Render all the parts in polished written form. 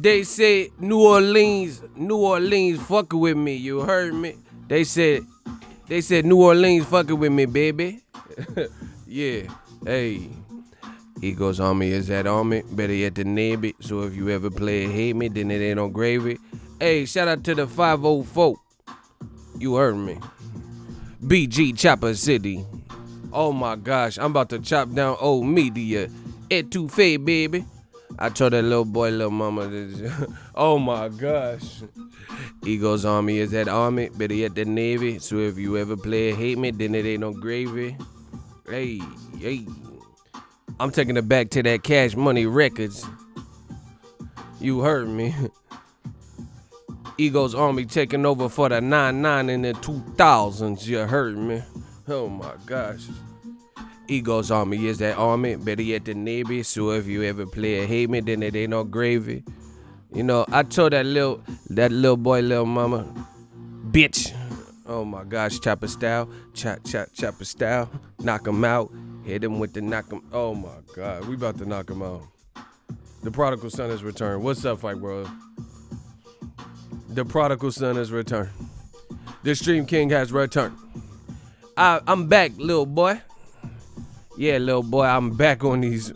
They said New Orleans fucking with me. You heard me? They said New Orleans fucking with me, baby. Yeah. Hey. Eagles Army is that army. Better yet the Navy. So if you ever play it, hate me, then it ain't no gravy. Hey, shout out to the 504. You heard me. BG Chopper City. Oh my gosh, I'm about to chop down old media. Etouffee, baby. I told that little boy, little mama. Oh my gosh. Eagles Army is that army. Better yet the Navy. So if you ever play it, hate me, then it ain't no gravy. Hey. I'm taking it back to that Cash Money Records. You heard me. Eagles Army taking over for the 99 in the 2000s. You heard me. Oh my gosh. Eagles Army is that army. Better yet the Navy. So if you ever play it, hate me, then it ain't no gravy. You know, I told that little boy, little mama, bitch. Oh my gosh, chopper style. Chopper style. Knock him out. Hit him with the knock him. Oh my God, we about to knock him out. The prodigal son has returned. What's up, Fight World? The prodigal son has returned. The Stream King has returned. I'm back, little boy. Yeah, little boy, I'm back on these.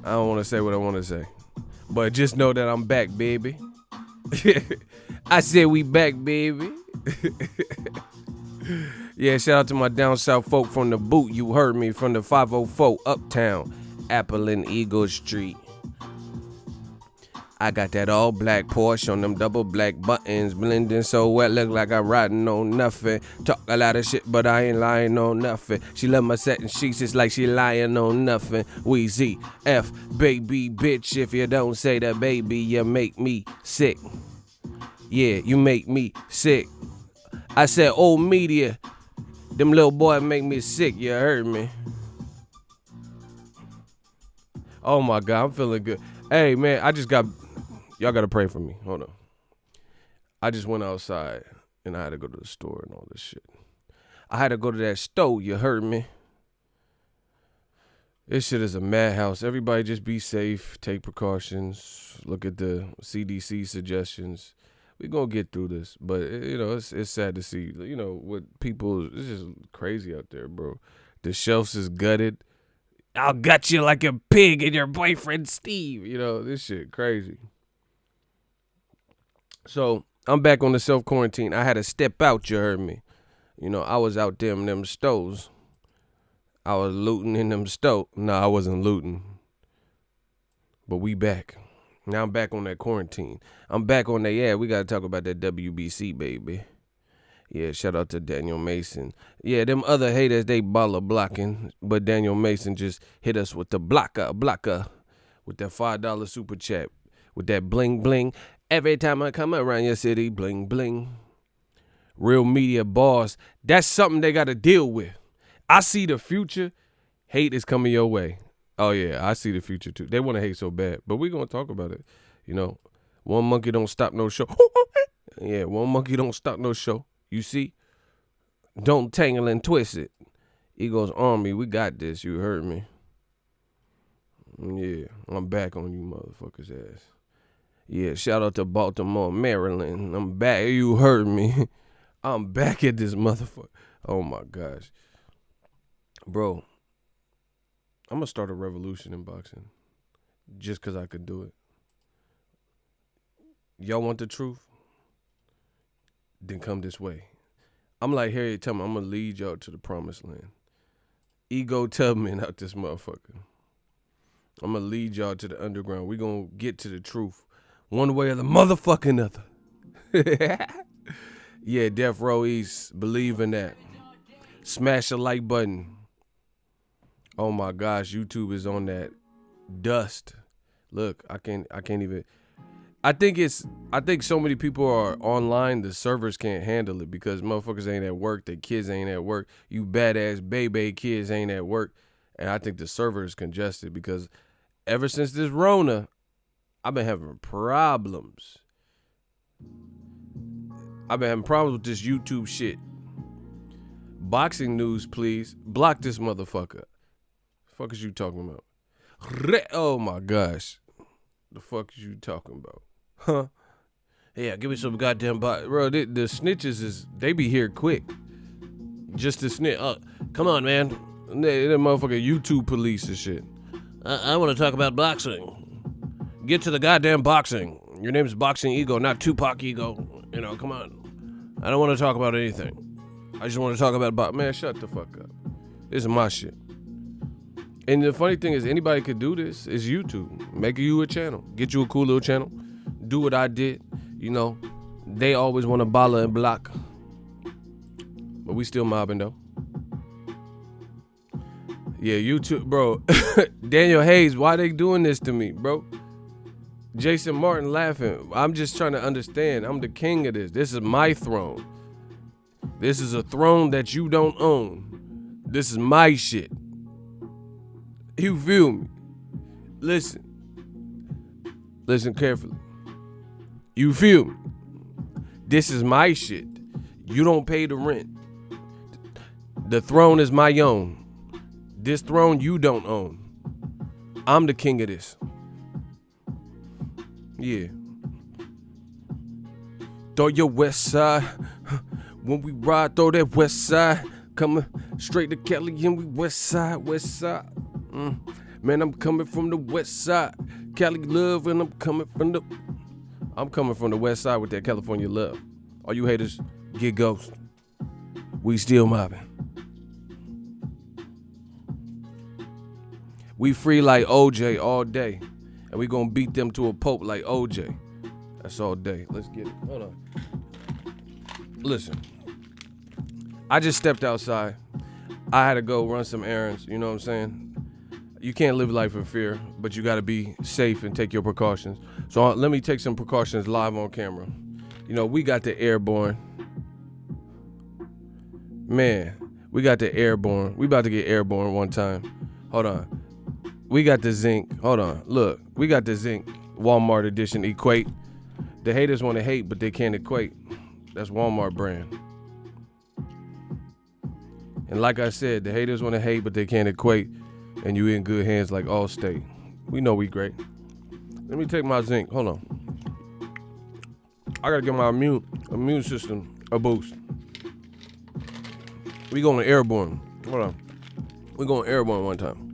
I don't want to say what I want to say, but just know that I'm back, baby. I said we back, baby. Yeah, shout out to my down south folk from the boot. You heard me from the 504 Uptown, Apple and Eagle Street. I got that all black Porsche on them double black buttons, blending so well, look like I'm riding on nothing. Talk a lot of shit, but I ain't lying on nothing. She love my satin sheets, it's like she lying on nothing. Weezy F, baby bitch, if you don't say that, baby, you make me sick. Yeah, you make me sick. I said, old media, them little boys make me sick, you heard me. Oh my God, I'm feeling good. Hey man, y'all gotta pray for me. Hold on. I just went outside and I had to go to the store and all this shit. I had to go to that store, you heard me. This shit is a madhouse. Everybody just be safe, take precautions, look at the CDC suggestions. We gonna get through this, but you know, it's sad to see, you know, what people, it's just crazy out there, bro. The shelves is gutted. I'll gut you like a pig and your boyfriend Steve. You know, this shit crazy. So I'm back on the self-quarantine. I had to step out, you heard me. You know, I was out there in them stores. I was looting in them stores. No, I wasn't looting. But we back. Now I'm back on that quarantine. I'm back on that, yeah, we got to talk about that WBC, baby. Yeah, shout out to Daniel Mason. Yeah, them other haters, they baller blocking. But Daniel Mason just hit us with the blocker, with that $5 super chat, with that bling bling. Every time I come around your city, bling bling. Real media boss, that's something they got to deal with. I see the future. Hate is coming your way. Oh, yeah, I see the future, too. They want to hate so bad, but we're going to talk about it. You know, one monkey don't stop no show. Yeah, one monkey don't stop no show. You see? Don't tangle and twist it. Eagles Army, we got this. You heard me. Yeah, I'm back on you motherfuckers' ass. Yeah, shout out to Baltimore, Maryland. I'm back. You heard me. I'm back at this motherfucker. Oh, my gosh. Bro, I'm going to start a revolution in boxing just because I could do it. Y'all want the truth? Then come this way. I'm like Harriet Tubman. I'm going to lead y'all to the promised land. Ego Tubman out this motherfucker. I'm going to lead y'all to the underground. We going to get to the truth one way or the motherfucking other. Yeah, Death Row East. Believe in that. Smash the like button. Oh my gosh, YouTube is on that dust. Look, I can't even. I think so many people are online, the servers can't handle it because motherfuckers ain't at work, their kids ain't at work, you badass baby kids ain't at work, and I think the server is congested because ever since this Rona, I've been having problems. I've been having problems with this YouTube shit. Boxing news, please. Block this motherfucker. The fuck is you talking about? Oh my gosh. The fuck is you talking about? Huh? Yeah, give me some goddamn body. Bro, the snitches they be here quick. Just to snitch. Come on, man. That motherfucker YouTube police and shit. I want to talk about boxing. Get to the goddamn boxing. Your name's Boxingego, not Tupac Ego. You know, come on. I don't want to talk about anything. I just want to talk about man, shut the fuck up. This is my shit. And the funny thing is, anybody could do this. It's YouTube. Make you a channel. Get you a cool little channel. Do what I did. You know, they always want to balla and block. But we still mobbing, though. Yeah, YouTube, bro. Daniel Hayes, why they doing this to me, bro? Jason Martin laughing. I'm just trying to understand. I'm the king of this. This is my throne. This is a throne that you don't own. This is my shit. You feel me? Listen carefully. You feel me? This is my shit. You don't pay the rent. The throne is my own. This throne you don't own. I'm the king of this. Yeah. Throw your west side. When we ride, throw that west side. Coming straight to Cali and we west side. Man, I'm coming from the west side. Cali love and I'm coming from the west side with that California love. All you haters, get ghost. We still mobbing. We free like OJ all day. And we gonna beat them to a pulp like OJ. That's all day. Let's get it. Hold on. Listen. I just stepped outside. I had to go run some errands. You know what I'm saying? You can't live life in fear, but you gotta be safe and take your precautions. So let me take some precautions live on camera. You know, we got the airborne. Man, we got the airborne. We about to get airborne one time. Hold on. We got the zinc. Hold on. Look, we got the zinc Walmart edition equate. The haters want to hate, but they can't equate. That's Walmart brand. And like I said, the haters want to hate, but they can't equate. And you in good hands like Allstate. We know we great. Let me take my zinc. Hold on. I gotta give my immune system a boost. We going airborne. Hold on. We going airborne one time.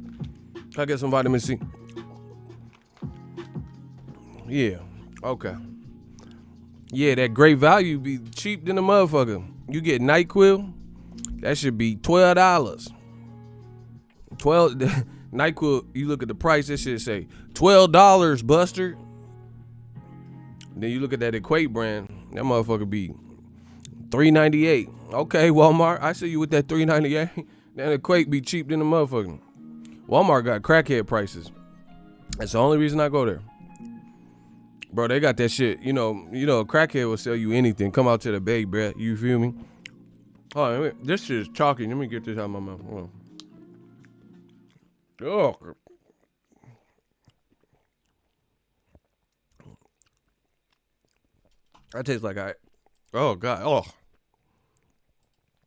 Can I get some vitamin C? Yeah. Okay. Yeah, that great value be cheap than a motherfucker. You get NyQuil, that should be $12. NyQuil, you look at the price, that should say $12, Buster. Then you look at that Equate brand, that motherfucker be $3.98. Okay, Walmart, I see you with that $3.98. That Equate be cheap than a motherfucker. Walmart got crackhead prices. That's the only reason I go there. Bro, they got that shit. You know, a crackhead will sell you anything. Come out to the bay, bruh. You feel me? Oh, wait, this shit is chalky. Let me get this out of my mouth. Hold on. Oh. That tastes like oh, God. Oh.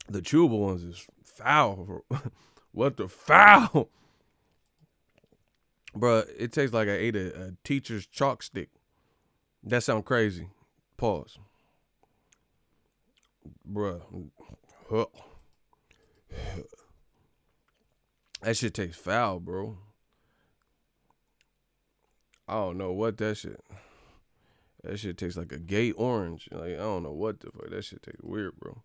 The chewable ones is foul, bro. What the foul? Bruh, it tastes like I ate a teacher's chalk stick. That sound crazy. Pause. Bruh. That shit tastes foul, bro. I don't know what that shit. That shit tastes like a gay orange. Like, I don't know what the fuck. That shit tastes weird, bro.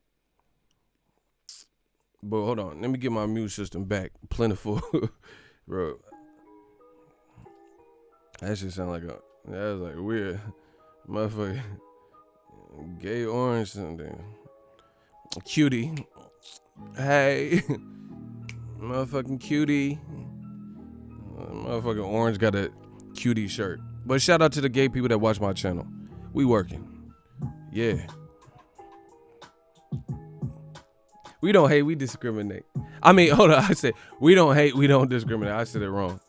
But hold on. Let me get my immune system back. Plentiful. Bro. That shit sound like that was like weird. Motherfucker. Gay orange something. Cutie. Hey. Motherfucking cutie. Motherfucking orange got a cutie shirt. But shout out to the gay people that watch my channel. We working. Yeah. We don't hate, we discriminate. I mean, hold on. I said, we don't hate, we don't discriminate. I said it wrong.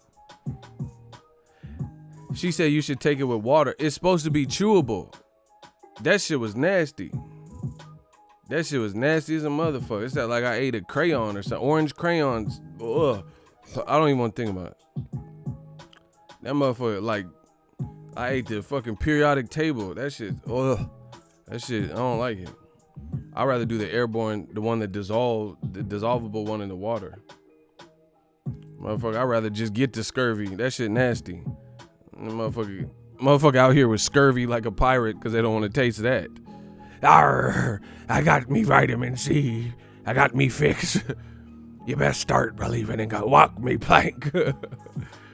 She said you should take it with water. It's supposed to be chewable. That shit was nasty. That shit was nasty as a motherfucker. It's like I ate a crayon or something. Orange crayons. Ugh. I don't even want to think about it. That motherfucker, like, I ate the fucking periodic table. That shit, ugh. That shit, I don't like it. I'd rather do the airborne, the one that the dissolvable one in the water. Motherfucker, I'd rather just get the scurvy. That shit nasty. Motherfucker out here with scurvy like a pirate because they don't want to taste that. Arr, I got me vitamin C. I got me fix. You best start believing and go walk me plank.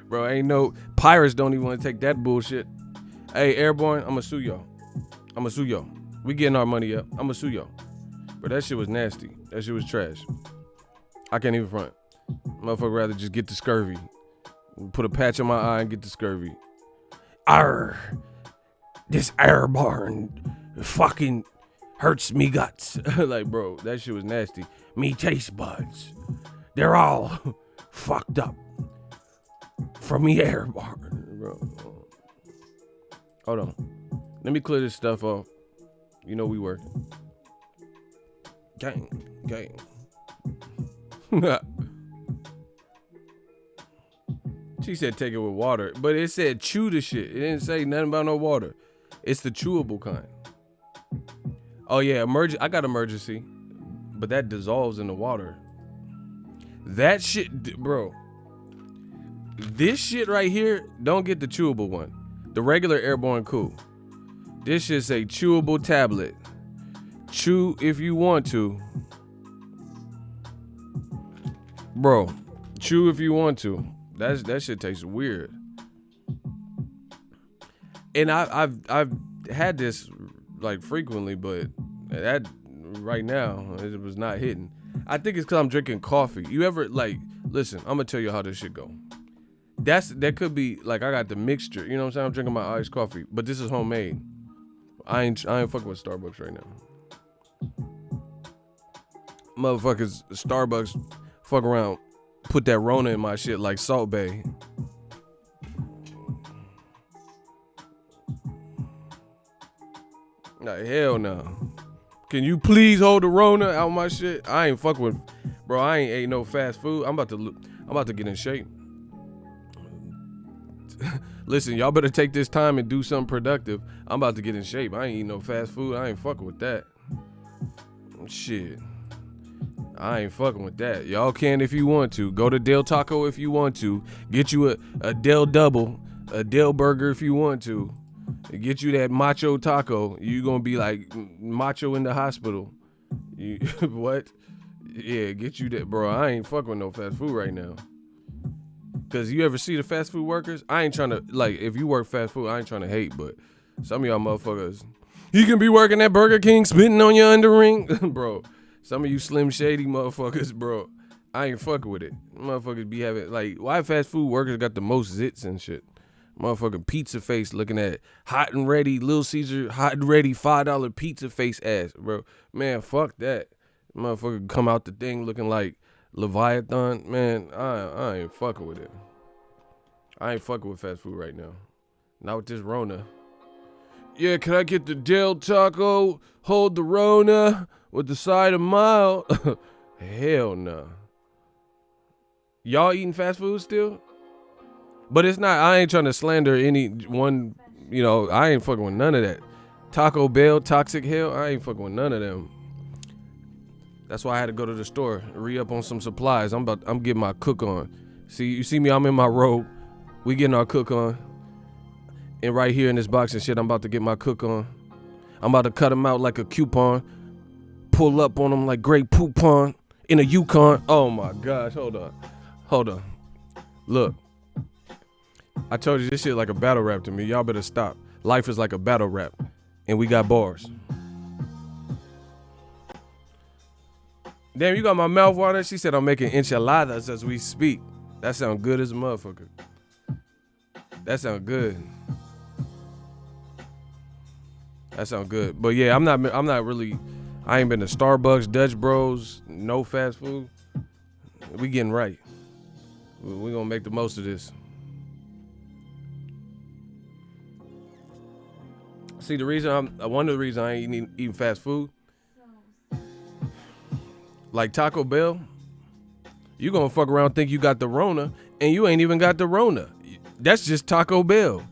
Bro, ain't no, pirates don't even want to take that bullshit. Hey, airborne, I'ma sue y'all. We getting our money up. I'ma sue y'all. But that shit was nasty. That shit was trash. I can't even front. Motherfucker rather just get the scurvy. Put a patch on my eye and get the scurvy. Arr, this airborne fucking hurts me guts. Like, bro, that shit was nasty. Me taste buds, they're all fucked up from me airborne, bro. Hold on. Let me clear this stuff off. You know we working. Gang. She said take it with water, but it said chew the shit. It didn't say nothing about no water. It's the chewable kind. Oh yeah, I got emergency, but that dissolves in the water. That shit, bro. This shit right here, don't get the chewable one. The regular airborne cool. This shit say chewable tablet. Chew if you want to. Bro, chew if you want to. That shit tastes weird. And I've had this like frequently, but that right now it was not hitting. I think it's because I'm drinking coffee. You ever like listen? I'm gonna tell you how this shit go. That could be like I got the mixture. You know what I'm saying? I'm drinking my iced coffee, but this is homemade. I ain't fucking with Starbucks right now. Motherfuckers, Starbucks, fuck around, put that Rona in my shit like Salt Bay. Nah, hell no. Can you please hold the Rona out my shit? I ain't fuck with, bro. I ain't ate no fast food. I'm about to get in shape. Listen, y'all better take this time and do something productive. I'm about to get in shape. I ain't eating no fast food. I ain't fucking with that. Shit. I ain't fucking with that. Y'all can if you want to. Go to Del Taco if you want to. Get you a Del Double, a Del Burger if you want to. Get you that macho taco. You gonna be like macho in the hospital. What? Yeah, get you that, bro. I ain't fucking with no fast food right now. Cause you ever see the fast food workers? I ain't trying to, like, if you work fast food, I ain't trying to hate, but some of y'all motherfuckers, you can be working at Burger King spitting on your underring. Bro, some of you Slim Shady motherfuckers, bro, I ain't fucking with it. Motherfuckers be having, like, why fast food workers got the most zits and shit? Motherfucking pizza face looking at hot and ready, Little Caesar, hot and ready, $5 pizza face ass, bro. Man, fuck that. Motherfucker come out the thing looking like Leviathan. Man, I ain't fucking with it. I ain't fucking with fast food right now. Not with this Rona. Yeah, can I get the Del Taco, hold the Rona with the side of mild? Hell no. Y'all eating fast food still? But it's not, I ain't trying to slander any one, you know, I ain't fucking with none of that. Taco Bell, Toxic Hell, I ain't fucking with none of them. That's why I had to go to the store, re-up on some supplies. I'm getting my cook on. See, you see me, I'm in my robe. We getting our cook on. And right here in this box and shit, I'm about to get my cook on. I'm about to cut him out like a coupon. Pull up on him like Great Poupon in a Yukon. Oh my gosh, hold on. Look, I told you this shit like a battle rap to me. Y'all better stop. Life is like a battle rap. And we got bars. Damn, you got my mouth watering? She said I'm making enchiladas as we speak. That sound good as a motherfucker. That sound good. That sound good. But yeah, I'm not really, I ain't been to Starbucks, Dutch Bros, no fast food. We getting right. We gonna make the most of this. See, one of the reasons I ain't eating fast food, like Taco Bell, you gonna fuck around think you got the Rona and you ain't even got the Rona. That's just Taco Bell.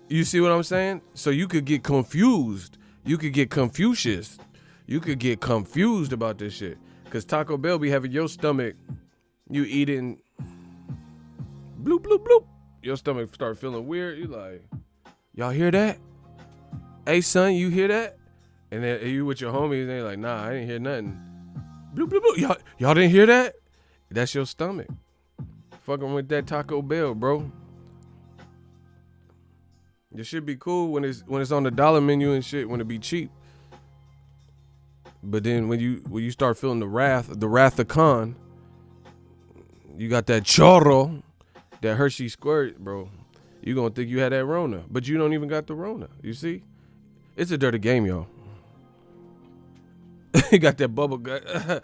You see what I'm saying? So you could get confused. You could get Confucius. You could get confused about this shit. Cause Taco Bell be having your stomach, you eating bloop, bloop, bloop. Your stomach start feeling weird. You like, y'all hear that? Hey son, you hear that? And then you with your homies, and they like, nah, I didn't hear nothing. Bloop, bloop, bloop. Y'all didn't hear that? That's your stomach. Fucking with that Taco Bell, bro. It should be cool when it's on the dollar menu and shit, when it be cheap. But then when you start feeling the wrath of Khan, you got that chorro, that Hershey squirt, bro. You gonna think you had that Rona, but you don't even got the Rona. You see? It's a dirty game, y'all. You got that bubble gut.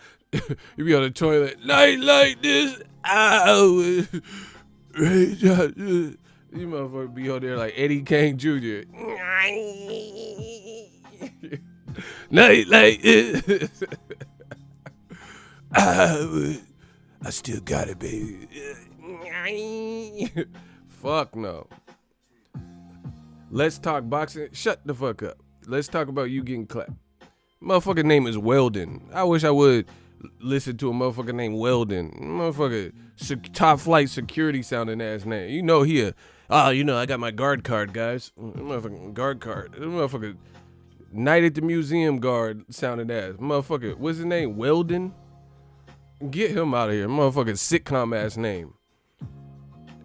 You be on the toilet, night like this. Ow. You motherfucker be on there like Eddie Kane Jr. Night like this. I still got it, baby. Fuck no. Let's talk boxing. Shut the fuck up. Let's talk about you getting clapped. Motherfucker name is Weldon. I wish I would listen to a motherfucker named Weldon. Motherfucker, top flight security sounding ass name. You know I got my guard card, guys. Motherfucking guard card. Motherfucker, night at the museum guard sounding ass. Motherfucker, what's his name? Weldon? Get him out of here. Motherfucking sitcom ass name.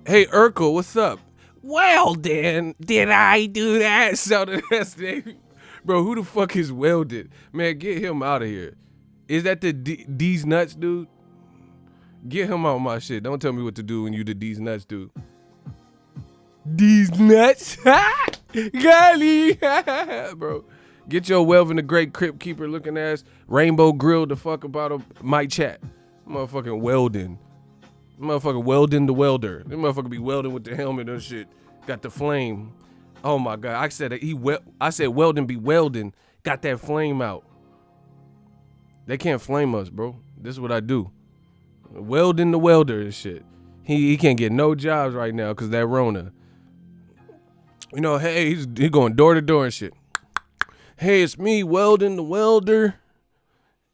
Hey, Urkel, what's up? Weldon, did I do that? Sounding ass name. Bro, who the fuck is Weldon? Man, get him out of here. Is that the D's Nuts dude? Get him out of my shit. Don't tell me what to do when you the D's Nuts dude. D's Nuts? Golly. Bro, get your Welvin the Great Crypt Keeper looking ass Rainbow Grill the fuck about my chat. Motherfucking Weldon. Motherfucker Weldon the welder. This motherfucker be welding with the helmet and shit. Got the flame. Oh my God. I said Weldon be welding. Got that flame out. They can't flame us, bro. This is what I do. Weldon the welder and shit. He can't get no jobs right now because that Rona. You know, hey, he's going door to door and shit. Hey, it's me, Weldon the welder.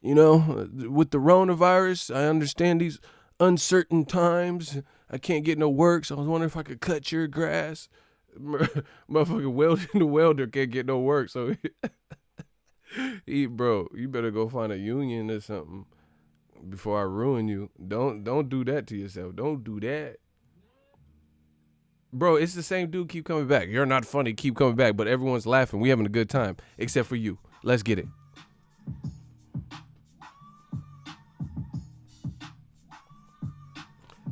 You know, with the coronavirus, I understand these uncertain times. I can't get no work, so I was wondering if I could cut your grass. Motherfucking Weldon the welder can't get no work, so bro, you better go find a union or something before I ruin you. Don't do that to yourself. Don't do that. Bro, it's the same dude keep coming back. You're not funny, keep coming back, but everyone's laughing. We having a good time, except for you. Let's get it.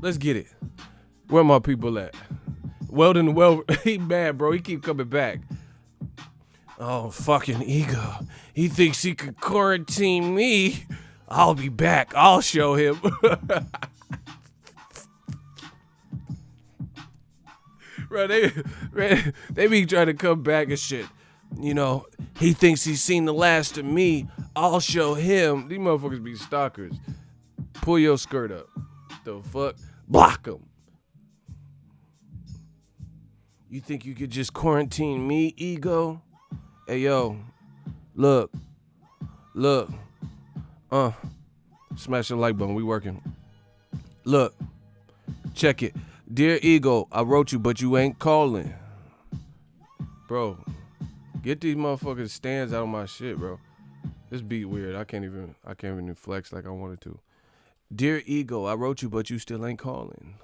Let's get it. Where my people at? Weldon, he mad, bro. He keep coming back. Oh, fucking ego. He thinks he could quarantine me. I'll be back. I'll show him. Bro, they be trying to come back and shit. You know, he thinks he's seen the last of me. I'll show him. These motherfuckers be stalkers. Pull your skirt up. The fuck? Block them. You think you could just quarantine me, ego? Hey, yo. Look. Smash the like button. We working. Look. Check it. Dear ego, I wrote you, but you ain't calling. Bro, get these motherfuckers stands out of my shit, bro. This beat weird. I can't even flex like I wanted to. Dear ego, I wrote you, but you still ain't calling.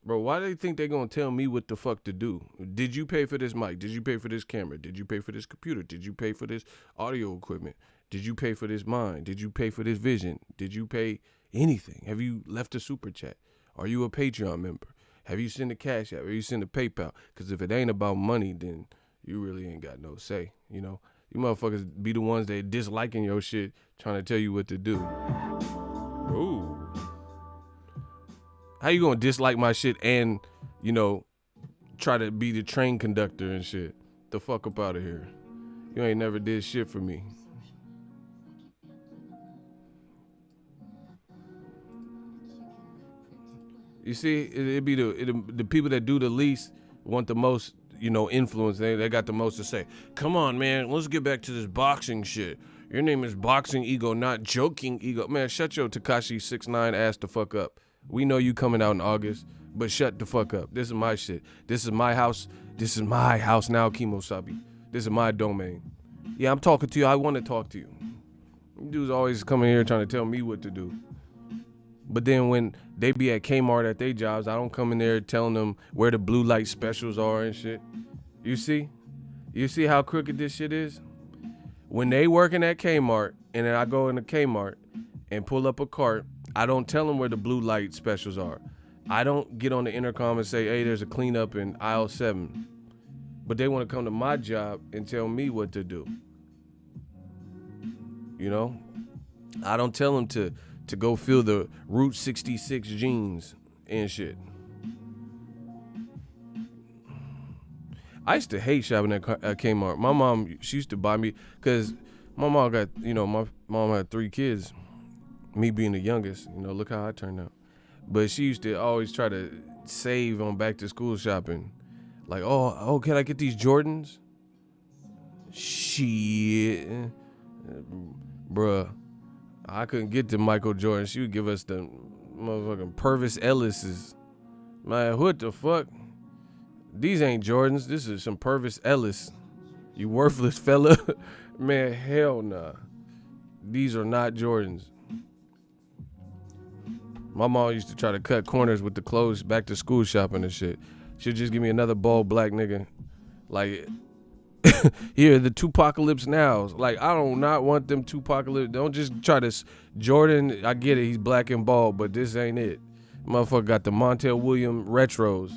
Bro, why do they think they gonna tell me what the fuck to do? Did you pay for this mic? Did you pay for this camera? Did you pay for this computer? Did you pay for this audio equipment? Did you pay for this mind? Did you pay for this vision? Did you pay anything? Have you left a super chat? Are you a Patreon member? Have you sent a cash app? Have you sent a PayPal? Because if it ain't about money, then you really ain't got no say, you know? You motherfuckers be the ones that disliking your shit, trying to tell you what to do. Ooh. How you gonna dislike my shit and, you know, try to be the train conductor and shit? The fuck up out of here. You ain't never did shit for me. You see, it'd be the people that do the least want the most, influence. They got the most to say. Come on, man, let's get back to this boxing shit. Your name is Boxingego, not Joking Ego. Man, shut your Tekashi 6ix9ine ass the fuck up. We know you coming out in August, but shut the fuck up. This is my shit. This is my house. This is my house now, Kimosabi. This is my domain. Yeah, I'm talking to you. I want to talk to you. You dudes always coming here trying to tell me what to do. But then when they be at Kmart at their jobs, I don't come in there telling them where the blue light specials are and shit. You see? You see how crooked this shit is? When they working at Kmart, and then I go into Kmart and pull up a cart, I don't tell them where the blue light specials are. I don't get on the intercom and say, hey, there's a cleanup in aisle 7. But they want to come to my job and tell me what to do. I don't tell them to go fill the Route 66 jeans and shit. I used to hate shopping at Kmart. My mom, she used to buy me, because my mom got, my mom had 3 kids, me being the youngest, look how I turned out. But she used to always try to save on back to school shopping. Like, oh, can I get these Jordans? Shit. Bruh, I couldn't get to Michael Jordan. She would give us the motherfucking Purvis Ellis's. Man, what the fuck? These ain't Jordans. This is some Purvis Ellis. You worthless fella. Man, hell nah. These are not Jordans. My mom used to try to cut corners with the clothes back to school shopping and shit. She'd just give me another bald black nigga. Like, here, the Tupacalypse Nows. Like, I do not want them Tupacalypse. Don't just try to. Jordan, I get it. He's black and bald, but this ain't it. Motherfucker got the Montel Williams retros.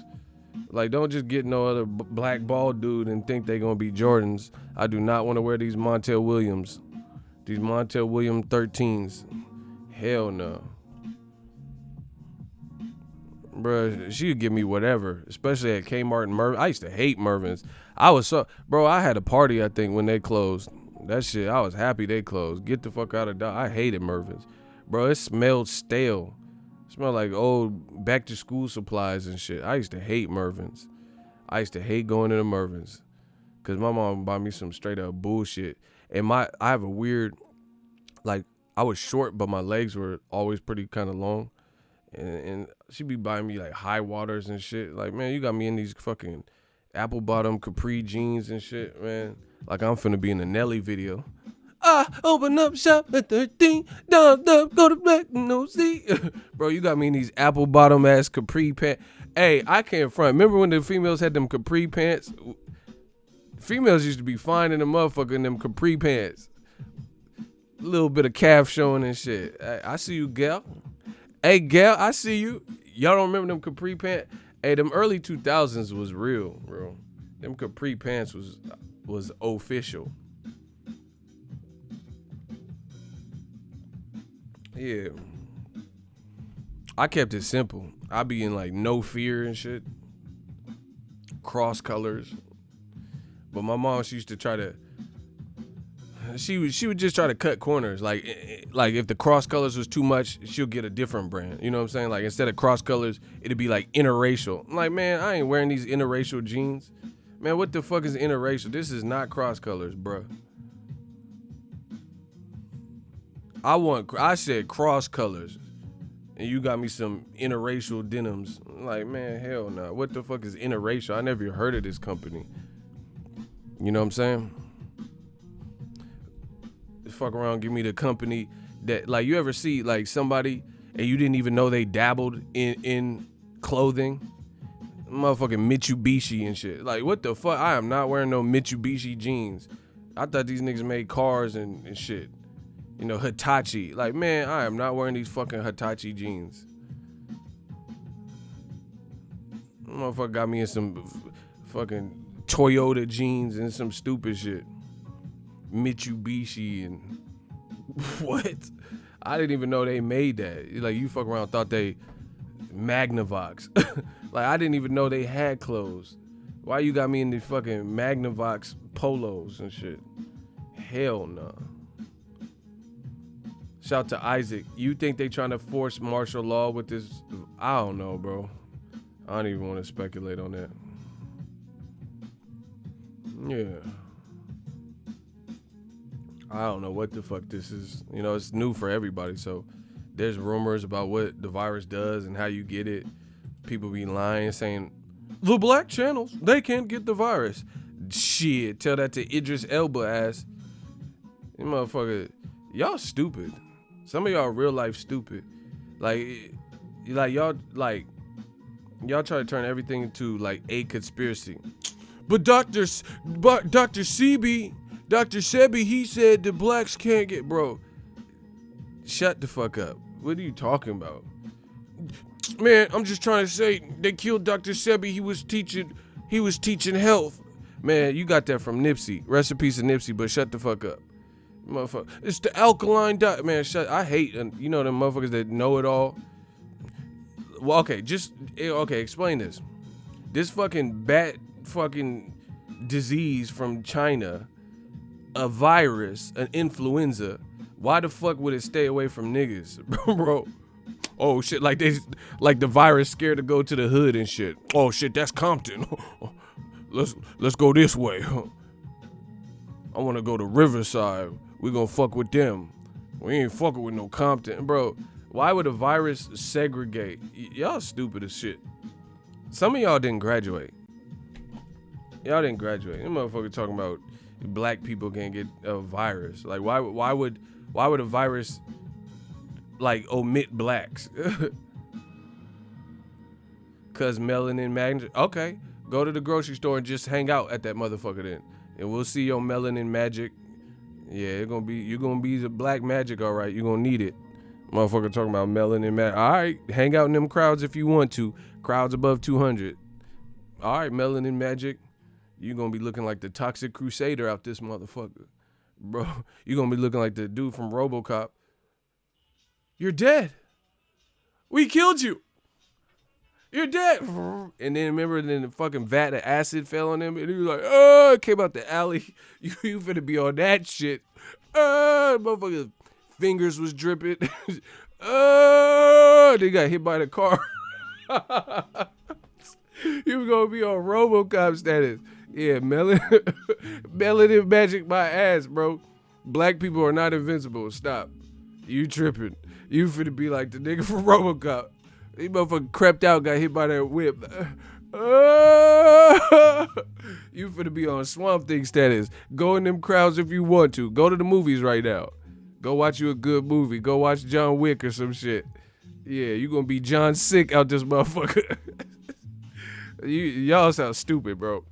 Like, don't just get no other black bald dude and think they gonna be Jordans. I do not want to wear these Montel Williams. These Montel Williams 13s. Hell no. Bruh, she would give me whatever, especially at Kmart and Mervyn. I used to hate Mervyn's. I had a party, I think, when they closed. That shit, I was happy they closed. Get the fuck out of Dodge. I hated Mervyn's. Bro, it smelled stale. It smelled like old back to school supplies and shit. I used to hate Mervyn's. I used to hate going into Mervyn's. Cause my mom bought me some straight up bullshit. And I have a weird, like, I was short, but my legs were always pretty kind of long. And she be buying me like high waters and shit. Like, man, you got me in these fucking apple bottom capri jeans and shit, man. Like I'm finna be in a Nelly video. I open up shop at 13, down, go to black, no see. Bro, you got me in these apple bottom ass capri pants. Hey, I can't front. Remember when the females had them capri pants? Females used to be fine in the motherfucker in them capri pants. A little bit of calf showing and shit. I see you, gal. Hey, gal, I see you. Y'all don't remember them capri pants? Hey, them early 2000s was real, bro. Them capri pants was official. Yeah. I kept it simple. I be in like no fear and shit. Cross colors. But my mom, she used to try to, she would just try to cut corners. Like if the cross colors was too much, she'll get a different brand. You know what I'm saying? Like instead of cross colors, it'd be like interracial. I'm like, man, I ain't wearing these interracial jeans. Man, what the fuck is interracial? This is not cross colors, bruh. I said cross colors. And you got me some interracial denims. I'm like, man, hell no. What the fuck is interracial? I never heard of this company. You know what I'm saying? Fuck around, give me the company that, like, you ever see like somebody and you didn't even know they dabbled in clothing? Motherfucking Mitsubishi and shit. Like, what the fuck? I am not wearing no Mitsubishi jeans. I thought these niggas made cars and shit. You know, Hitachi. Like, man, I am not wearing these fucking Hitachi jeans. Motherfucker got me in some fucking Toyota jeans and some stupid shit. Mitsubishi and what? I didn't even know they made that. Like, you fuck around thought they Magnavox. Like, I didn't even know they had clothes. Why you got me in these fucking Magnavox polos and shit? Hell no. Shout to Isaac. You think they trying to force martial law with this? I don't know, bro. I don't even want to speculate on that. Yeah. I don't know what the fuck this is. You know, it's new for everybody. So there's rumors about what the virus does and how you get it. People be lying, saying, the black channels, they can't get the virus. Shit, tell that to Idris Elba ass. You motherfucker, y'all stupid. Some of y'all real life stupid. Like y'all try to turn everything into like a conspiracy. But Dr. Sebi, he said the blacks can't get, bro. Shut the fuck up. What are you talking about? Man, I'm just trying to say they killed Dr. Sebi. He was teaching health. Man, you got that from Nipsey. Rest in peace to Nipsey, but shut the fuck up. Motherfucker. It's the alkaline diet. Man, I hate, you know, them motherfuckers that know it all. Well, okay, explain this. This fucking bat fucking disease from China, a virus, an influenza. Why the fuck would it stay away from niggas, bro? Oh shit, like the virus scared to go to the hood and shit. Oh shit, that's Compton. Let's go this way. I want to go to Riverside. We gonna fuck with them. We ain't fucking with no Compton, bro. Why would a virus segregate? Y'all stupid as shit. Some of y'all didn't graduate. Y'all didn't graduate. Them motherfucker talking about black people can't get a virus. Like why would a virus like omit blacks? Cause melanin magic. Okay, go to the grocery store and just hang out at that motherfucker then, and we'll see your melanin magic. Yeah, you're gonna be the black magic, all right. You're gonna need it. Motherfucker talking about melanin magic. All right, hang out in them crowds if you want to. Crowds above 200. All right, melanin magic. You're gonna be looking like the toxic crusader out this motherfucker, bro. You're gonna be looking like the dude from RoboCop. You're dead. We killed you. You're dead. And then remember, then the fucking vat of acid fell on him, and he was like, "Oh!" Came out the alley. You finna be on that shit. Motherfucker's fingers was dripping. They got hit by the car. You gonna be on RoboCop status. Yeah, melanin magic my ass, bro. Black people are not invincible. Stop. You tripping. You finna be like the nigga from RoboCop. He motherfucker crept out, got hit by that whip. You finna be on Swamp Thing status. Go in them crowds if you want to. Go to the movies right now. Go watch you a good movie. Go watch John Wick or some shit. Yeah, you gonna be John Sick out this motherfucker. Y'all sound stupid, bro.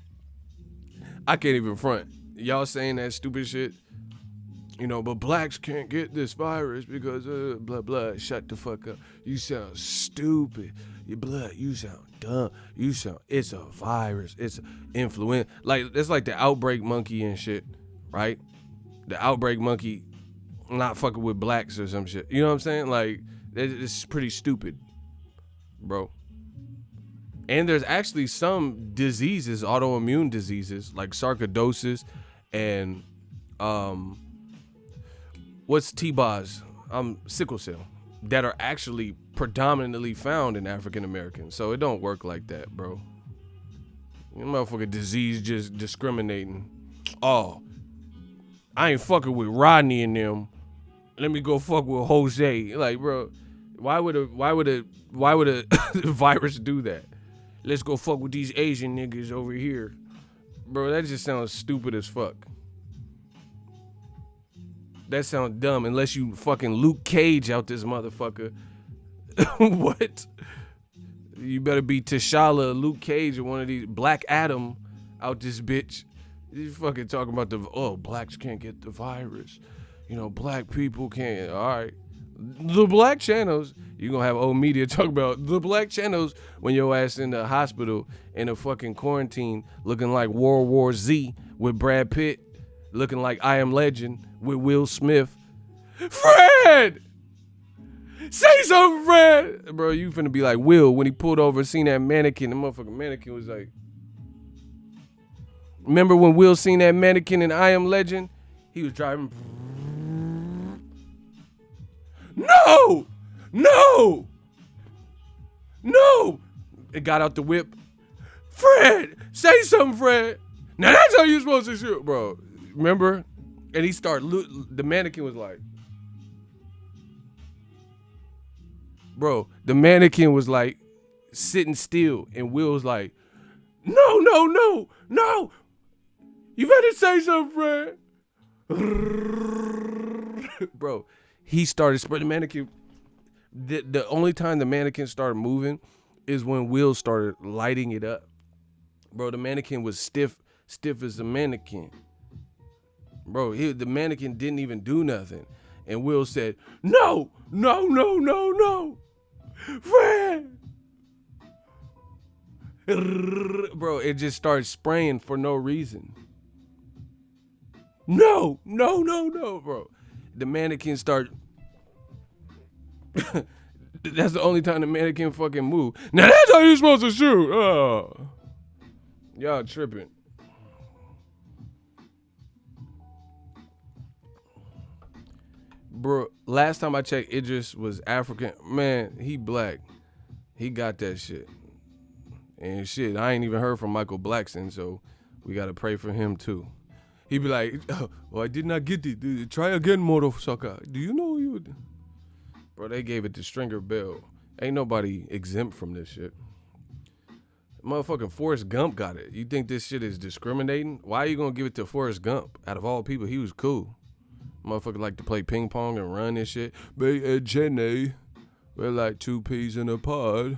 I can't even front. Y'all saying that stupid shit. You know, but blacks can't get this virus because blah blah. Shut the fuck up. You sound stupid. You sound dumb. It's a virus. It's influenza. Like that's like the outbreak monkey and shit, right? The outbreak monkey not fucking with blacks or some shit. You know what I'm saying? Like it's pretty stupid, bro. And there's actually some diseases, autoimmune diseases like sarcoidosis and what's T-Boz? Sickle cell, that are actually predominantly found in African Americans. So it don't work like that, bro. You motherfucking disease just discriminating. Oh, I ain't fucking with Rodney and them. Let me go fuck with Jose. Like, bro, why would a virus do that? Let's go fuck with these Asian niggas over here. Bro, that just sounds stupid as fuck. That sounds dumb unless you fucking Luke Cage out this motherfucker. What? You better be T'Challa, Luke Cage, or one of these Black Adam out this bitch. You fucking talking about blacks can't get the virus. You know, black people can't. All right. The black channels, you gonna have old media talk about the black channels when your ass in the hospital in a fucking quarantine looking like World War Z with Brad Pitt, looking like I Am Legend with Will Smith. Fred! Say something, Fred! Bro, you finna be like Will when he pulled over and seen that mannequin. The motherfucking mannequin was like, remember when Will seen that mannequin in I Am Legend? He was driving. No! No! No! It got out the whip. Fred! Say something, Fred! Now that's how you're supposed to shoot, bro. Remember? And he started, the mannequin was like, bro, the mannequin was like sitting still, and Will was like, no, no, no, no. You better say something, Fred. Bro, he started spreading the mannequin. The only time the mannequin started moving is when Will started lighting it up. Bro, the mannequin was stiff as a mannequin. Bro, the mannequin didn't even do nothing. And Will said, no, no, no, no, no. Fred. Bro, it just started spraying for no reason. No, no, no, no, bro. The mannequin started. That's the only time the mannequin fucking moved. Now that's how you're supposed to shoot. Oh. Y'all tripping. Bro, last time I checked, Idris was African. Man, he black. He got that shit. And shit, I ain't even heard from Michael Blackson, so we gotta pray for him too. He be like, oh, well, I did not get it. Try again, motherfucker. Do you know you? Bro, they gave it to Stringer Bell. Ain't nobody exempt from this shit. Motherfucking Forrest Gump got it. You think this shit is discriminating? Why are you gonna give it to Forrest Gump? Out of all people, he was cool. Motherfucker like to play ping pong and run and shit. Bay and Jenny, we're like two peas in a pod.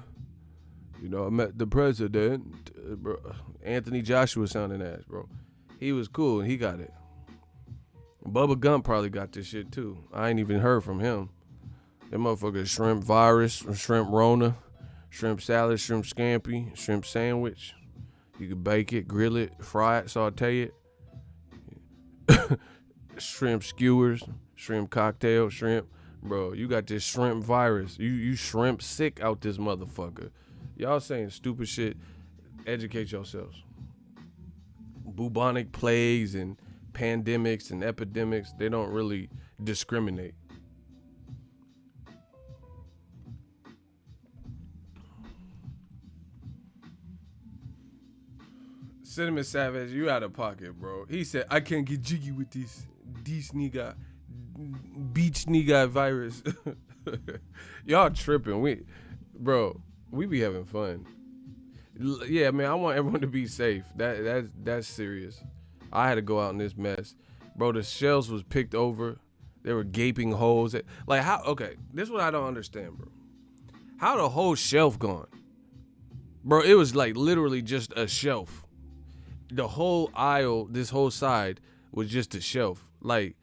You know, I met the president. Bro. Anthony Joshua sounding ass, bro. He was cool and he got it. Bubba Gump probably got this shit too. I ain't even heard from him. That motherfucker shrimp virus, shrimp rona, shrimp salad, shrimp scampi, shrimp sandwich. You can bake it, grill it, fry it, saute it. Shrimp skewers, shrimp cocktail, shrimp. Bro, you got this shrimp virus. You shrimp sick out this motherfucker. Y'all saying stupid shit. Educate yourselves. Bubonic plagues and pandemics and epidemics, they don't really discriminate. Cinnamon Savage, you out of pocket, bro. He said, I can't get jiggy with this nigga, beach nigga virus. Y'all tripping. We be having fun. Yeah, man, I want everyone to be safe. That's serious. I had to go out in this mess. Bro, the shelves was picked over. There were gaping holes. Like, how? Okay, this is what I don't understand, bro. How the whole shelf gone? Bro, it was like literally just a shelf. The whole aisle, this whole side was just a shelf. Like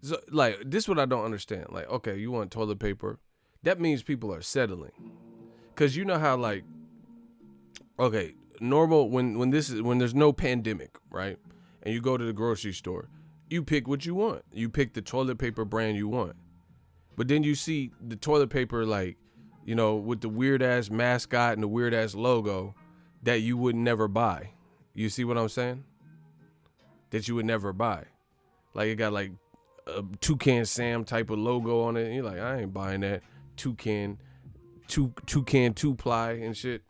this is what I don't understand. Like, okay, you want toilet paper. That means people are settling. Cause you know how like, okay, normal when there's no pandemic, right? And you go to the grocery store, you pick what you want. You pick the toilet paper brand you want. But then you see the toilet paper like, you know, with the weird ass mascot and the weird ass logo that you would never buy. You see what I'm saying? That you would never buy. Like it got like a Toucan Sam type of logo on it. And you're like, I ain't buying that. Toucan 2-ply and shit.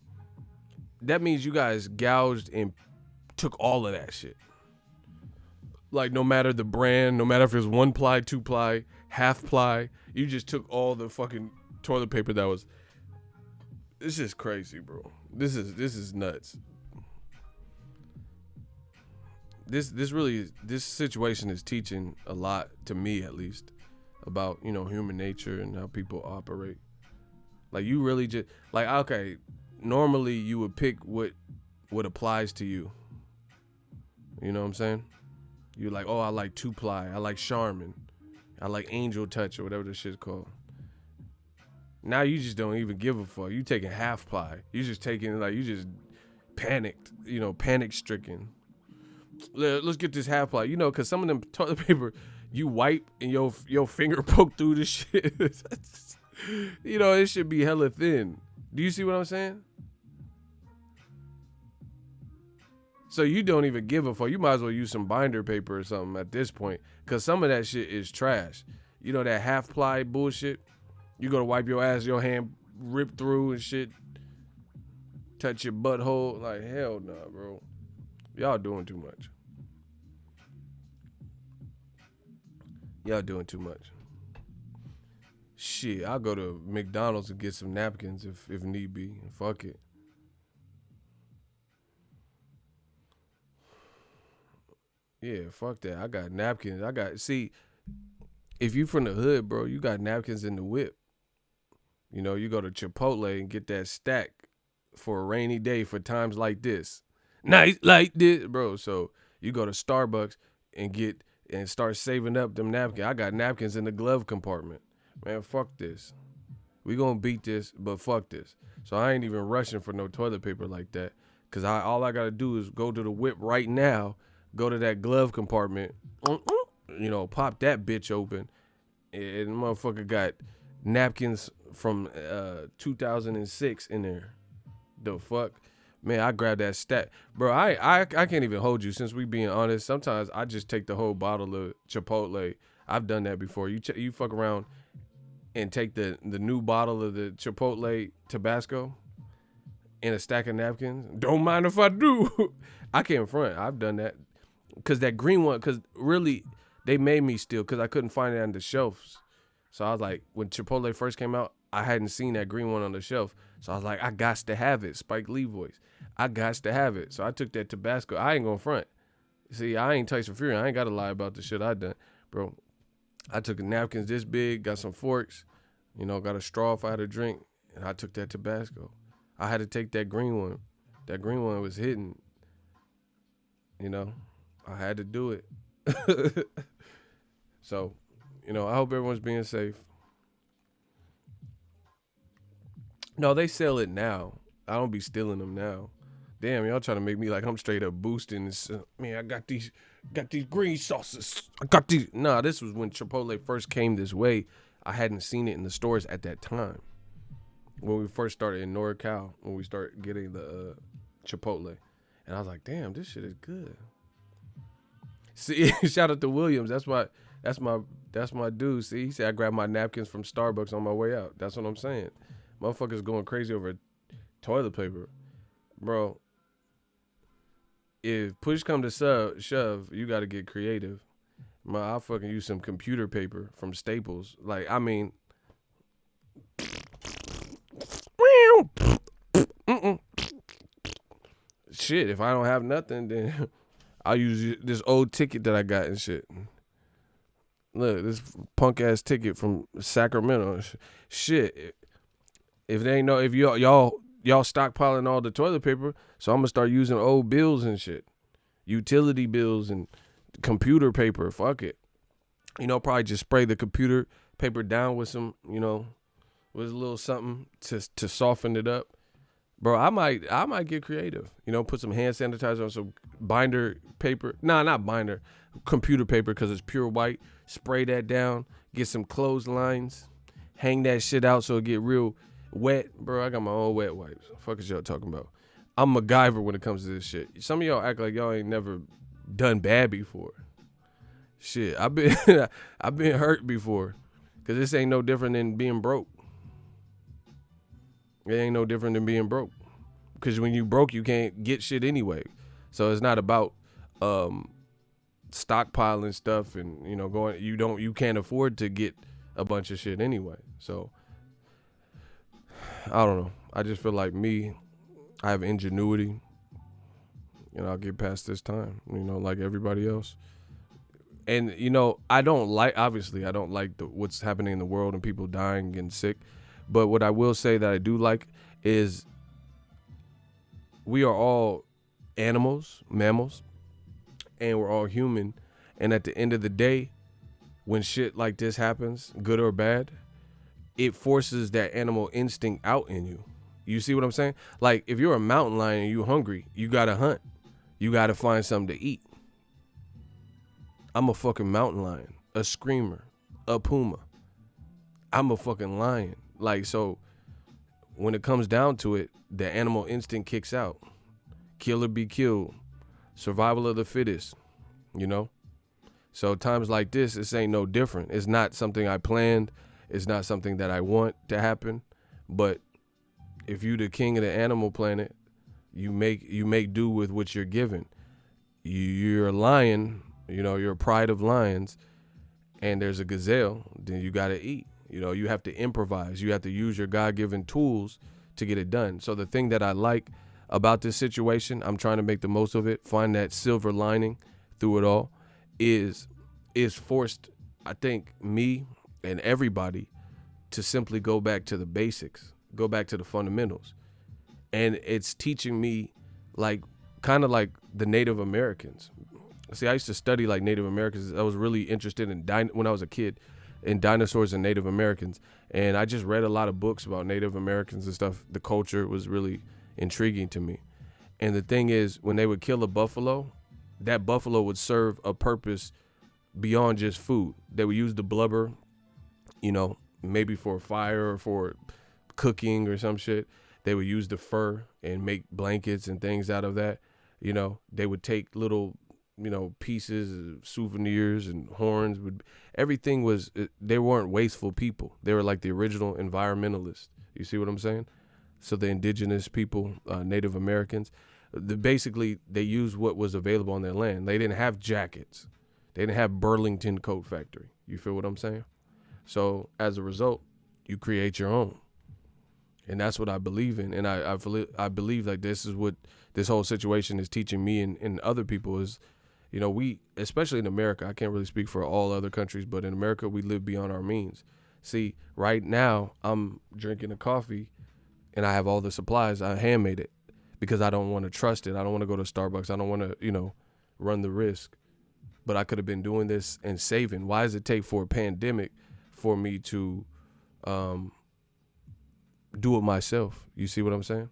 That means you guys gouged and took all of that shit. Like no matter the brand, no matter if it's 1-ply, 2-ply, half-ply, you just took all the fucking toilet paper that was. This is crazy, bro. This is nuts. This situation is teaching a lot, to me at least, about, you know, human nature and how people operate. Like you really just like, okay, normally you would pick what applies to you. You know what I'm saying? You're like, oh, I like 2-ply, I like Charmin, I like Angel Touch or whatever this shit's called. Now you just don't even give a fuck. You taking half-ply. You just taking like you just panicked, you know, panic stricken. Let's get this half-ply, you know, because some of them toilet paper you wipe and your finger poke through the shit. You know, it should be hella thin. Do you see what I'm saying? So you don't even give a fuck. You might as well use some binder paper or something at this point, because some of that shit is trash. You know, that half-ply bullshit? You go to wipe your ass, your hand rip through and shit. Touch your butthole. Like, hell no, bro. Y'all doing too much. Y'all doing too much. Shit, I'll go to McDonald's and get some napkins if need be. Fuck it. Yeah, fuck that. I got napkins. See, if you from the hood, bro, you got napkins in the whip. You know, you go to Chipotle and get that stack for a rainy day for times like this. Nights like this, bro. So you go to Starbucks and get and start saving up them napkins. I got napkins in the glove compartment. Man, fuck this. We gonna beat this, but fuck this. So I ain't even rushing for no toilet paper like that. Cause all I gotta do is go to the whip right now, go to that glove compartment, pop that bitch open, and motherfucker got napkins from 2006 in there. The fuck? Man, I grabbed that stack. Bro, I can't even hold you since we being honest. Sometimes I just take the whole bottle of Chipotle. I've done that before. You fuck around and take the new bottle of the Chipotle Tabasco in a stack of napkins. Don't mind if I do. I can't front. I've done that. Because that green one, because really, they made me steal because I couldn't find it on the shelves. So I was like, when Chipotle first came out, I hadn't seen that green one on the shelf. So I was like, I got to have it. Spike Lee voice. I got to have it. So I took that Tabasco. I ain't gonna front. See, I ain't Tyson Fury. I ain't got to lie about the shit I done. Bro, I took napkins this big, got some forks, got a straw if I had a drink, and I took that Tabasco. I had to take that green one. That green one was hidden. I had to do it. So, I hope everyone's being safe. No, they sell it now. I don't be stealing them now. Damn, y'all trying to make me like I'm straight up boosting this. Man, I got these green sauces. I got these. Nah, this was when Chipotle first came this way. I hadn't seen it in the stores at that time. When we first started in NorCal, when we started getting the Chipotle. And I was like, damn, this shit is good. See, shout out to Williams. That's my dude. See, he said I grabbed my napkins from Starbucks on my way out. That's what I'm saying. Motherfuckers going crazy over toilet paper. Bro, if push come to shove, you got to get creative. I'll fucking use some computer paper from Staples. Like, I mean, shit, if I don't have nothing, then I'll use this old ticket that I got and shit. Look, this punk ass ticket from Sacramento. Shit, if y'all stockpiling all the toilet paper, so I'm gonna start using old bills and shit, utility bills and computer paper. Fuck it, probably just spray the computer paper down with some, with a little something to soften it up. Bro, I might get creative. Put some hand sanitizer on some binder paper. Nah, not binder, computer paper because it's pure white. Spray that down. Get some clotheslines. Hang that shit out so it get real wet. Bro, I got my own wet wipes. Fuck is y'all talking about? I'm MacGyver when it comes to this shit. Some of y'all act like y'all ain't never done bad before. Shit, I've been hurt before. Cause this ain't no different than being broke. It ain't no different than being broke. Because when you broke, you can't get shit anyway. So it's not about stockpiling stuff and going. You can't afford to get a bunch of shit anyway. So I don't know. I just feel like I have ingenuity. I'll get past this time. Like everybody else. And I don't like what's happening in the world and people dying and getting sick. But what I will say that I do like is we are all animals, mammals, and we're all human. And at the end of the day, when shit like this happens, good or bad, it forces that animal instinct out in you. You see what I'm saying? Like, if you're a mountain lion and you're hungry, you got to hunt. You got to find something to eat. I'm a fucking mountain lion, a screamer, a puma. I'm a fucking lion. Like, so when it comes down to it, the animal instinct kicks out. Kill or be killed. Survival of the fittest, So times like this ain't no different. It's not something I planned. It's not something that I want to happen. But if you the king of the animal planet, you make do with what you're given. You're a lion, you're a pride of lions, and there's a gazelle, then you got to eat. You have to improvise. You have to use your God-given tools to get it done. So the thing that I like about this situation, I'm trying to make the most of it, find that silver lining through it all, is forced, I think, me and everybody to simply go back to the basics, go back to the fundamentals. And it's teaching me kind of like the Native Americans. See, I used to study like Native Americans. I was really interested in when I was a kid in dinosaurs and Native Americans. And I just read a lot of books about Native Americans and stuff. The culture was really intriguing to me. And the thing is, when they would kill a buffalo, that buffalo would serve a purpose beyond just food. They would use the blubber, maybe for a fire or for cooking or some shit. They would use the fur and make blankets and things out of that. They would take little, pieces, souvenirs and horns. Everything was, they weren't wasteful people. They were like the original environmentalists. You see what I'm saying? So the indigenous people, Native Americans, basically they used what was available on their land. They didn't have jackets. They didn't have Burlington Coat Factory. You feel what I'm saying? So as a result, you create your own. And that's what I believe in. And I believe like this is what this whole situation is teaching me and other people is, we, especially in America, I can't really speak for all other countries, but in America, we live beyond our means. See, right now, I'm drinking a coffee and I have all the supplies. I handmade it because I don't want to trust it. I don't want to go to Starbucks. I don't want to, run the risk. But I could have been doing this and saving. Why does it take for a pandemic for me to do it myself? You see what I'm saying?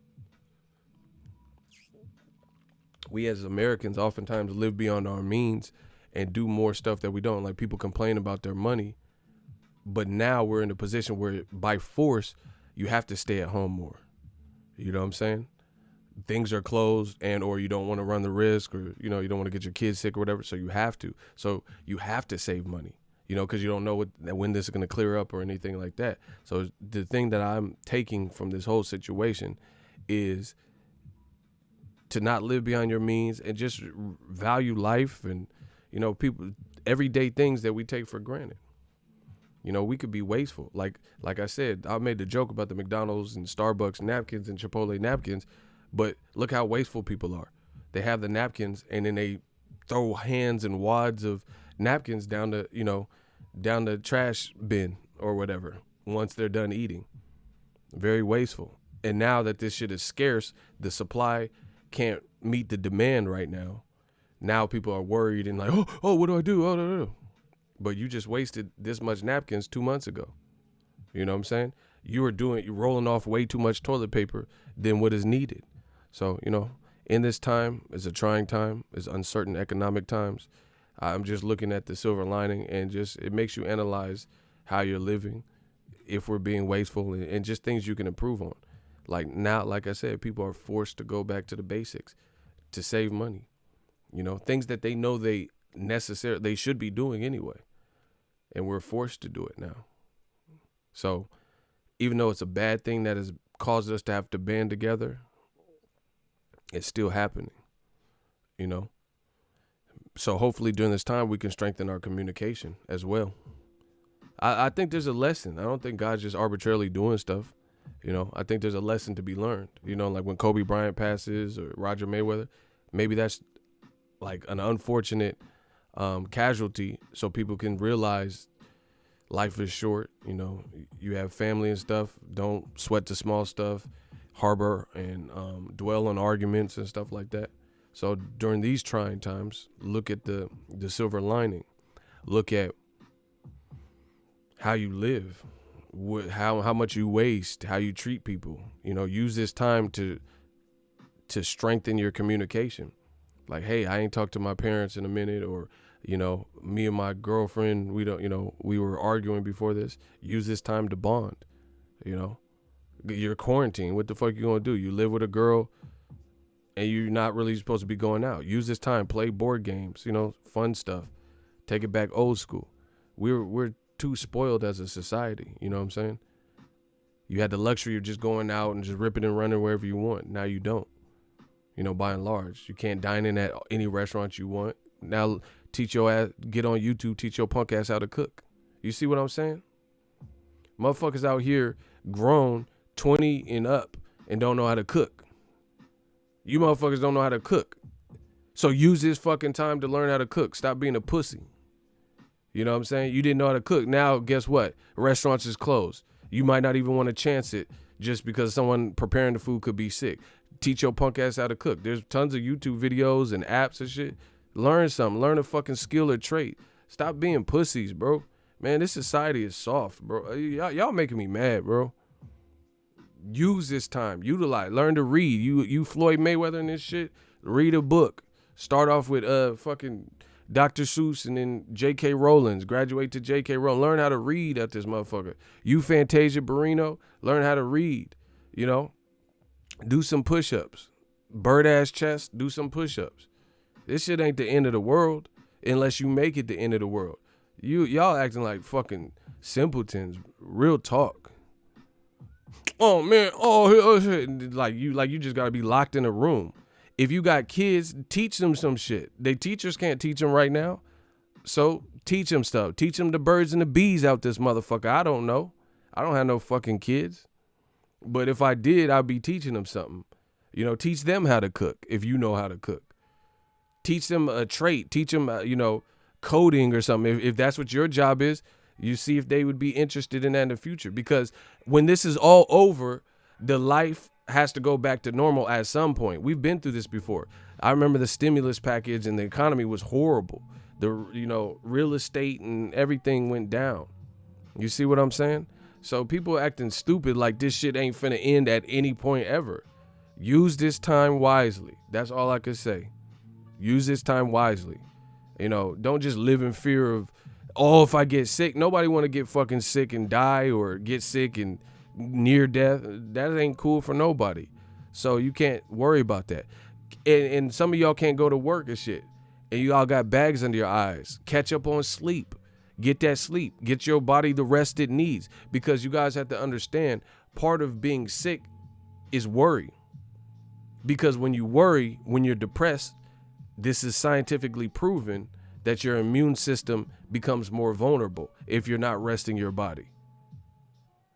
We as Americans oftentimes live beyond our means and do more stuff that we don't. Like people complain about their money, but now we're in a position where by force, you have to stay at home more. You know what I'm saying? Things are closed or you don't want to run the risk or, you don't want to get your kids sick or whatever. So you have to. So you have to save money, because you don't know when this is going to clear up or anything like that. So the thing that I'm taking from this whole situation is to not live beyond your means and just value life and, people, everyday things that we take for granted. We could be wasteful. Like I said, I made the joke about the McDonald's and Starbucks napkins and Chipotle napkins, but look how wasteful people are. They have the napkins and then they throw hands and wads of napkins down the trash bin or whatever once they're done eating. Very wasteful. And now that this shit is scarce, the supply can't meet the demand right now. Now people are worried and like, oh, what do I do? Oh, no. But you just wasted this much napkins 2 months ago. You know what I'm saying? You're rolling off way too much toilet paper than what is needed. So, in this time, it's a trying time, it's uncertain economic times. I'm just looking at the silver lining and it makes you analyze how you're living, if we're being wasteful and just things you can improve on. Like now, like I said, people are forced to go back to the basics to save money. Things that they know they should be doing anyway. And we're forced to do it now. So even though it's a bad thing that has caused us to have to band together, it's still happening, So hopefully during this time, we can strengthen our communication as well. I think there's a lesson. I don't think God's just arbitrarily doing stuff. I think there's a lesson to be learned. Like when Kobe Bryant passes or Roger Mayweather, maybe that's like an unfortunate casualty so people can realize life is short. You have family and stuff. Don't sweat the small stuff, harbor and dwell on arguments and stuff like that. So during these trying times, look at the silver lining. Look at how you live, how much you waste, how you treat people. Use this time to strengthen your communication. Like, hey, I ain't talked to my parents in a minute, or me and my girlfriend, we were arguing before this. Use this time to bond. You're quarantined. What the fuck you gonna do? You live with a girl and you're not really supposed to be going out. Use this time, play board games, fun stuff. Take it back old school. We're too spoiled as a society, you know what I'm saying? You had the luxury of just going out and just ripping and running wherever you want. Now you don't. by and large. You can't dine in at any restaurant you want. Now teach your ass, get on YouTube, teach your punk ass how to cook. You see what I'm saying? Motherfuckers out here grown 20 and up and don't know how to cook. You motherfuckers don't know how to cook. So use this fucking time to learn how to cook. Stop being a pussy. You know what I'm saying? You didn't know how to cook. Now, guess what? Restaurants is closed. You might not even want to chance it just because someone preparing the food could be sick. Teach your punk ass how to cook. There's tons of YouTube videos and apps and shit. Learn something. Learn a fucking skill or trait. Stop being pussies, bro. Man, this society is soft, bro. Y'all making me mad, bro. Use this time. Utilize. Learn to read. You Floyd Mayweather and this shit. Read a book. Start off with fucking Dr. Seuss and then J.K. Rowling's. Graduate to J.K. Rowling. Learn how to read at this motherfucker. You Fantasia Barrino. Learn how to read. Do some push-ups. Bird-ass chest. Do some push-ups. This shit ain't the end of the world unless you make it the end of the world. Y'all acting like fucking simpletons. Real talk. Oh man, like you just gotta be locked in a room. If you got kids, teach them some shit. They teachers can't teach them right now, so teach them stuff. Teach them the birds and the bees out this motherfucker. I don't know. I don't have no fucking kids, but if I did, I'd be teaching them something. Teach them how to cook if you know how to cook. Teach them a trait. Teach them, coding or something. If that's what your job is, you see if they would be interested in that in the future. Because when this is all over, the life has to go back to normal at some point. We've been through this before. I remember the stimulus package and the economy was horrible. The real estate and everything went down. You see what I'm saying? So people acting stupid like this shit ain't finna end at any point ever. Use this time wisely. That's all I could say. Use this time wisely. Don't just live in fear of, if I get sick. Nobody want to get fucking sick and die or get sick and near death. That ain't cool for nobody. So you can't worry about that. And some of y'all can't go to work and shit. And you all got bags under your eyes. Catch up on sleep. Get that sleep. Get your body the rest it needs. Because you guys have to understand, part of being sick is worry. Because when you worry, when you're depressed, this is scientifically proven that your immune system becomes more vulnerable if you're not resting your body.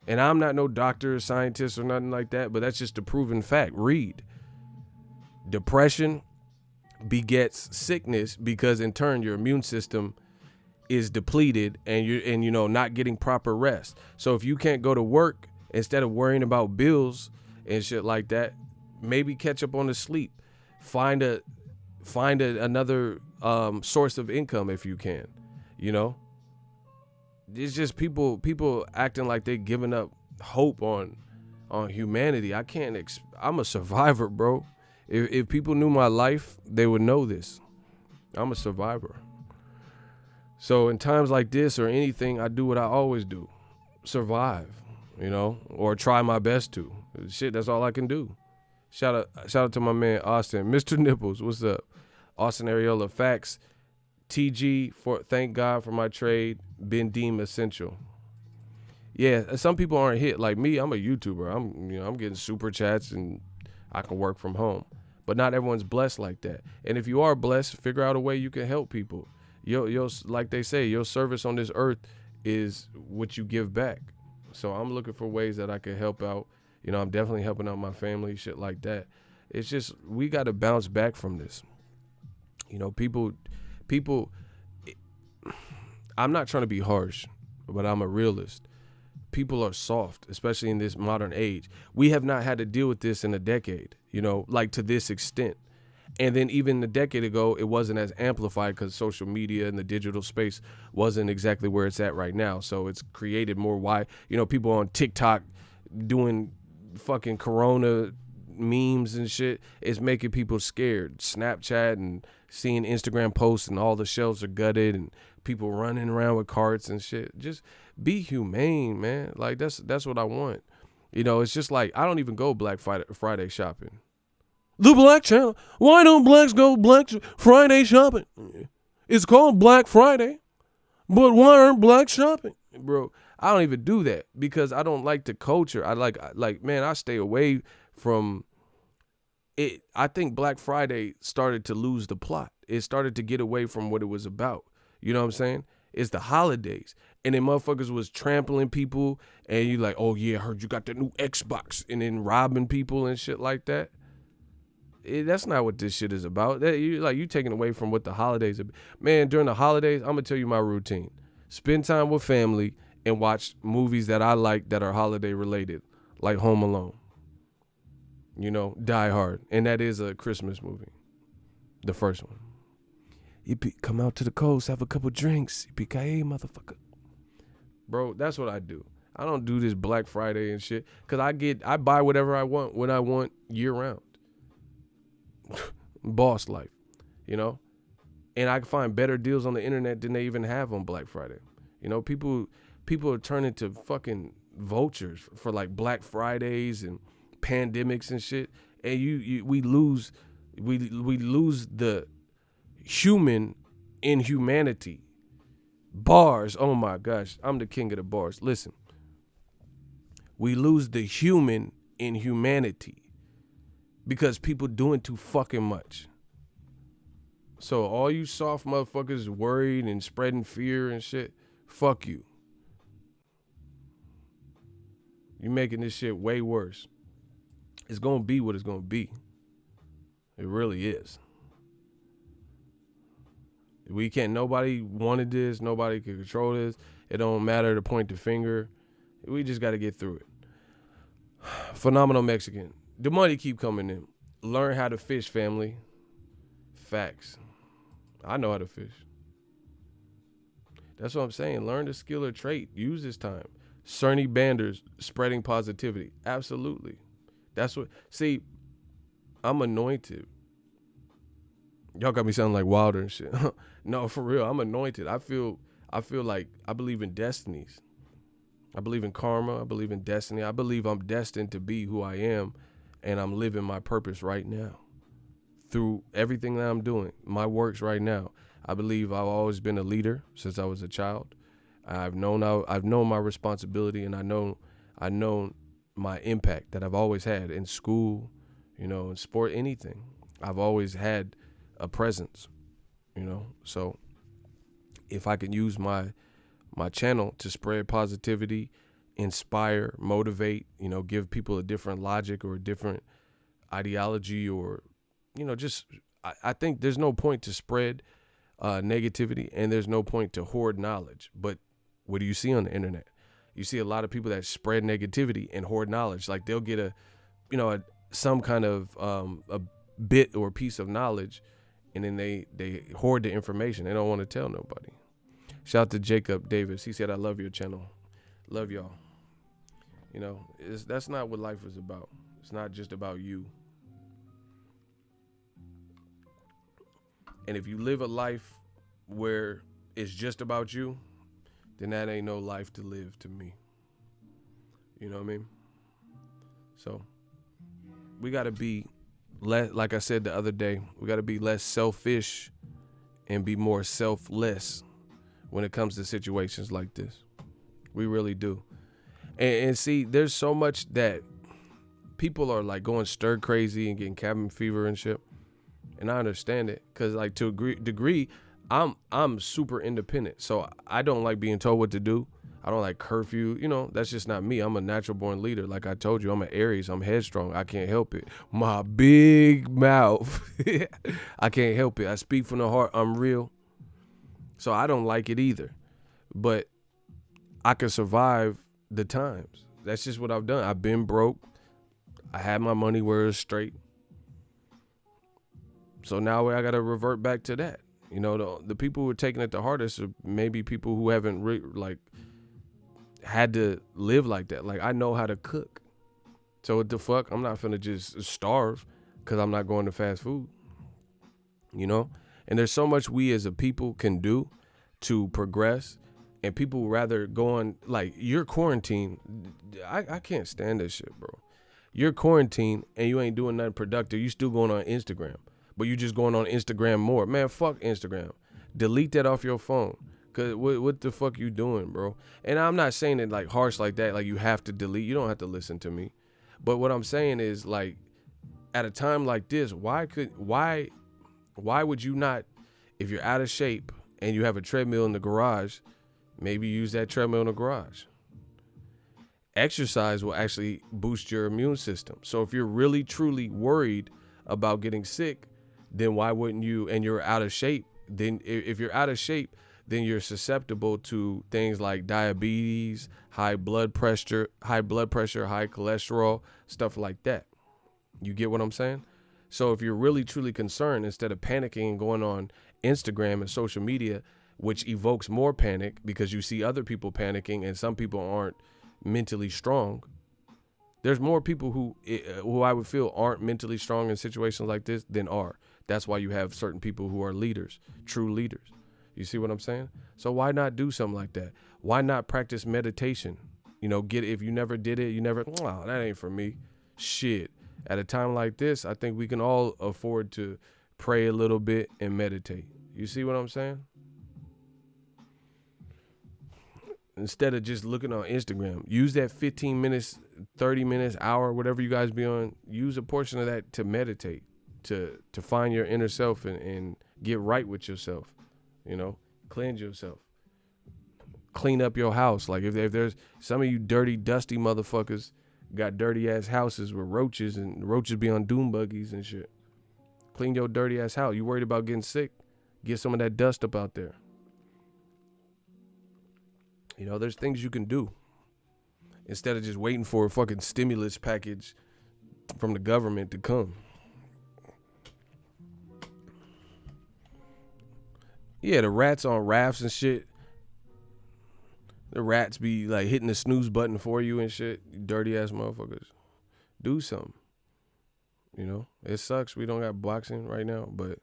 And I'm not no doctor or scientist or nothing like that, but that's just a proven fact. Read. Depression begets sickness because in turn your immune system is depleted and you're not getting proper rest. So if you can't go to work, instead of worrying about bills and shit like that, maybe catch up on the sleep. Find another source of income if you can. It's just people acting like they giving up hope on humanity. I'm a survivor, bro. If people knew my life, they would know this. I'm a survivor. So in times like this or anything, I do what I always do. Survive, or try my best to. Shit, that's all I can do. Shout out to my man Austin. Mr. Nipples, what's up? Austin Areola, facts. TG, thank God for my trade, been deemed essential. Yeah, some people aren't hit like me. I'm a YouTuber. I'm getting super chats and I can work from home. But not everyone's blessed like that. And if you are blessed, figure out a way you can help people. Like they say, your service on this earth is what you give back. So I'm looking for ways that I can help out. I'm definitely helping out my family, shit like that. It's just, we got to bounce back from this. People, I'm not trying to be harsh, but I'm a realist. People are soft, especially in this modern age. We have not had to deal with this in a decade, like to this extent. And then even a decade ago, it wasn't as amplified because social media and the digital space wasn't exactly where it's at right now. So it's created more people on TikTok doing fucking corona memes and shit. It's making people scared. Snapchat and seeing Instagram posts and all the shelves are gutted and people running around with carts and shit. Just be humane, man. Like that's what I want. It's just like, I don't even go Black Friday shopping. The Black Channel. Why don't blacks go Black Friday shopping? It's called Black Friday, but why aren't blacks shopping? Bro, I don't even do that because I don't like the culture. I like man, I stay away from I think Black Friday started to lose the plot. It started to get away from what it was about. You know what I'm saying? It's the holidays. And then motherfuckers was trampling people, and you like, oh yeah, I heard you got the new Xbox, and then robbing people and shit like that. That's not what this shit is about. You taking away from what the holidays are. Man, during the holidays, I'm gonna tell you my routine. Spend time with family and watch movies that I like that are holiday related, like Home Alone. You know, Die Hard. And that is a Christmas movie. The first one. Come out to the coast, have a couple drinks. Yippee-ki-yay, motherfucker. Bro, that's what I do. I don't do this Black Friday and shit. Cause I buy whatever I want when I want year round. Boss life, you know? And I can find better deals on the internet than they even have on Black Friday. You know, people are turning to fucking vultures for like Black Fridays and pandemics and shit. And we lose the human in humanity. Bars, oh my gosh, I'm the king of the bars. Listen, we lose the human in humanity because people doing too fucking much. So all you soft motherfuckers worried and spreading fear and shit, fuck you. You making this shit way worse. It's gonna be what it's gonna be. It really is. Nobody wanted this, nobody can control this. It don't matter to point the finger. We just gotta get through it. Phenomenal Mexican. The money keep coming in. Learn how to fish, family. Facts. I know how to fish. That's what I'm saying. Learn the skill or trait. Use this time. Cerny Banders, spreading positivity. Absolutely. See, I'm anointed. Y'all got me sounding like Wilder and shit. No, for real. I'm anointed. I feel like I believe in destinies. I believe in karma. I believe in destiny. I believe I'm destined to be who I am, and I'm living my purpose right now through everything that I'm doing, my works right now. I believe I've always been a leader since I was a child. I've known my responsibility, and I know my impact that I've always had in school, you know, in sport, anything. I've always had a presence, you know. So if I can use my channel to spread positivity, inspire, motivate, you know, give people a different logic or a different ideology, or, you know, just I think there's no point to spread negativity, and there's no point to hoard knowledge. But what do you see on the internet? You see a lot of people that spread negativity and hoard knowledge. Like they'll get some kind of a bit or piece of knowledge, and then they hoard the information. They don't want to tell nobody. Shout out to Jacob Davis. He said, I love your channel. Love y'all. You know, that's not what life is about. It's not just about you. And if you live a life where it's just about you, then that ain't no life to live to me. You know what I mean? So we got to be less, like I said the other day, we got to be less selfish and be more selfless when it comes to situations like this. We really do. And see, there's so much that people are like going stir crazy and getting cabin fever and shit. And I understand it, because like to a degree, I'm super independent. So I don't like being told what to do. I don't like curfew. You know, that's just not me. I'm a natural born leader. Like I told you, I'm an Aries. I'm headstrong. I can't help it. My big mouth. I can't help it. I speak from the heart. I'm real. So I don't like it either. But I can survive the times. That's just what I've done. I've been broke. I had my money where it's straight. So now I got to revert back to that. You know, the people who are taking it the hardest are maybe people who haven't had to live like that. Like, I know how to cook. So what the fuck? I'm not finna just starve because I'm not going to fast food. You know? And there's so much we as a people can do to progress. And people rather go on, like, you're quarantined. I can't stand this shit, bro. You're quarantined and you ain't doing nothing productive. You still going on Instagram. But you just going on Instagram more. Man, fuck Instagram. Delete that off your phone. Cause what the fuck you doing, bro? And I'm not saying it like harsh like that. Like you have to delete. You don't have to listen to me. But what I'm saying is like at a time like this, why would you not, if you're out of shape and you have a treadmill in the garage, maybe use that treadmill in the garage. Exercise will actually boost your immune system. So if you're really truly worried about getting sick, then why wouldn't you, and you're out of shape, then if you're out of shape, then you're susceptible to things like diabetes, high blood pressure, high cholesterol, stuff like that. You get what I'm saying? So if you're really truly concerned, instead of panicking and going on Instagram and social media, which evokes more panic because you see other people panicking and some people aren't mentally strong. There's more people who I would feel aren't mentally strong in situations like this than are. That's why you have certain people who are leaders, true leaders. You see what I'm saying? So why not do something like that? Why not practice meditation? You know, if you never did it, oh, that ain't for me. Shit. At a time like this, I think we can all afford to pray a little bit and meditate. You see what I'm saying? Instead of just looking on Instagram, use that 15 minutes, 30 minutes, hour, whatever you guys be on. Use a portion of that to meditate, to find your inner self and get right with yourself. You know, cleanse yourself. Clean up your house. Like if there's some of you dirty, dusty motherfuckers got dirty ass houses with roaches, and roaches be on doom buggies and shit. Clean your dirty ass house. You worried about getting sick? Get some of that dust up out there. You know, there's things you can do instead of just waiting for a fucking stimulus package from the government to come. Yeah, the rats on rafts and shit. The rats be like hitting the snooze button for you and shit. You dirty ass motherfuckers. Do something. You know, it sucks we don't got boxing right now, but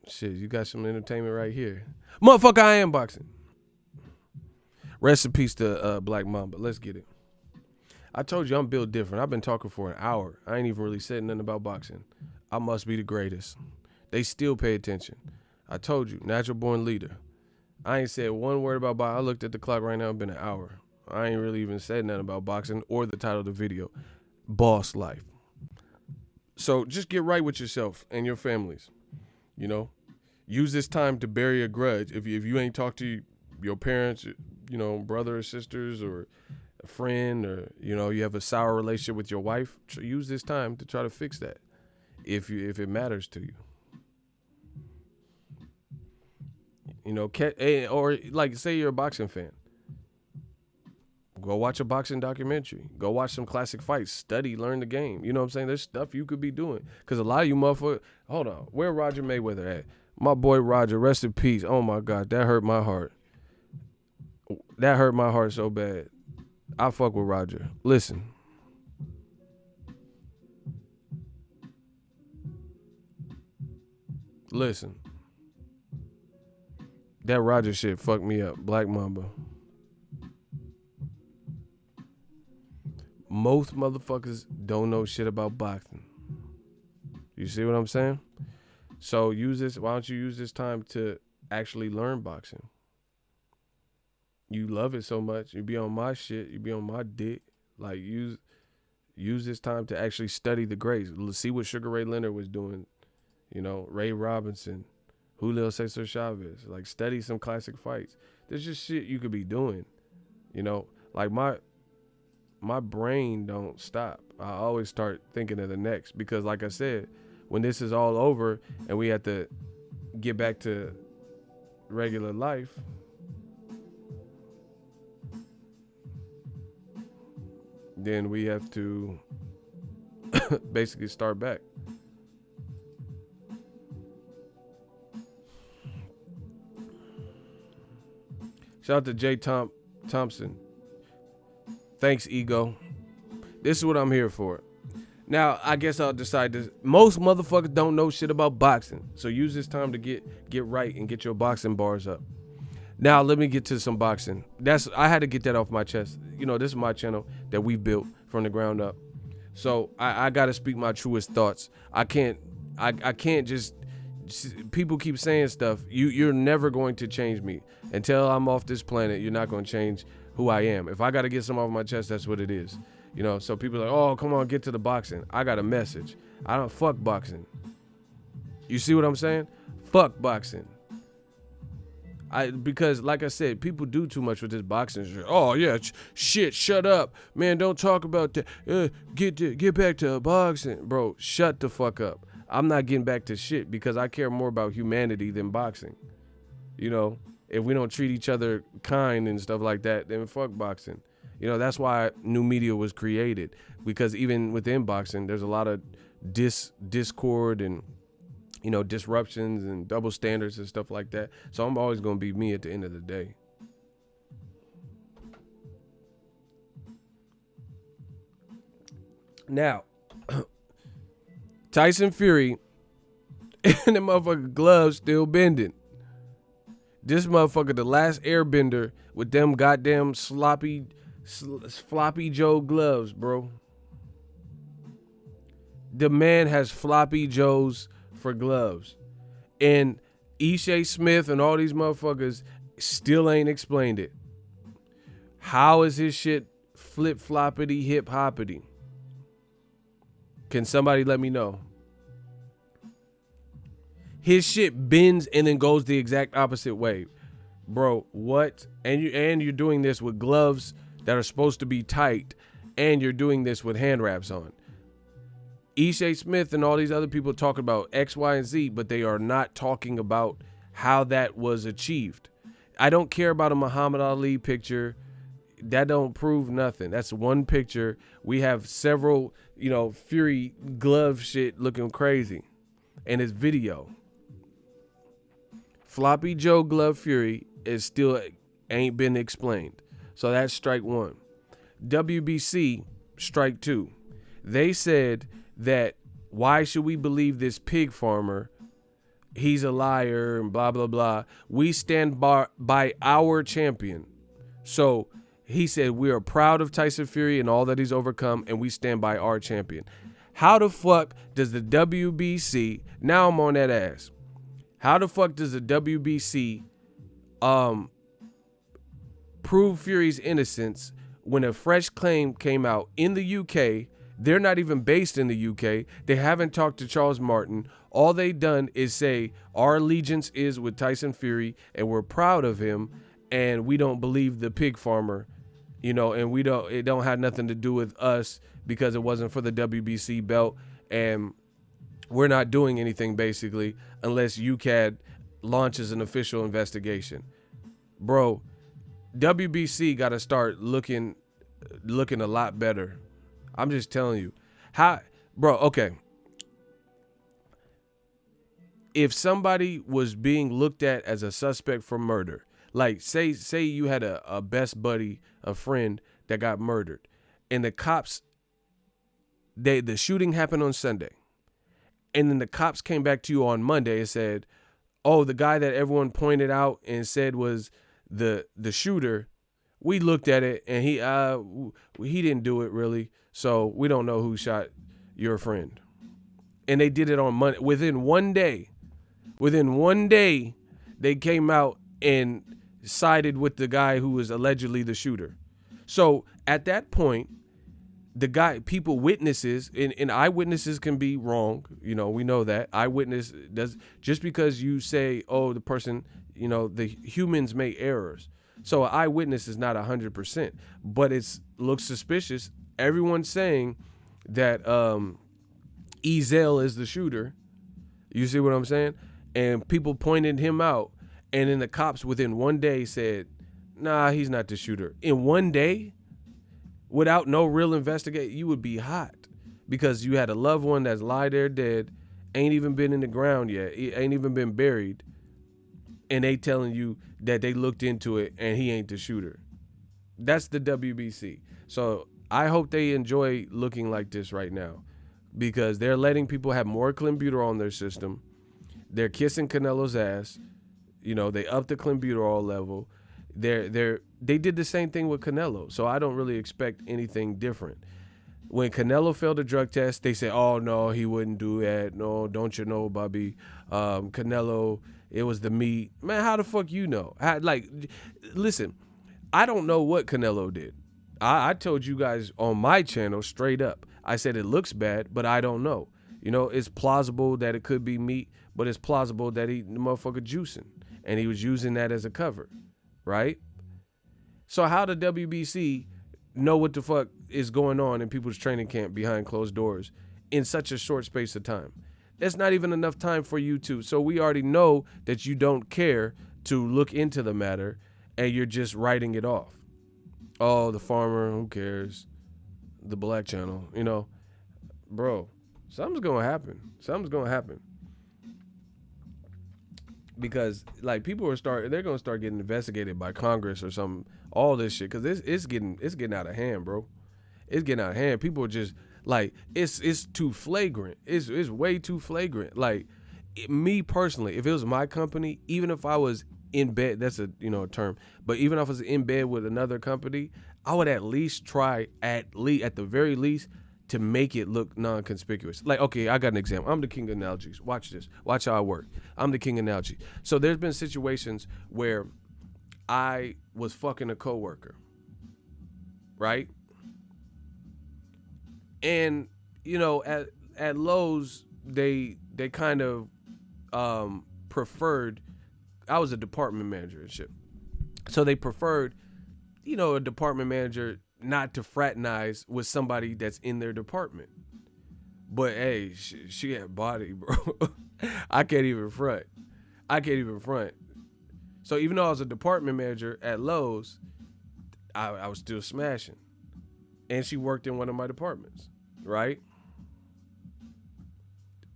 shit, you got some entertainment right here. Motherfucker, I am boxing. Rest in peace to Black Mamba. Let's get it. I told you I'm built different. I've been talking for an hour. I ain't even really said nothing about boxing. I must be the greatest. They still pay attention. I told you, natural born leader. I ain't said one word about boxing. I looked at the clock right now. It's been an hour. I ain't really even said nothing about boxing or the title of the video. Boss life. So just get right with yourself and your families. You know, use this time to bury a grudge. If you ain't talked to your parents, you know, brother or sisters or a friend, or, you know, you have a sour relationship with your wife, use this time to try to fix that if it matters to you. You know, or like say you're a boxing fan. Go watch a boxing documentary. Go watch some classic fights. Study, learn the game. You know what I'm saying? There's stuff you could be doing. Because a lot of you motherfuckers, hold on, where Roger Mayweather at? My boy Roger, rest in peace. Oh my God, that hurt my heart. That hurt my heart so bad. I fuck with Roger. Listen. That Roger shit fucked me up. Black Mamba. Most motherfuckers don't know shit about boxing. You see what I'm saying? So why don't you use this time to actually learn boxing? You love it so much. You be on my shit. You be on my dick. Like, use this time to actually study the greats. See what Sugar Ray Leonard was doing. You know, Ray Robinson, Julio Cesar Chavez. Like, study some classic fights. There's just shit you could be doing. You know, like my brain don't stop. I always start thinking of the next, because like I said, when this is all over and we have to get back to regular life, then we have to basically start back. Shout out to Jay Thompson. Thanks, Ego. This is what I'm here for. Now, I guess I'll decide this. Most motherfuckers don't know shit about boxing. So use this time to get right and get your boxing bars up. Now, let me get to some boxing. I had to get that off my chest. You know, this is my channel that we built from the ground up. So I got to speak my truest thoughts. I can't just, people keep saying stuff. You're never going to change me. Until I'm off this planet, you're not going to change who I am. If I got to get some off my chest, that's what it is. You know, so people are like, oh, come on, get to the boxing. I got a message. I don't fuck boxing. You see what I'm saying? Fuck boxing. Because like I said, people do too much with this boxing shit. Oh yeah, shit, shut up, man. Don't talk about that. Get back to boxing, bro. Shut the fuck up. I'm not getting back to shit because I care more about humanity than boxing. You know, if we don't treat each other kind and stuff like that, then fuck boxing. You know, that's why new media was created, because even within boxing, there's a lot of discord and, you know, disruptions and double standards and stuff like that. So I'm always going to be me at the end of the day. Now, Tyson Fury and the motherfucking gloves still bending. This motherfucker, the last airbender with them goddamn floppy Joe gloves, bro. The man has floppy Joes for gloves. And Ishe Smith and all these motherfuckers still ain't explained it. How is his shit flip-floppity, hip-hoppity? Can somebody let me know? His shit bends and then goes the exact opposite way. Bro, what? And you're doing this with gloves that are supposed to be tight, and you're doing this with hand wraps on. Ishe Smith and all these other people talk about X, Y, and Z, but they are not talking about how that was achieved. I don't care about a Muhammad Ali picture. That don't prove nothing. That's one picture. We have several, you know, Fury glove shit looking crazy. And it's video. Floppy Joe glove Fury is still ain't been explained. So that's strike one. WBC, strike two. They said that why should we believe this pig farmer? He's a liar and blah, blah, blah. We stand by our champion. So he said we are proud of Tyson Fury and all that he's overcome, and we stand by our champion. How the fuck does the WBC, now I'm on that ass. How the fuck does the WBC prove Fury's innocence when a fresh claim came out in the UK? They're not even based in the UK. They haven't talked to Charles Martin. All they done is say our allegiance is with Tyson Fury and we're proud of him, and we don't believe the pig farmer, you know, and it don't have nothing to do with us because it wasn't for the WBC belt, and we're not doing anything basically unless UCAD launches an official investigation. Bro, WBC got to start looking a lot better. I'm just telling you. Okay. If somebody was being looked at as a suspect for murder, like say you had a best buddy, a friend that got murdered, and the cops, the shooting happened on Sunday, and then the cops came back to you on Monday and said, oh, the guy that everyone pointed out and said was the shooter, we looked at it and he didn't do it really, so we don't know who shot your friend. And they did it on Monday. Within one day, they came out and sided with the guy who was allegedly the shooter. So at that point, witnesses, and eyewitnesses can be wrong. You know, we know that. Eyewitness does, just because you say, oh, the person, you know, the humans make errors. So an eyewitness is not 100%, but it looks suspicious. Everyone's saying that Ezel is the shooter. You see what I'm saying? And people pointed him out, and then the cops within one day said, nah, he's not the shooter. In one day, without no real investigation, you would be hot because you had a loved one that's lie there dead, ain't even been in the ground yet, ain't even been buried, and they telling you that they looked into it and he ain't the shooter. That's the WBC. So I hope they enjoy looking like this right now, because they're letting people have more clenbuterol on their system. They're kissing Canelo's ass. You know, they upped the clenbuterol level. They did the same thing with Canelo, so I don't really expect anything different. When Canelo failed a drug test, they say, oh, no, he wouldn't do that. No, don't you know, Bobby? Canelo, it was the meat. Man, how the fuck you know? Listen, I don't know what Canelo did. I told you guys on my channel straight up. I said it looks bad, but I don't know. You know, it's plausible that it could be meat, but it's plausible that the motherfucker juicing, and he was using that as a cover, right? So how the WBC know what the fuck is going on in people's training camp behind closed doors in such a short space of time? That's not even enough time for you to. So we already know that you don't care to look into the matter, and you're just writing it off. Oh, the farmer, who cares? The Black Channel, you know, bro, something's gonna happen. Something's gonna happen. Because like they're gonna start getting investigated by Congress or something. All this shit, because it's getting out of hand, bro. It's getting out of hand. People are just like it's too flagrant. It's way too flagrant. Like me personally, if it was my company, even if I was in bed, that's a term, but even if I was in bed with another company, I would at least try at the very least to make it look non-conspicuous. Like, okay, I got an example. I'm the king of analogies. Watch this. Watch how I work. I'm the king of analogy. So there's been situations where I was fucking a coworker, right? And at Lowe's, they kind of preferred. I was a department manager and shit, so they preferred, a department manager not to fraternize with somebody that's in their department. But hey, she had body, bro. I can't even front. So even though I was a department manager at Lowe's, I was still smashing, and she worked in one of my departments, right?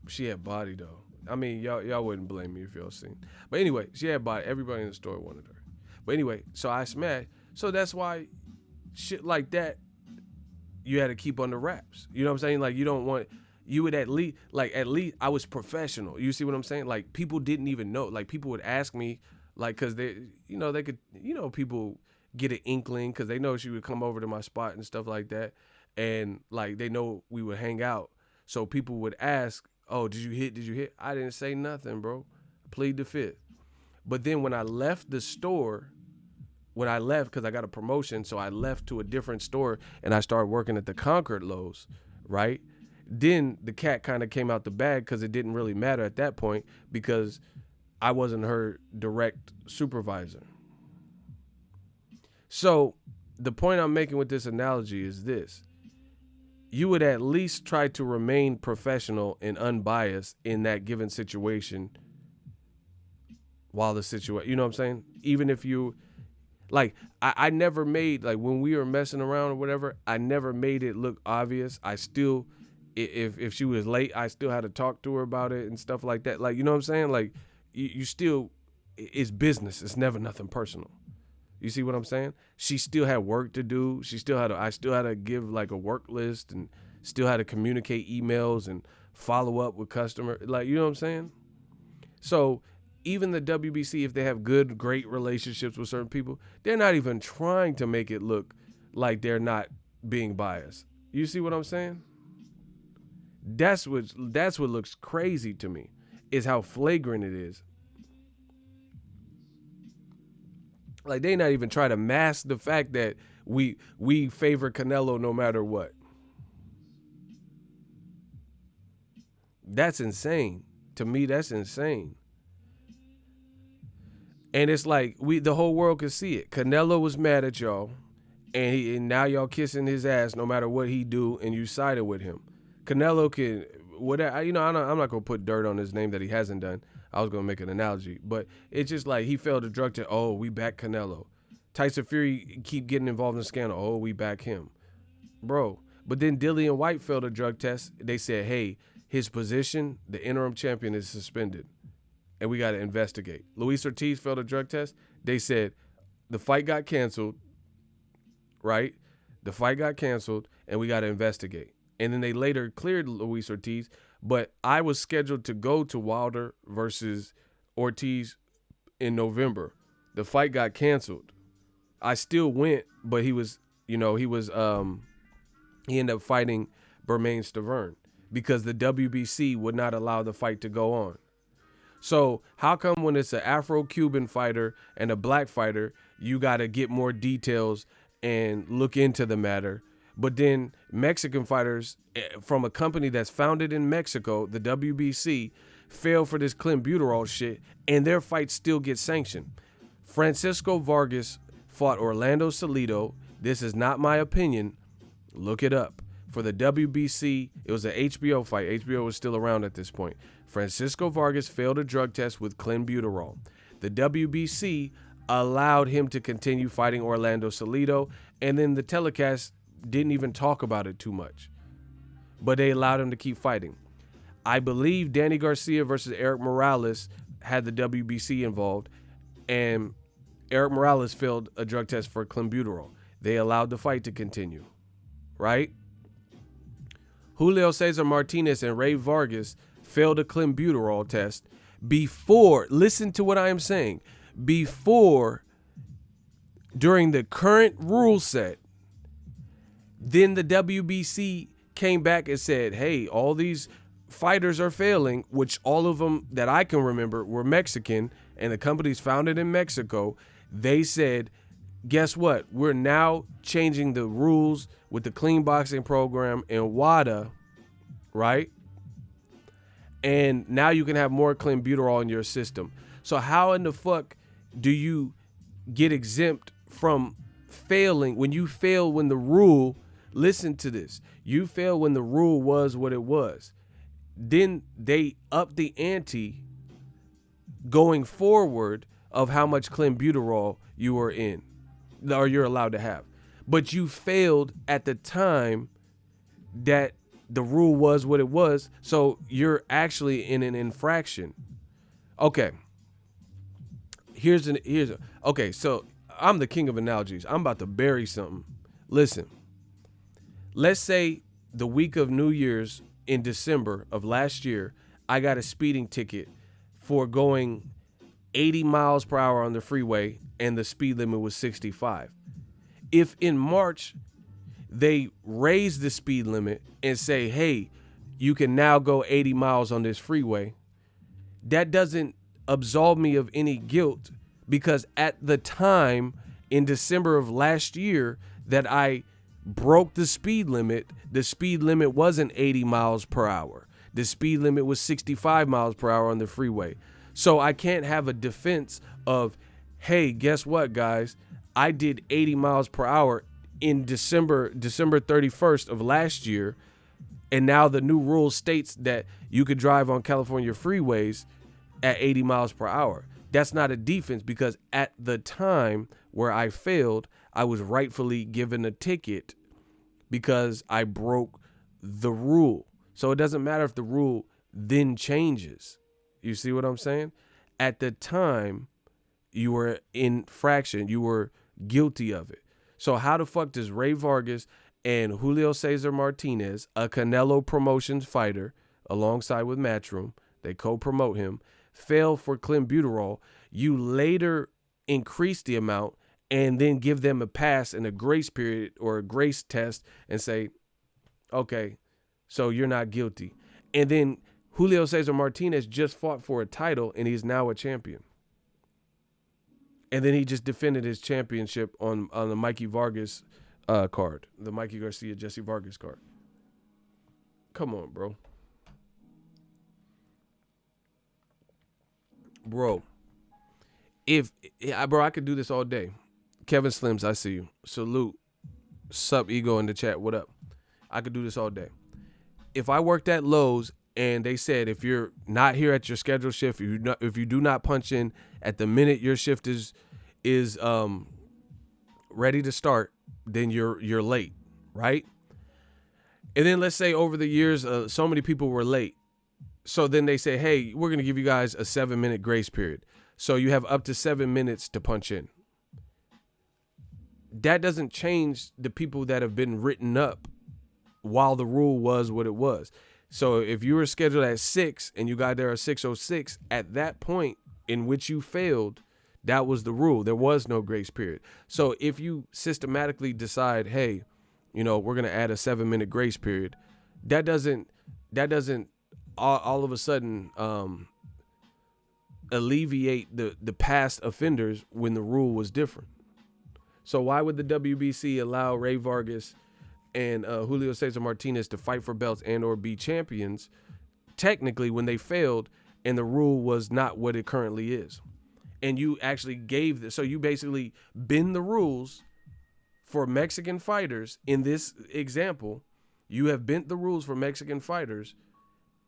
She had body though. I mean, y'all wouldn't blame me if y'all seen. But anyway, she had body. Everybody in the store wanted her. But anyway, so I smashed. So that's why shit like that you had to keep under wraps. You know what I'm saying? Like you would at least I was professional. You see what I'm saying? Like people didn't even know. Like people would ask me, like, cause they could, people get an inkling cause they know she would come over to my spot and stuff like that. And like, they know we would hang out. So people would ask, oh, did you hit? I didn't say nothing, bro. Plead the fifth. But then when I left the store, because I got a promotion, so I left to a different store and I started working at the Concord Lowe's, right? Then the cat kind of came out the bag because it didn't really matter at that point because I wasn't her direct supervisor. So the point I'm making with this analogy is this. You would at least try to remain professional and unbiased in that given situation while the situation, you know what I'm saying? Even if you, like, I never made, like, when we were messing around or whatever, I never made it look obvious. I still, if she was late, I still had to talk to her about it and stuff like that. Like, you know what I'm saying? Like, you still, it's business. It's never nothing personal. You see what I'm saying? She still had work to do. I still had to give like a work list and still had to communicate emails and follow up with customer. Like, you know what I'm saying? So even the WBC, if they have great relationships with certain people, they're not even trying to make it look like they're not being biased. You see what I'm saying? That's what looks crazy to me, is how flagrant it is. Like, they not even try to mask the fact that we favor Canelo no matter what. That's insane. To me, that's insane. And it's like the whole world could see it. Canelo was mad at y'all, and now y'all kissing his ass no matter what he do, and you sided with him. Canelo can whatever. I'm not gonna put dirt on his name that he hasn't done. I was gonna make an analogy, but it's just like he failed a drug test. Oh, we back Canelo. Tyson Fury keep getting involved in the scandal. Oh, we back him, bro. But then Dillian White failed a drug test. They said, hey, his position, the interim champion, is suspended, and we got to investigate. Luis Ortiz failed a drug test. They said the fight got canceled, right? The fight got canceled, and we got to investigate. And then they later cleared Luis Ortiz. But I was scheduled to go to Wilder versus Ortiz in November. The fight got canceled. I still went, but he ended up fighting Bermane Stiverne because the WBC would not allow the fight to go on. So how come when it's an Afro-Cuban fighter and a black fighter, you got to get more details and look into the matter, But then Mexican fighters from a company that's founded in Mexico, the WBC, fail for this clenbuterol shit, and their fights still get sanctioned. Francisco Vargas fought Orlando Salido. This is not my opinion. Look it up. For the WBC, it was an HBO fight. HBO was still around at this point. Francisco Vargas failed a drug test with clenbuterol. The WBC allowed him to continue fighting Orlando Salido, and then the telecast didn't even talk about it too much. But they allowed him to keep fighting. I believe Danny Garcia versus Eric Morales had the WBC involved, and Eric Morales failed a drug test for clenbuterol. They allowed the fight to continue, right? Julio Cesar Martinez and Ray Vargas failed a clenbuterol test before, listen to what I am saying, before, during the current rule set, then the WBC came back and said, hey, all these fighters are failing, which all of them that I can remember were Mexican, and the company's founded in Mexico. They said, guess what? We're now changing the rules with the clean boxing program in WADA, right? And now you can have more clenbuterol in your system. So how in the fuck do you get exempt from failing when you fail when the rule, listen to this, you fail when the rule was what it was. Then they up the ante going forward of how much clenbuterol you are in or you're allowed to have. But you failed at the time that the rule was what it was, so you're actually in an infraction. Okay. Okay, so I'm the king of analogies. I'm about to bury something. Listen. Let's say the week of New Year's in December of last year, I got a speeding ticket for going 80 miles per hour on the freeway and the speed limit was 65. If in March they raise the speed limit and say, hey, you can now go 80 miles on this freeway, that doesn't absolve me of any guilt, because at the time in December of last year that I broke the speed limit wasn't 80 miles per hour. The speed limit was 65 miles per hour on the freeway. So I can't have a defense of, hey, guess what, guys? I did 80 miles per hour in December 31st of last year, and now the new rule states that you could drive on California freeways at 80 miles per hour. That's not a defense, because at the time where I failed, I was rightfully given a ticket because I broke the rule. So it doesn't matter if the rule then changes. You see what I'm saying? At the time, you were in infraction. You were guilty of it. So how the fuck does Ray Vargas and Julio Cesar Martinez, a Canelo Promotions fighter, alongside with Matchroom, they co-promote him, fail for clenbuterol? You later increase the amount and then give them a pass and a grace period or a grace test and say, okay, so you're not guilty. And then Julio Cesar Martinez just fought for a title and he's now a champion. And then he just defended his championship on the Mikey Vargas card, the Mikey Garcia, Jesse Vargas card. Come on, bro. Bro, I could do this all day. Kevin Slims, I see you. Salute. Sup, Ego in the chat. What up? I could do this all day. If I worked at Lowe's and they said, if you're not here at your scheduled shift, if you do not punch in at the minute your shift is ready to start, then you're late, right? And then let's say over the years, so many people were late. So then they say, hey, we're going to give you guys a 7-minute grace period. So you have up to 7 minutes to punch in. That doesn't change the people that have been written up while the rule was what it was. So if you were scheduled at 6 and you got there at 6:06, at that point in which you failed, that was the rule. There was no grace period. So if you systematically decide, hey, we're going to add a 7-minute grace period, that doesn't all of a sudden alleviate the past offenders when the rule was different. So why would the WBC allow Ray Vargas and Julio Cesar Martinez to fight for belts and or be champions, technically when they failed and the rule was not what it currently is. And you actually gave this, so you basically bend the rules for Mexican fighters. In this example, you have bent the rules for Mexican fighters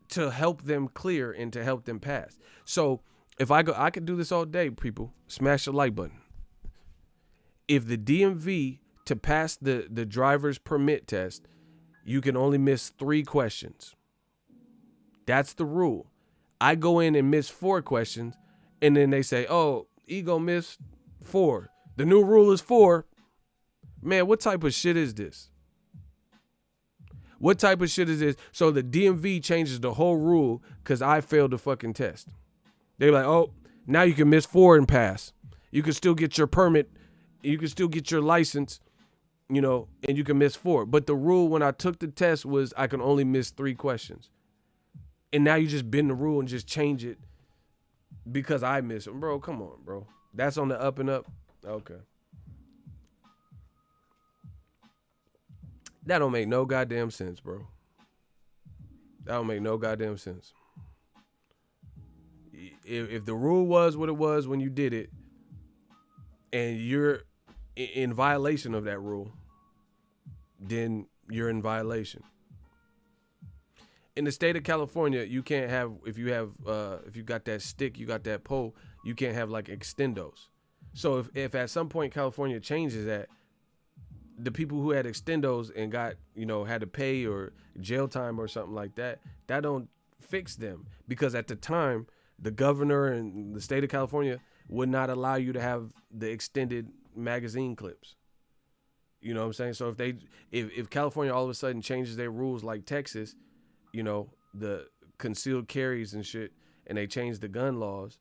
to help them clear and to help them pass. So if I could do this all day, people. Smash the like button. If the DMV, to pass the driver's permit test, you can only miss 3 questions. That's the rule. I go in and miss 4 questions, and then they say, oh, Ego missed 4. The new rule is 4. Man, what type of shit is this? What type of shit is this? So the DMV changes the whole rule because I failed the fucking test. They're like, oh, now you can miss 4 and pass. You can still get your permit. You can still get your license, you know, and you can miss 4. But the rule when I took the test was I can only miss 3 questions. And now you just bend the rule and just change it because I miss them. Bro, come on, bro. That's on the up and up. Okay. That don't make no goddamn sense, bro. That don't make no goddamn sense. If the rule was what it was when you did it, and you're in violation of that rule, then you're in violation. In the state of California, you can't have, if you got that stick, you got that pole, you can't have like extendos. So if at some point California changes that, the people who had extendos and got, you know, had to pay or jail time or something like that, that don't fix them. Because at the time, the governor and the state of California would not allow you to have the extended magazine clips. You know what I'm saying? So if California all of a sudden changes their rules like Texas, you know, the concealed carries and shit, and they change the gun laws,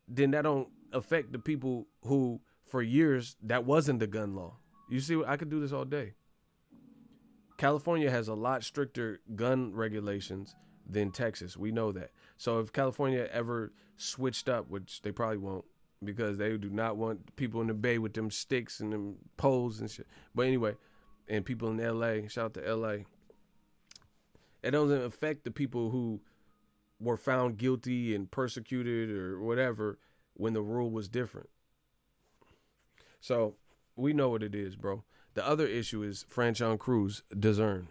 then that don't affect the people who for years that wasn't the gun law. You see, I could do this all day. California has a lot stricter gun regulations than Texas. We know that. So if California ever switched up, which they probably won't, because they do not want people in the Bay with them sticks and them poles and shit. But anyway, and people in L.A., shout out to L.A., it doesn't affect the people who were found guilty and persecuted or whatever when the rule was different. So we know what it is, bro. The other issue is Franchon Cruz discern.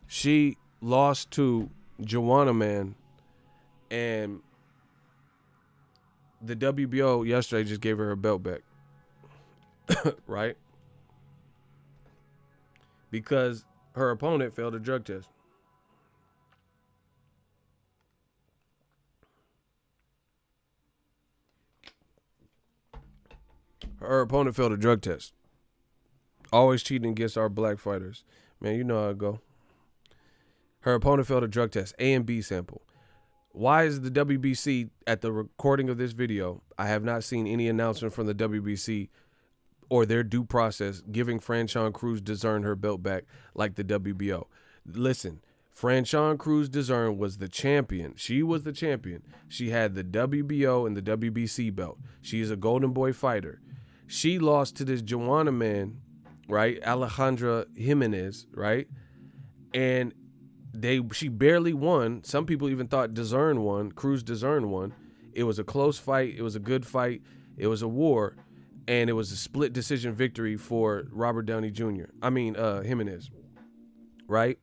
She lost to Joanna Man, and the WBO yesterday just gave her her belt back. Right? Because her opponent failed a drug test. Her opponent failed a drug test. Always cheating against our black fighters. Man, you know how it go. Her opponent failed a drug test, A and B sample. Why is the WBC, at the recording of this video, I have not seen any announcement from the WBC or their due process giving Franchon Cruz discern her belt back like the WBO. Listen, Franchon Cruz discern was the champion. She was the champion. She had the WBO and the WBC belt. She is a Golden Boy fighter. She lost to this Joanna Man, right? Alejandra Jimenez, right? And she barely won. Some people even thought Discern won. Cruz Discern won. It was a close fight. It was a good fight. It was a war. And it was a split decision victory for Robert Downey Jr. Jimenez. Right?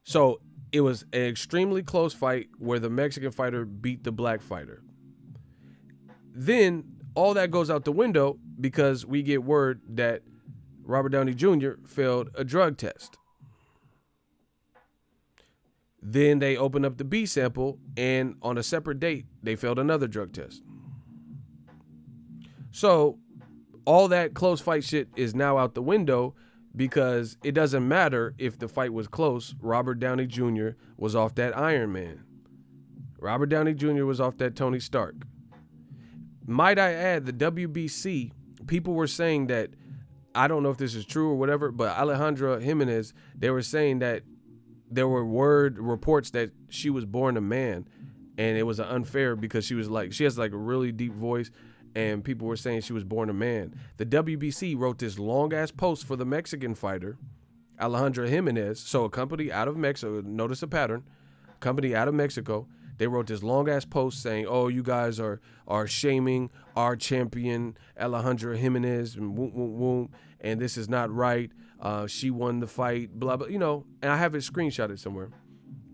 So it was an extremely close fight where the Mexican fighter beat the black fighter. Then all that goes out the window because we get word that Robert Downey Jr. failed a drug test. Then they opened up the B sample, and on a separate date, they failed another drug test. So all that close fight shit is now out the window because it doesn't matter if the fight was close. Robert Downey Jr. was off that Iron Man. Robert Downey Jr. was off that Tony Stark. Might I add, the WBC, people were saying that, I don't know if this is true or whatever, but Alejandra Jimenez, they were saying that there were reports that she was born a man, and it was unfair because she has like a really deep voice, and people were saying she was born a man. The WBC wrote this long ass post for the Mexican fighter Alejandra Jimenez. So a company out of Mexico, notice a pattern, company out of Mexico, they wrote this long ass post saying, "Oh, you guys are shaming our champion Alejandra Jimenez and whoom, whoom, whoom, and this is not right. She won the fight, blah blah." And I have it screenshotted somewhere.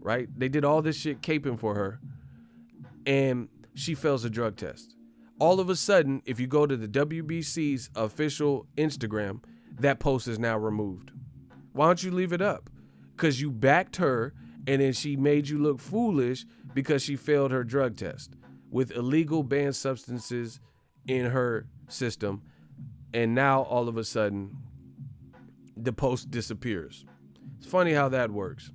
Right? They did all this shit caping for her, and she fails a drug test. All of a sudden, if you go to the WBC's official Instagram, that post is now removed. Why don't you leave it up? Because you backed her, and then she made you look foolish because she failed her drug test with illegal banned substances in her system. And now all of a sudden, the post disappears. It's funny how that works.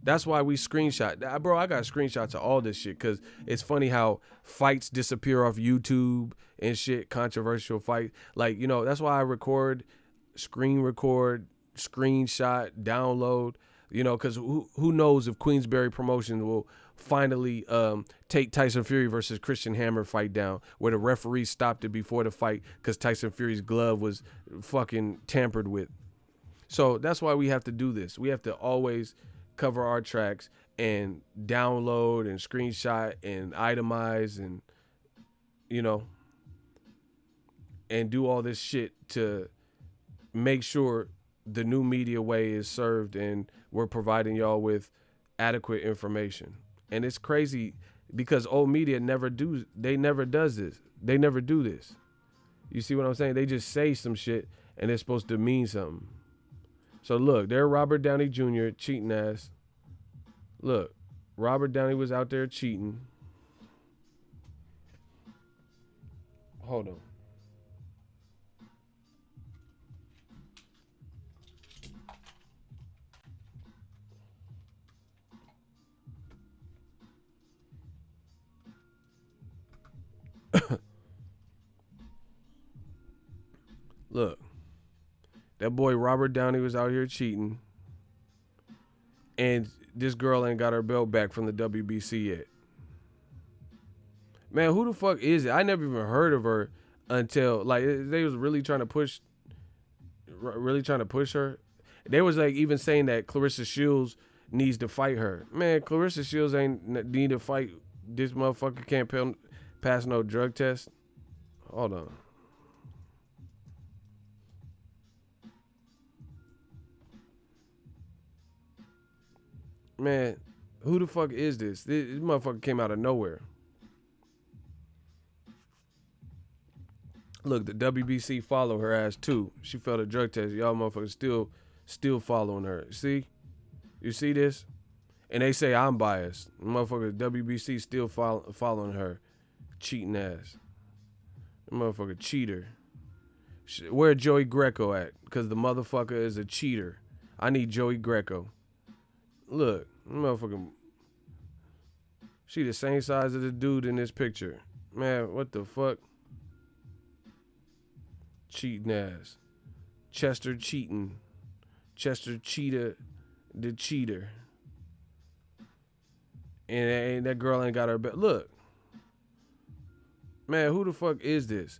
That's why we screenshot. Bro, I got screenshots of all this shit because it's funny how fights disappear off YouTube and shit, controversial fight. Like, that's why I record, screen record, screenshot, download, because who knows if Queensberry Promotions will finally take Tyson Fury versus Christian Hammer fight down, where the referee stopped it before the fight because Tyson Fury's glove was fucking tampered with. So that's why we have to do this. We have to always cover our tracks and download and screenshot and itemize and and do all this shit to make sure the new media way is served and we're providing y'all with adequate information. And it's crazy because old media never do this. You see what I'm saying? They just say some shit and it's supposed to mean something. So look, there Robert Downey Jr. cheating ass. Look, Robert Downey was out there cheating. Hold on. Look, that boy Robert Downey was out here cheating, and this girl ain't got her belt back from the WBC yet. Man, who the fuck is it? I never even heard of her until they was really trying to push her. They was like even saying that Clarissa Shields needs to fight her. Man, Clarissa Shields ain't need to fight. This motherfucker can't pass no drug test. Hold on. Man, who the fuck is this? This motherfucker came out of nowhere. Look, the WBC follow her ass too. She failed a drug test. Y'all motherfuckers still following her. See? You see this? And they say I'm biased. Motherfucker, WBC still following her. Cheating ass. Motherfucker cheater. Where Joey Greco at? Because the motherfucker is a cheater. I need Joey Greco. Look, motherfucker. She the same size as the dude in this picture. Man, what the fuck? Cheating ass. Chester cheating. Chester Cheetah the cheater. And that girl ain't got her belt. Look. Man, who the fuck is this?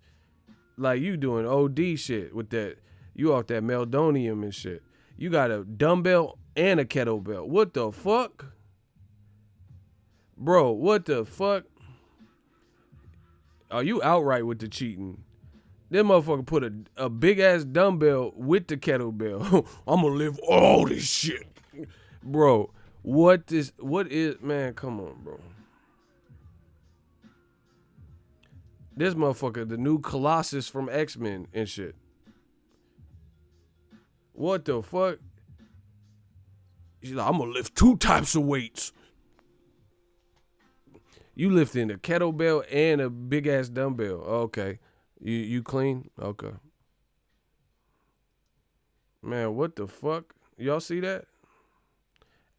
Like, you doing OD shit with that. You off that meldonium and shit. You got a dumbbell and a kettlebell. What the fuck? Bro, what the fuck? Are you outright with the cheating? That motherfucker put a big ass dumbbell with the kettlebell. I'm gonna live all this shit. Bro, what is, man, come on, bro. This motherfucker, the new Colossus from X-Men and shit. What the fuck? She's like, I'm gonna lift 2 types of weights. You lifting a kettlebell and a big ass dumbbell. Okay. You clean? Okay. Man, what the fuck? Y'all see that?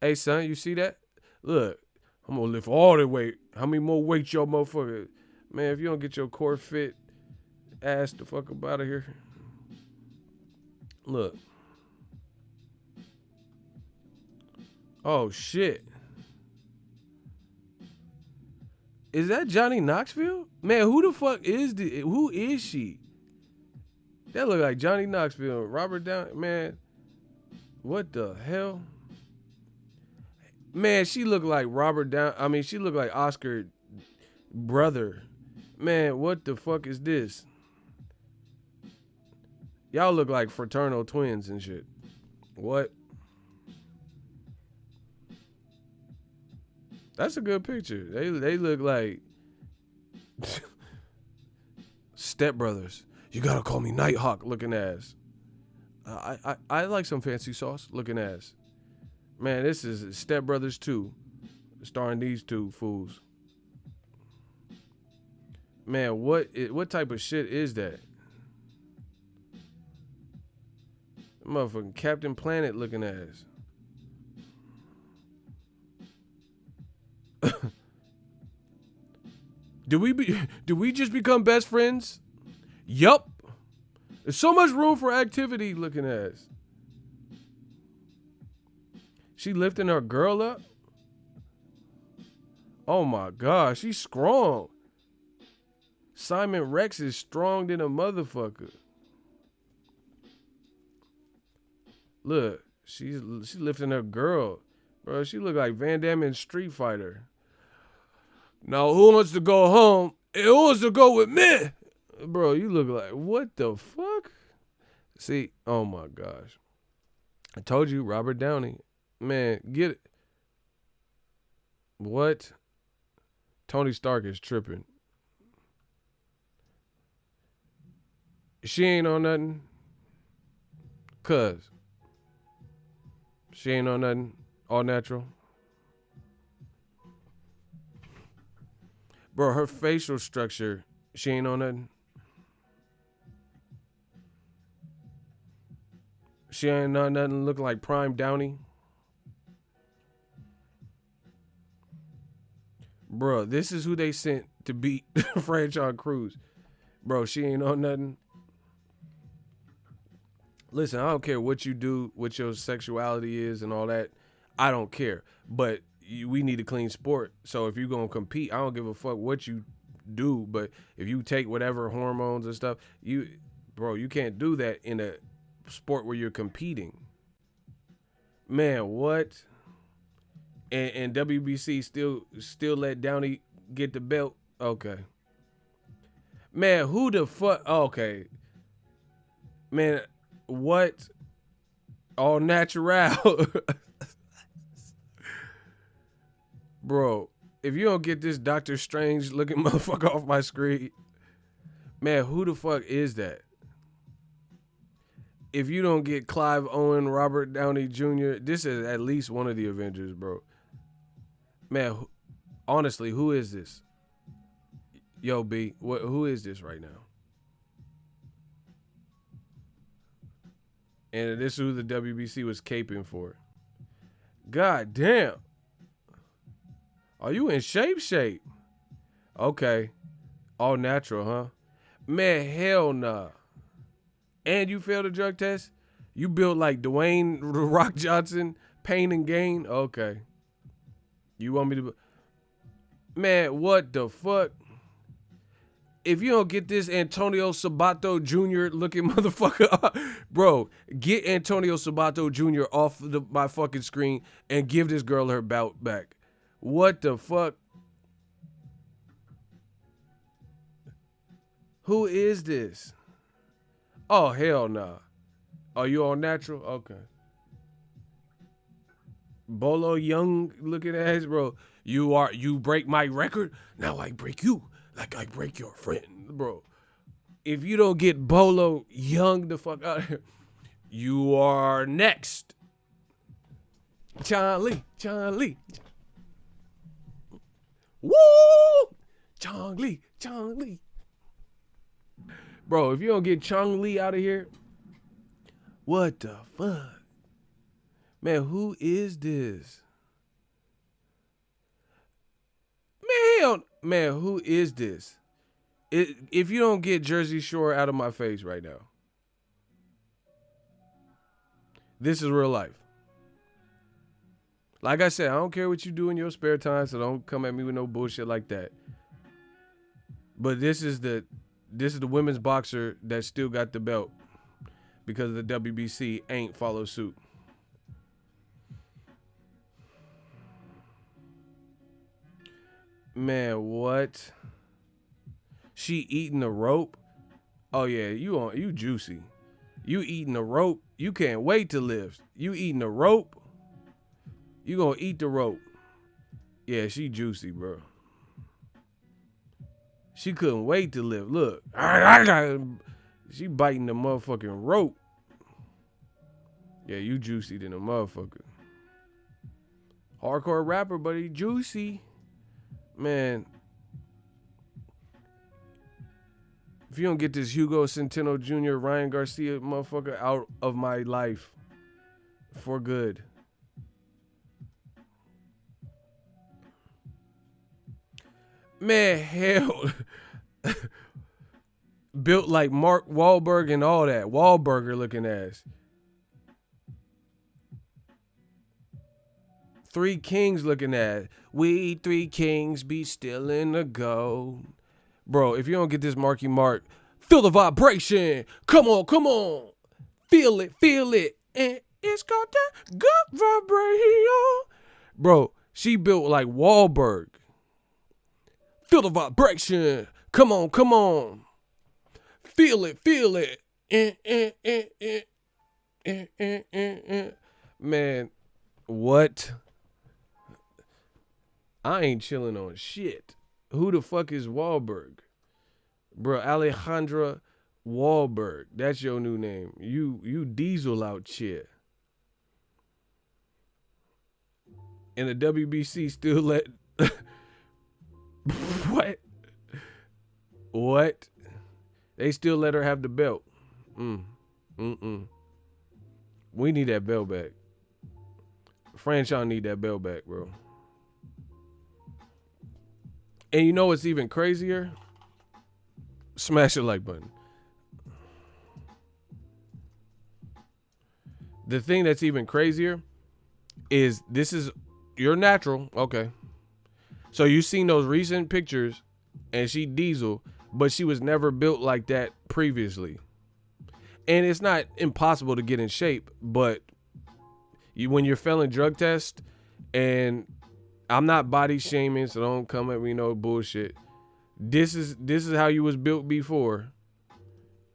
Hey son, you see that? Look, I'm gonna lift all the weight. How many more weights y'all motherfucker? Man, if you don't get your core fit ass the fuck up out of here. Look. Oh shit. Is that Johnny Knoxville? Man, who the fuck is who is she? That look like Johnny Knoxville. Robert Downey, man. What the hell? Man, she look like Robert Down. I mean, she look like Oscar brother. Man, what the fuck is this? Y'all look like fraternal twins and shit. What? That's a good picture. They look like stepbrothers. You gotta call me Nighthawk looking ass. I like some fancy sauce looking ass. Man, this is Step Brothers 2, starring these two fools. Man, what type of shit is that? Motherfucking Captain Planet looking ass. Do we just become best friends? Yup. There's so much room for activity looking ass. She lifting her girl up? Oh my gosh, she's strong. Simon Rex is strong than a motherfucker. Look, she's lifting her girl. Bro, she look like Van Damme in Street Fighter. Now, who wants to go home? And who wants to go with me? Bro, you look like, what the fuck? See, oh my gosh. I told you, Robert Downey. Man, get it. What? Tony Stark is tripping. She ain't on nothing. Cuz. She ain't on nothing. All natural. Bro, her facial structure, she ain't on nothing. She ain't on nothing looking like Prime Downey. Bro, this is who they sent to beat Franchon Cruz. Bro, she ain't on nothing. Listen, I don't care what you do, what your sexuality is and all that. I don't care. But we need a clean sport. So if you're going to compete, I don't give a fuck what you do. But if you take whatever hormones and stuff, you can't do that in a sport where you're competing. Man, what? And WBC still let Downey get the belt? Okay. Man, who the fuck? Okay. Man, what? All natural. Bro, if you don't get this Doctor Strange looking motherfucker off my screen, man, who the fuck is that? If you don't get Clive Owen, Robert Downey Jr., this is at least one of the Avengers, bro. Man, honestly, who is this? Yo, B, who is this right now? And this is who the WBC was caping for. God damn. Are you in shape? Okay. All natural, huh? Man, hell nah. And you failed a drug test? You built like Dwayne Rock Johnson, Pain and Gain? Okay. You want me to... Man, what the fuck? If you don't get this Antonio Sabato Jr. looking motherfucker, bro, get Antonio Sabato Jr. off my fucking screen and give this girl her belt back. What the fuck? Who is this? Oh, hell nah. Are you all natural? Okay. Bolo Young looking ass, bro. You break my record, now I break you like I break your friend, bro. If you don't get Bolo Young the fuck out of here, you are next. Chun Li. Woo! Chun Li. Bro, if you don't get Chun Li out of here, what the fuck? Man, who is this? Man, who is this? If you don't get Jersey Shore out of my face right now, this is real life. Like I said, I don't care what you do in your spare time, so don't come at me with no bullshit like that. But this is the women's boxer that still got the belt because the WBC ain't follow suit. Man, what? She eating the rope? Oh yeah, you juicy. You eating the rope? You can't wait to lift. You eating the rope? You gonna eat the rope? Yeah, she juicy, bro. She couldn't wait to lift. Look, she biting the motherfucking rope. Yeah, you juicy than a motherfucker. Hardcore rapper, but he juicy. Man, if you don't get this Hugo Centeno Jr., Ryan Garcia motherfucker out of my life for good. Man, hell. Built like Mark Wahlberg and all that. Wahlburger looking ass. Three Kings looking ass. We three kings be still in the gold. Bro, if you don't get this Marky Mark, feel the vibration. Come on, come on. Feel it, feel it. And it's got that good vibration. Bro, she built like Wahlberg. Feel the vibration. Come on, come on. Feel it, feel it. Man, what? I ain't chilling on shit. Who the fuck is Wahlberg? Bro, Alejandra Wahlberg. That's your new name. You diesel out shit. And the WBC still let... What? What? They still let her have the belt. We need that belt back. Franchon need that belt back, bro. And you know what's even crazier? Smash the like button. The thing that's even crazier is this is you're natural, okay. So you seen those recent pictures and she diesel, but she was never built like that previously. And it's not impossible to get in shape, but when you're failing drug tests, and I'm not body shaming, so don't come at me no bullshit. This is how you was built before,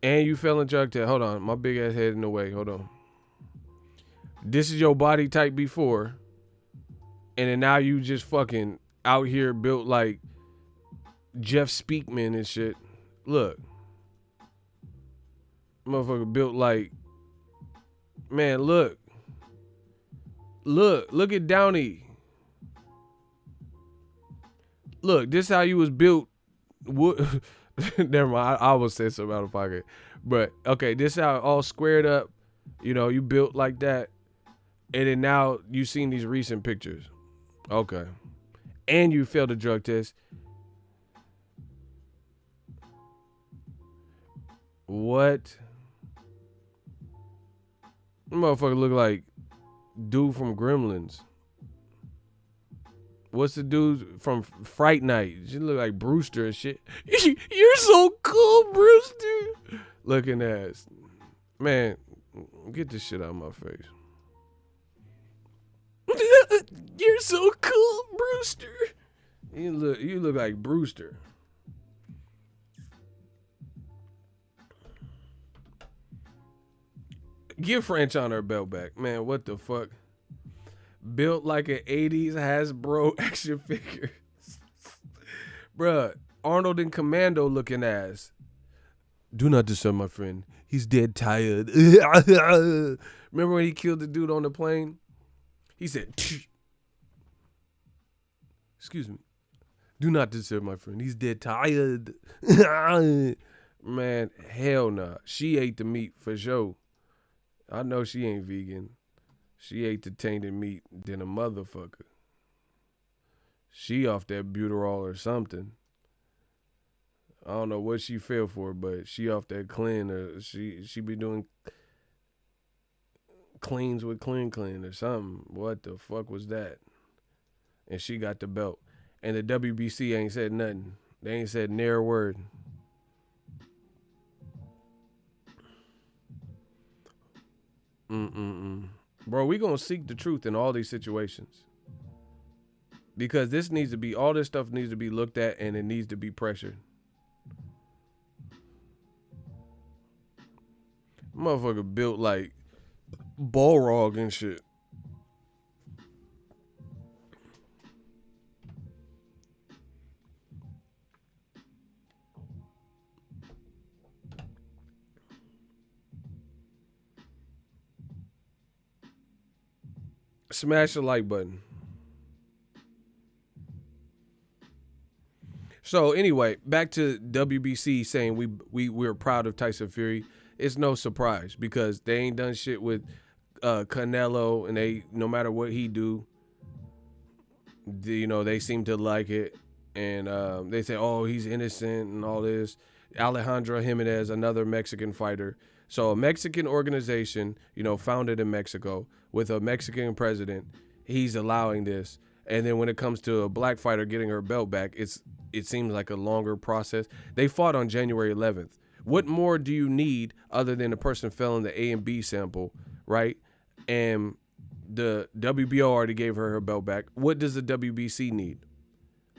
and you failing drug test. Hold on, my big ass head in the way. Hold on. This is your body type before, and then now you just fucking out here built like Jeff Speakman and shit. Look. Motherfucker built like, man, look at Downey. Look, this how you was built. Never mind, I almost said something out of pocket. But, okay, this how all squared up, you built like that. And then now you seen these recent pictures. Okay. And you failed a drug test. What? Motherfucker look like dude from Gremlins. What's the dude from Fright Night? She look like Brewster and shit. You're so cool, Brewster. Looking ass. Man, get this shit out of my face. You're so cool, Brewster. You look like Brewster. Give Franchon her belt back. Man, what the fuck? Built like an 80s Hasbro action figure. Bruh, Arnold and Commando looking ass. Do not disturb my friend. He's dead tired. Remember when he killed the dude on the plane? He said, excuse me. Do not disturb my friend. He's dead tired. Man, hell nah. She ate the meat for sure. I know she ain't vegan. She ate the tainted meat than a motherfucker. She off that Buterol or something. I don't know what she fell for, but she off that clean or she be doing cleans with clean or something. What the fuck was that? And she got the belt. And the WBC ain't said nothing. They ain't said near word. Bro, we gonna seek the truth in all these situations. Because all this stuff needs to be looked at and it needs to be pressured. Motherfucker built like Balrog and shit. Smash the like button. So anyway, back to WBC saying we're proud of Tyson Fury. It's no surprise because they ain't done shit with Canelo, and they, no matter what he do, they seem to like it, and they say, oh, he's innocent and all this. Alejandro Jimenez, another Mexican fighter. So a Mexican organization, founded in Mexico with a Mexican president, he's allowing this. And then when it comes to a black fighter getting her belt back, it seems like a longer process. They fought on January 11th. What more do you need other than the person fell in the A and B sample, right? And the WBO already gave her belt back. What does the WBC need?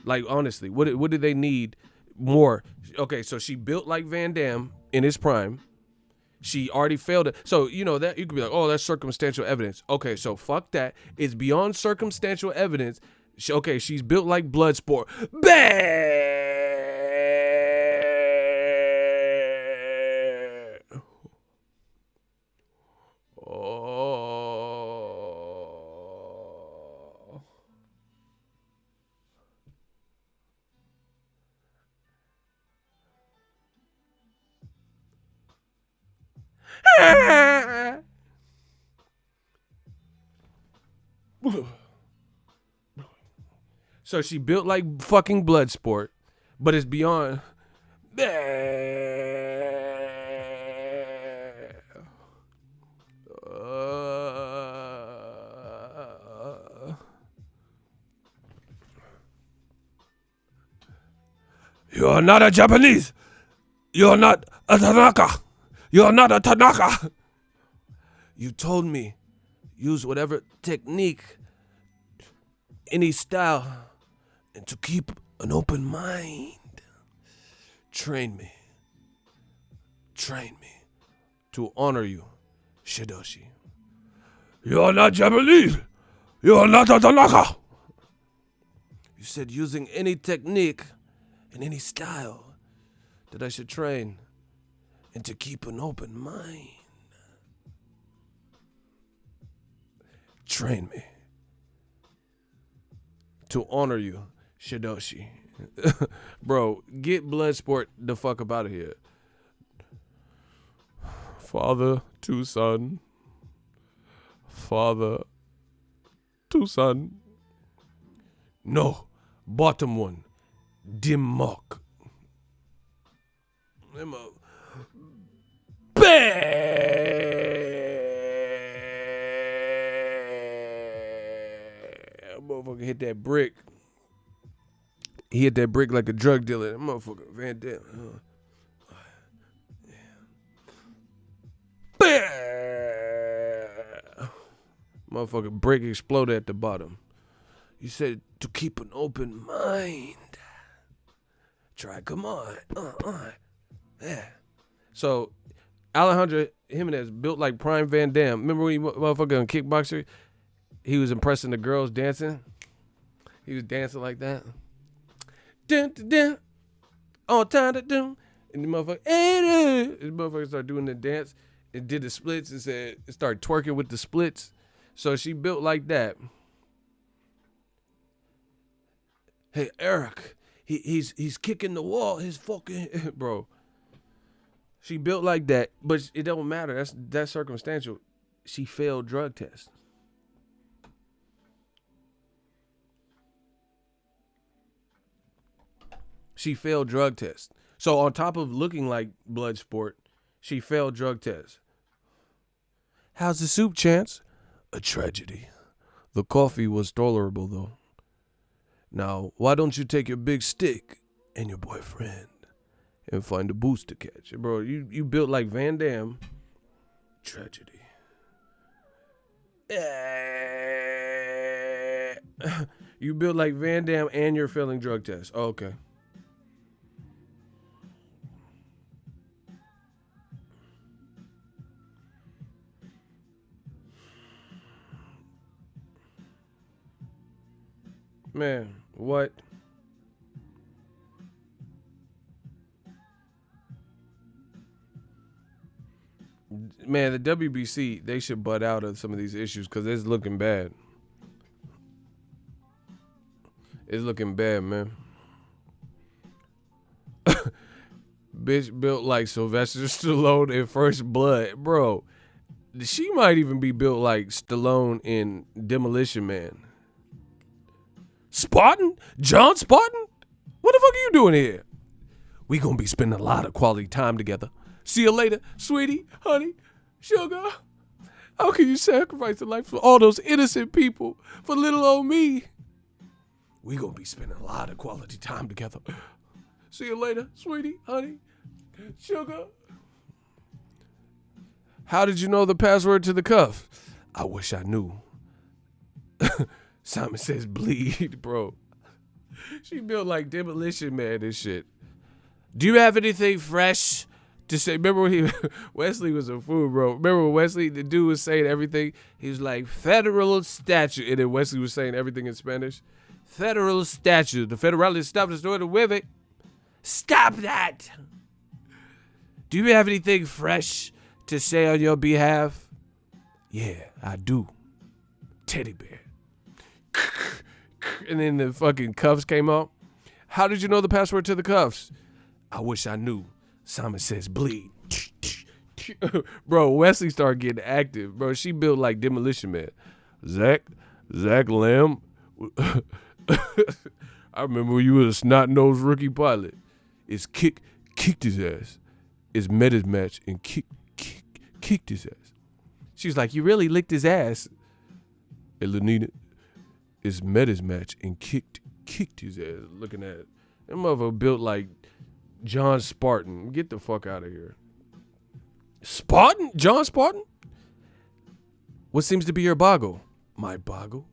Like, honestly, what do they need more? Okay, so she built like Van Damme in his prime. She already failed it. So, that you could be like, oh, that's circumstantial evidence. Okay, so fuck that. It's beyond circumstantial evidence. She's built like Bloodsport. Bang! Oh. So she built like fucking Bloodsport, but it's beyond. You are not a Japanese. You are not a Tanaka. You are not a Tanaka. You told me use whatever technique, any style, and to keep an open mind. Train me to honor you, Shidoshi. You are not Japanese. You are not a Tanaka. You said using any technique and any style that I should train and to keep an open mind. Train me to honor you, Shidoshi. Bro, get Bloodsport the fuck up out of here. Father to son. Father to son. No, bottom one. Dim mock. Motherfucker hit that brick. He hit that brick like a drug dealer. That motherfucker Van Damme. Motherfucker brick exploded at the bottom. You said to keep an open mind. Try, come on. Yeah. So Alejandro Jimenez built like prime Van Damme. Remember when he motherfucker on Kickboxer? He was impressing the girls dancing. He was dancing like that. Dun, dun, dun. On time to do. And the motherfucker started doing the dance and did the splits and said, started twerking with the splits. So she built like that. Hey, Eric, he's kicking the wall. His fucking bro. She built like that, but it don't matter. That's circumstantial. She failed drug tests. She failed drug tests. So on top of looking like Bloodsport, she failed drug tests. How's the soup, Chance? A tragedy. The coffee was tolerable, though. Now, why don't you take your big stick and your boyfriend and find a boost to catch. Bro, you built like Van Damme. Tragedy. You built like Van Damme and you're failing drug tests. Oh, okay. Man, what? Man, the WBC, they should butt out of some of these issues because it's looking bad. It's looking bad, man. Bitch built like Sylvester Stallone in First Blood. Bro, she might even be built like Stallone in Demolition Man. Spartan? John Spartan? What the fuck are you doing here? We gonna be spending a lot of quality time together. See you later, sweetie, honey, sugar. How can you sacrifice the life for all those innocent people for little old me? We gonna be spending a lot of quality time together. See you later, sweetie, honey, sugar. How did you know the password to the cuff? I wish I knew. Simon Says bleed, bro. She built like Demolition Man and shit. Do you have anything fresh to say? Remember when Wesley was a fool, bro. Remember when Wesley, the dude was saying everything? He was like, federal statute. And then Wesley was saying everything in Spanish. Federal statute. The federalists stopped us doing with it. Stop that. Do you have anything fresh to say on your behalf? Yeah, I do. Teddy bear. And then the fucking cuffs came out. How did you know the password to the cuffs? I wish I knew. Simon Says bleed. Bro, Wesley started getting active. Bro, she built like Demolition Man. Zach Lamb. I remember when you was a snot-nosed rookie pilot. It's kicked his ass. It's met his match and kicked his ass. She was like, you really licked his ass. Hey, Lenina, it's met his match and kicked his ass. Looking at it. That motherfucker built like John Spartan. Get the fuck out of here. Spartan? John Spartan? What seems to be your boggle? My boggle?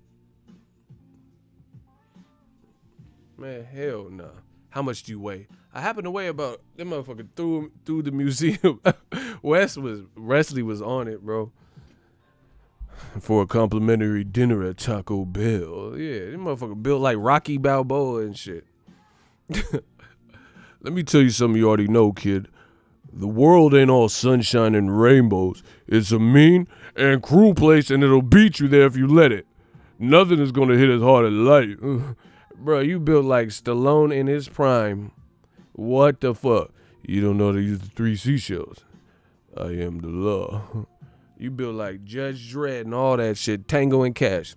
Man, hell nah. How much do you weigh? I happen to weigh about, that motherfucker through the museum. Wesley was on it, bro. For a complimentary dinner at Taco Bell. Yeah, that motherfucker built like Rocky Balboa and shit. Let me tell you something you already know, kid. The world ain't all sunshine and rainbows. It's a mean and cruel place, and it'll beat you there if you let it. Nothing is gonna hit as hard as life. Bro, you built like Stallone in his prime. What the fuck? You don't know how to use the 3 seashells. I am the law. You built like Judge Dredd and all that shit. Tango and Cash.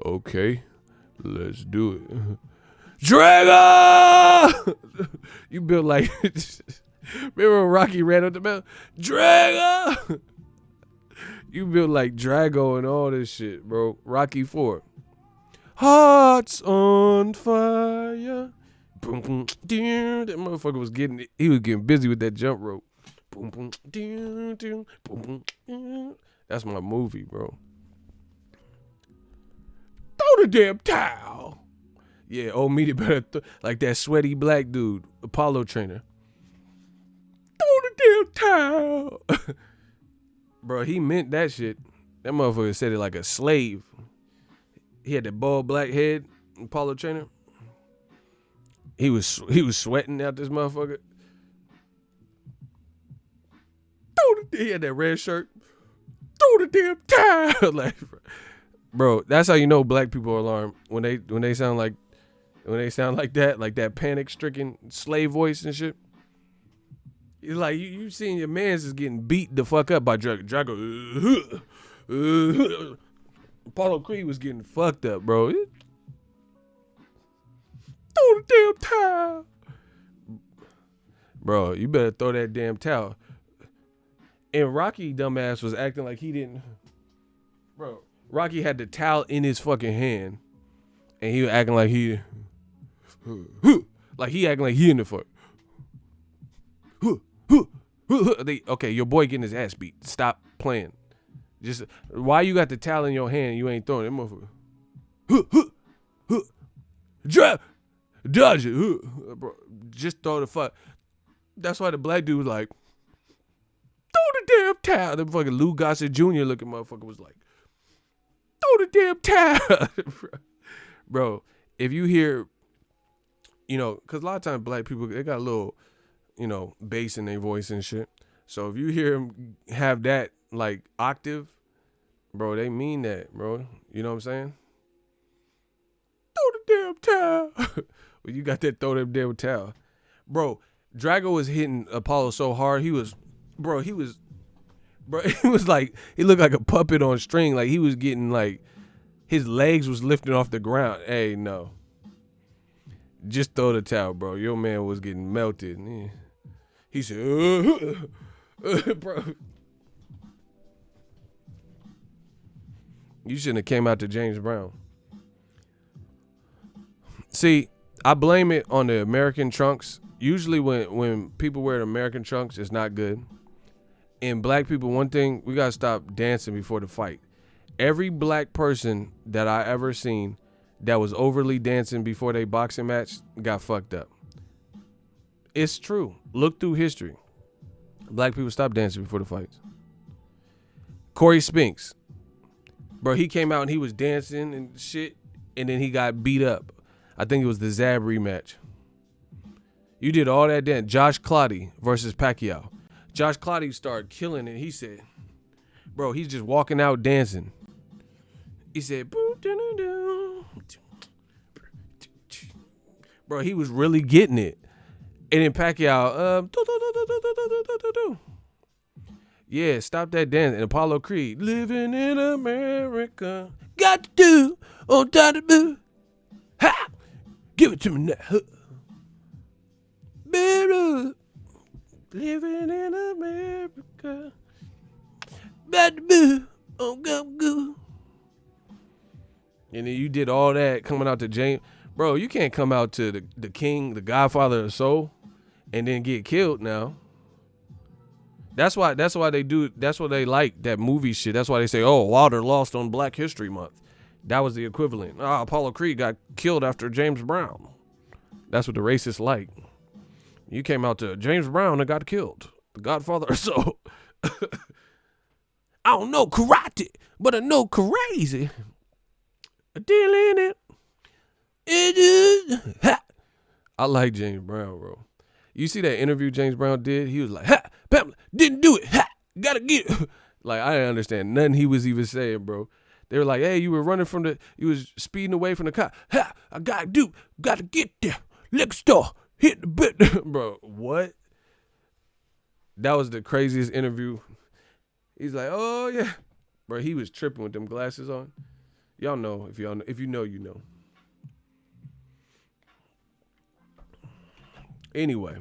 Okay, let's do it. Drago! You built like... Remember when Rocky ran up the mountain? Drago! You built like Drago and all this shit, bro. Rocky 4. Hearts on fire. Boom, boom, doo. That motherfucker was getting busy with that jump rope. Boom, boom, doo, doo, boom, boom, doo. That's my movie, bro. Throw the damn towel. Yeah, old meaty better like that sweaty black dude, Apollo trainer. Throw the damn towel. Bro, he meant that shit. That motherfucker said it like a slave. He had that bald black head, Apollo trainer. He was sweating out this motherfucker. He had that red shirt. Throw the damn towel. Like, bro, that's how you know black people are alarmed when they sound like that, like that panic-stricken slave voice and shit. It's like you seen your man's is getting beat the fuck up by Drago. Apollo Creed was getting fucked up, bro. Throw the damn towel. Bro, you better throw that damn towel. And Rocky, dumbass, was acting like he didn't. Bro, Rocky had the towel in his fucking hand. And he was acting like he. Like he acting like he in the fight. Okay, your boy getting his ass beat. Stop playing. Just why you got the towel in your hand? You ain't throwing it, motherfucker. Drop, dodge it, bro. Just throw the fuck. That's why the black dude was like, throw the damn towel. The fucking Lou Gossett Jr. looking motherfucker was like, throw the damn towel, bro. If you hear, because a lot of times black people they got a little, bass in their voice and shit. So if you hear them have that like octave, bro, they mean that, bro. You know what I'm saying? Throw the damn towel. Well, you got that throw them damn towel, bro. Drago was hitting Apollo so hard he was like he looked like a puppet on string. Like he was getting like his legs was lifting off the ground. Hey, no. Just throw the towel, bro. Your man was getting melted. Yeah. He said, bro. You shouldn't have came out to James Brown. See, I blame it on the American trunks. Usually when people wear the American trunks, it's not good. And black people, one thing, we got to stop dancing before the fight. Every black person that I ever seen that was overly dancing before they boxing match got fucked up. It's true. Look through history. Black people stop dancing before the fights. Corey Spinks. Bro, he came out and he was dancing and shit, and then he got beat up. I think it was the Zab rematch. You did all that dance. Josh Clottey versus Pacquiao. Josh Clottey started killing it. He said, bro, he's just walking out dancing. He said, bro, he was really getting it. And then Pacquiao, yeah, stop that dance. And Apollo Creed, living in America, got to do, on time to move. Ha! Give it to me now. Better, living in America, got to move, on go. And then you did all that coming out to James. Bro, you can't come out to the king, the godfather of soul, and then get killed now. That's why they do, that's why they like that movie shit. That's why they say, oh, Wilder lost on Black History Month. That was the equivalent. Apollo Creed got killed after James Brown. That's what the racists like. You came out to James Brown and got killed. The godfather of soul. I don't know karate, but I know crazy. A deal in it. It is. Ha! I like James Brown, bro. You see that interview James Brown did? He was like, ha! Pamela, didn't do it. Ha! Gotta get it. Like, I didn't understand nothing he was even saying, bro. They were like, hey, you were running you was speeding away from the cop. Ha! I gotta get there. Liquor store. Hit the bit. Bro, what? That was the craziest interview. He's like, oh, yeah. Bro, he was tripping with them glasses on. Y'all know. If you know, you know. Anyway,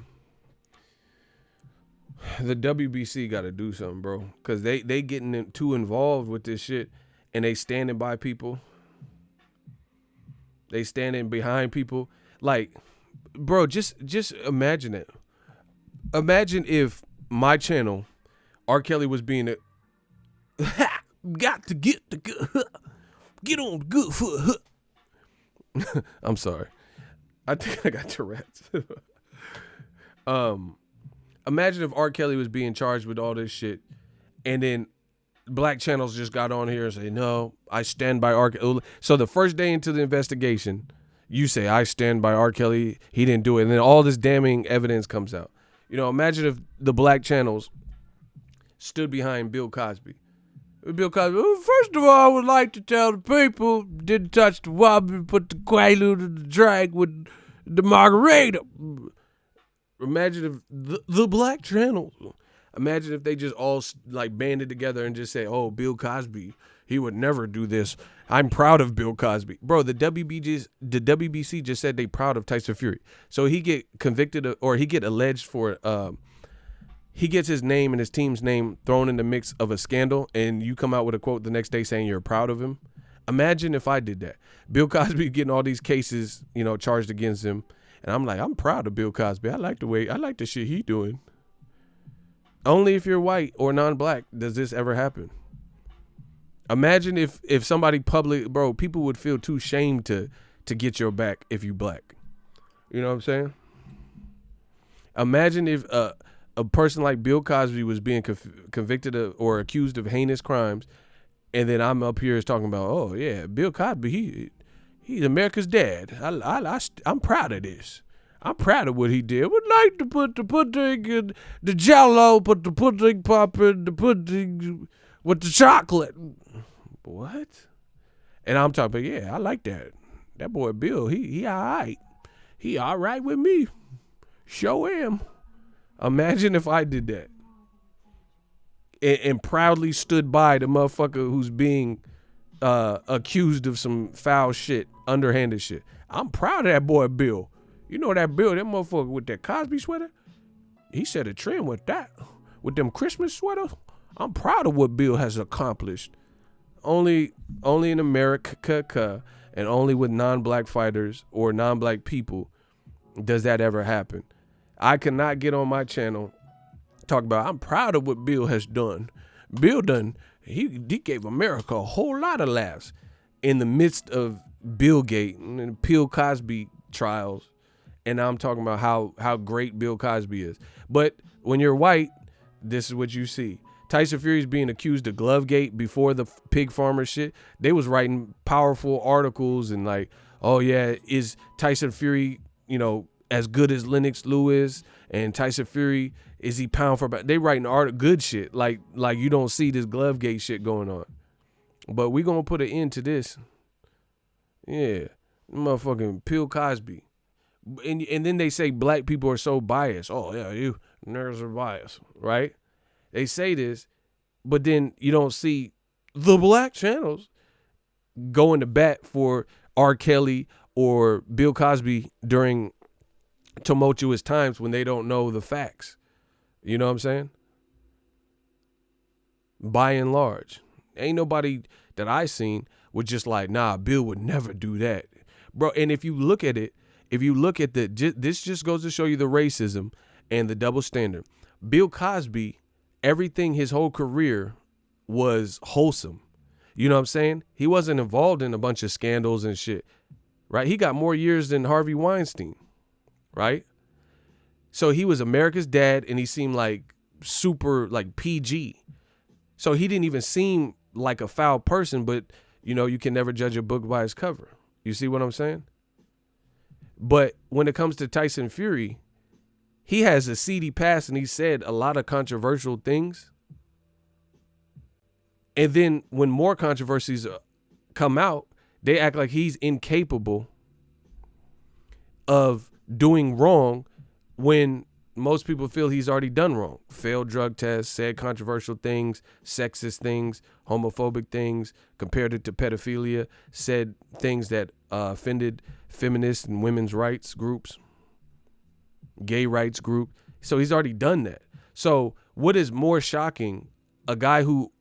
the WBC got to do something, bro, because they getting too involved with this shit, and they standing by people. They standing behind people. Like, bro, just imagine it. Imagine if my channel, R. Kelly, was being got to get on the good foot. I'm sorry. I think I got Tourette's. Imagine if R. Kelly was being charged with all this shit, and then black channels just got on here and say, no, I stand by R. Kelly. So the first day into the investigation, you say, I stand by R. Kelly, he didn't do it, and then all this damning evidence comes out. Imagine if the black channels stood behind Bill Cosby. Bill Cosby, well, first of all, I would like to tell the people, didn't touch the wobbly, put the quaalude in the drink with the margarita. Imagine if the black channels, imagine if they just all like banded together and just say, oh, Bill Cosby, he would never do this. I'm proud of Bill Cosby. Bro, the WBC just said they proud of Tyson Fury. So he get convicted or he get alleged for, he gets his name and his team's name thrown in the mix of a scandal, and you come out with a quote the next day saying you're proud of him. Imagine if I did that. Bill Cosby getting all these cases, charged against him. And I'm like, I'm proud of Bill Cosby. I like the shit he doing. Only if you're white or non-black does this ever happen. Imagine if somebody bro, people would feel too shamed to get your back if you black. You know what I'm saying? Imagine if a person like Bill Cosby was being convicted of or accused of heinous crimes, and then I'm up here talking about, oh yeah, Bill Cosby, he's America's dad. I'm proud of this. I'm proud of what he did. Would like to put the pudding in the Jello, put the pudding pop in the pudding with the chocolate. What? And I'm talking about, yeah, I like that. That boy Bill, he all right. He all right with me. Show him. Imagine if I did that. And proudly stood by the motherfucker who's being accused of some foul shit, underhanded shit. I'm proud of that boy Bill. You know that Bill, that motherfucker with that Cosby sweater? He set a trend with that. With them Christmas sweaters. I'm proud of what Bill has accomplished. Only in America and only with non-black fighters or non-black people does that ever happen. I cannot get on my channel talk about I'm proud of what Bill has done. Bill he gave America a whole lot of laughs in the midst of Billgate and Bill Cosby trials. And I'm talking about how great Bill Cosby is. But when you're white, this is what you see. Tyson Fury's being accused of Glovegate before the pig farmer shit. They was writing powerful articles and like, oh yeah, is Tyson Fury, as good as Lennox Lewis? And Tyson Fury, is he pound for pound? They writing good shit like you don't see this Glovegate shit going on. But we gonna put an end to this. Yeah, motherfucking Bill Cosby. And then they say black people are so biased. Oh yeah, you nerds are biased, right? They say this, but then you don't see the black channels going to bat for R. Kelly or Bill Cosby during tumultuous times when they don't know the facts. You know what I'm saying? By and large, ain't nobody that I seen was just like, nah, Bill would never do that, bro. And if you look at it, this just goes to show you the racism and the double standard. Bill Cosby, everything his whole career was wholesome. You know what I'm saying? He wasn't involved in a bunch of scandals and shit, right? He got more years than Harvey Weinstein, right? So he was America's dad and he seemed like super like PG. So he didn't even seem like a foul person, but you can never judge a book by its cover. You see what I'm saying? But when it comes to Tyson Fury, he has a seedy past and he said a lot of controversial things. And then when more controversies come out, they act like he's incapable of doing wrong when most people feel he's already done wrong. Failed drug tests, said controversial things, sexist things, homophobic things, compared it to pedophilia, said things that offended feminist and women's rights groups, gay rights group. So he's already done that. So what is more shocking, a guy who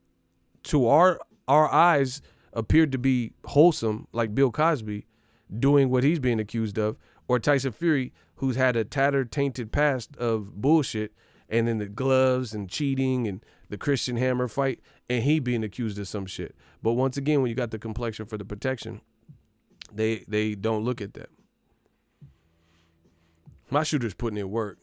to our eyes appeared to be wholesome, like Bill Cosby, doing what he's being accused of, or Tyson Fury, who's had a tattered, tainted past of bullshit, and then the gloves and cheating and the Christian Hammer fight, and he being accused of some shit. But once again, when you got the complexion for the protection, they don't look at that. My shooter's putting in work,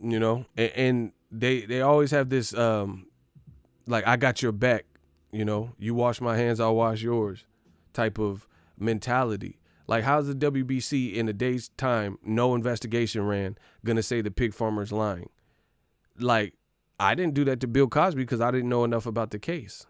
and they always have this like, I got your back, you wash my hands, I'll wash yours type of mentality. Like, how's the WBC in a day's time, no investigation ran, gonna say the pig farmer's lying? Like, I didn't do that to Bill Cosby because I didn't know enough about the case.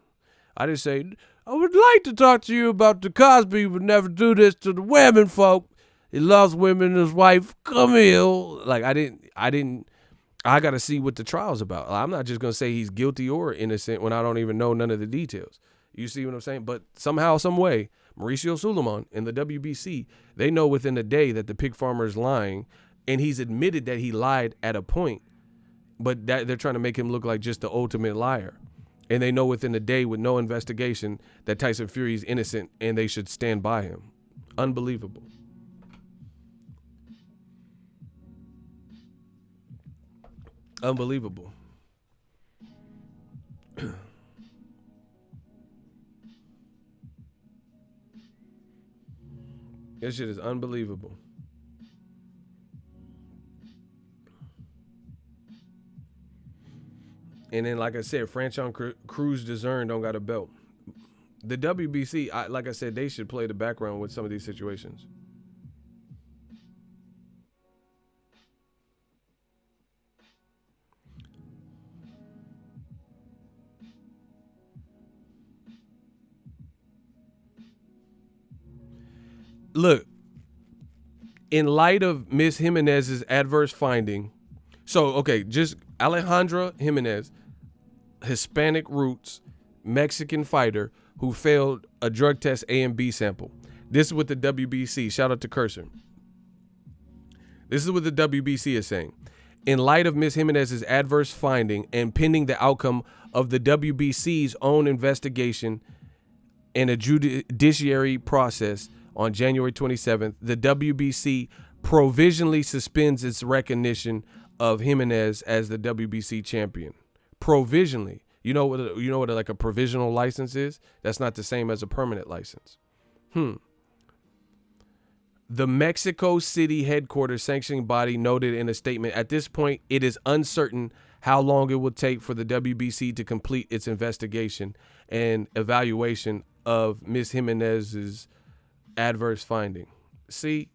I just say, I would like to talk to you about the Cosby, would never do this to the women folk. He loves women, his wife, Camille. Like, I got to see what the trial's about. I'm not just going to say he's guilty or innocent when I don't even know none of the details. You see what I'm saying? But somehow, some way, Mauricio Suleiman and the WBC, they know within a day that the pig farmer is lying, and he's admitted that he lied at a point, but that they're trying to make him look like just the ultimate liar. And they know within a day with no investigation that Tyson Fury is innocent and they should stand by him. Unbelievable. Unbelievable. This shit is unbelievable. And then, like I said, Franchon Cruz Discern don't got a belt. The WBC, like I said, they should play the background with some of these situations. Look, in light of Miss Jimenez's adverse finding, so okay, just Alejandra Jimenez, Hispanic roots, Mexican fighter who failed a drug test A and B sample. This is what the WBC, shout out to Cursor. This is what the WBC is saying. In light of Ms. Jimenez's adverse finding and pending the outcome of the WBC's own investigation and a judiciary process on January 27th, the WBC provisionally suspends its recognition of Jimenez as the WBC champion. Provisionally. You know what like a provisional license is? That's not the same as a permanent license. The Mexico City headquarters sanctioning body noted in a statement, at this point, it is uncertain how long it will take for the WBC to complete its investigation and evaluation of Ms. Jimenez's adverse finding. See,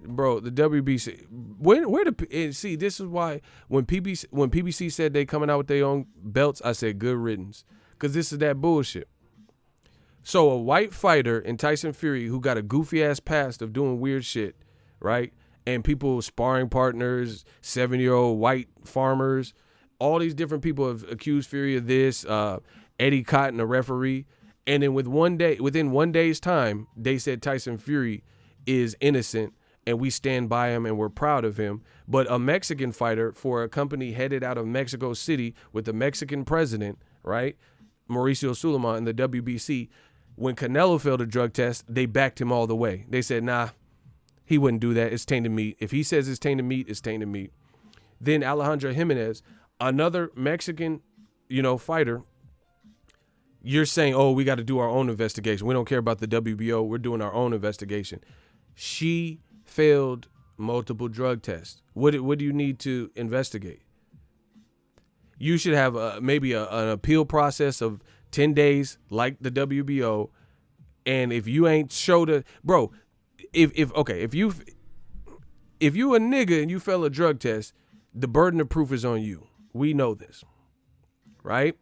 bro, the WBC, see, this is why when PBC said they coming out with their own belts, I said good riddance, because this is that bullshit. So a white fighter in Tyson Fury who got a goofy ass past of doing weird shit, right? And people, sparring partners, 7-year-old white farmers, all these different people have accused Fury of this. Eddie Cotton, a referee, and then within 1 day's time, they said Tyson Fury is innocent and we stand by him and we're proud of him. But a Mexican fighter for a company headed out of Mexico City with the Mexican president, right, Mauricio Sulaiman, in the WBC. When Canelo failed a drug test, they backed him all the way. They said, nah, he wouldn't do that. It's tainted meat. If he says it's tainted meat, it's tainted meat. Then Alejandra Jimenez, another Mexican, fighter, you're saying, oh, we got to do our own investigation. We don't care about the WBO. We're doing our own investigation. She failed multiple drug tests. What do you need to investigate? You should have maybe an appeal process of 10 days like the WBO. And if you ain't showed a bro, if you a nigga and you fail a drug test, the burden of proof is on you. We know this, right?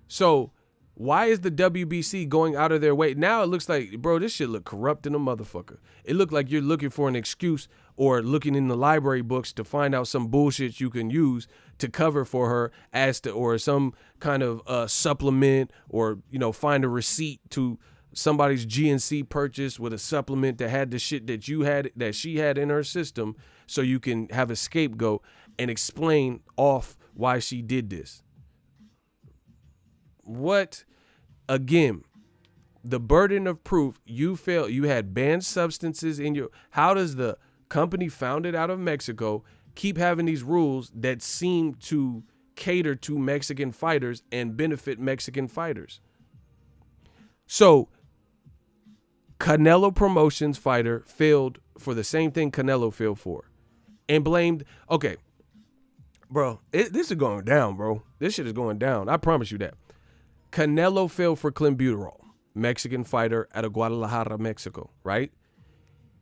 So why is the WBC going out of their way? Now it looks like, bro, this shit look corrupt in a motherfucker. It looked like you're looking for an excuse or looking in the library books to find out some bullshit you can use to cover for her or some kind of supplement, or, find a receipt to somebody's GNC purchase with a supplement that had the shit that she had in her system, so you can have a scapegoat and explain off why she did this. What? Again, the burden of proof, you failed. You had banned substances in your. How does the company founded out of Mexico keep having these rules that seem to cater to Mexican fighters and benefit Mexican fighters? So, Canelo Promotions fighter failed for the same thing Canelo failed for, and blamed. Okay, bro, this is going down, bro. This shit is going down. I promise you that. Canelo failed for clenbuterol, Mexican fighter out of Guadalajara, Mexico, right?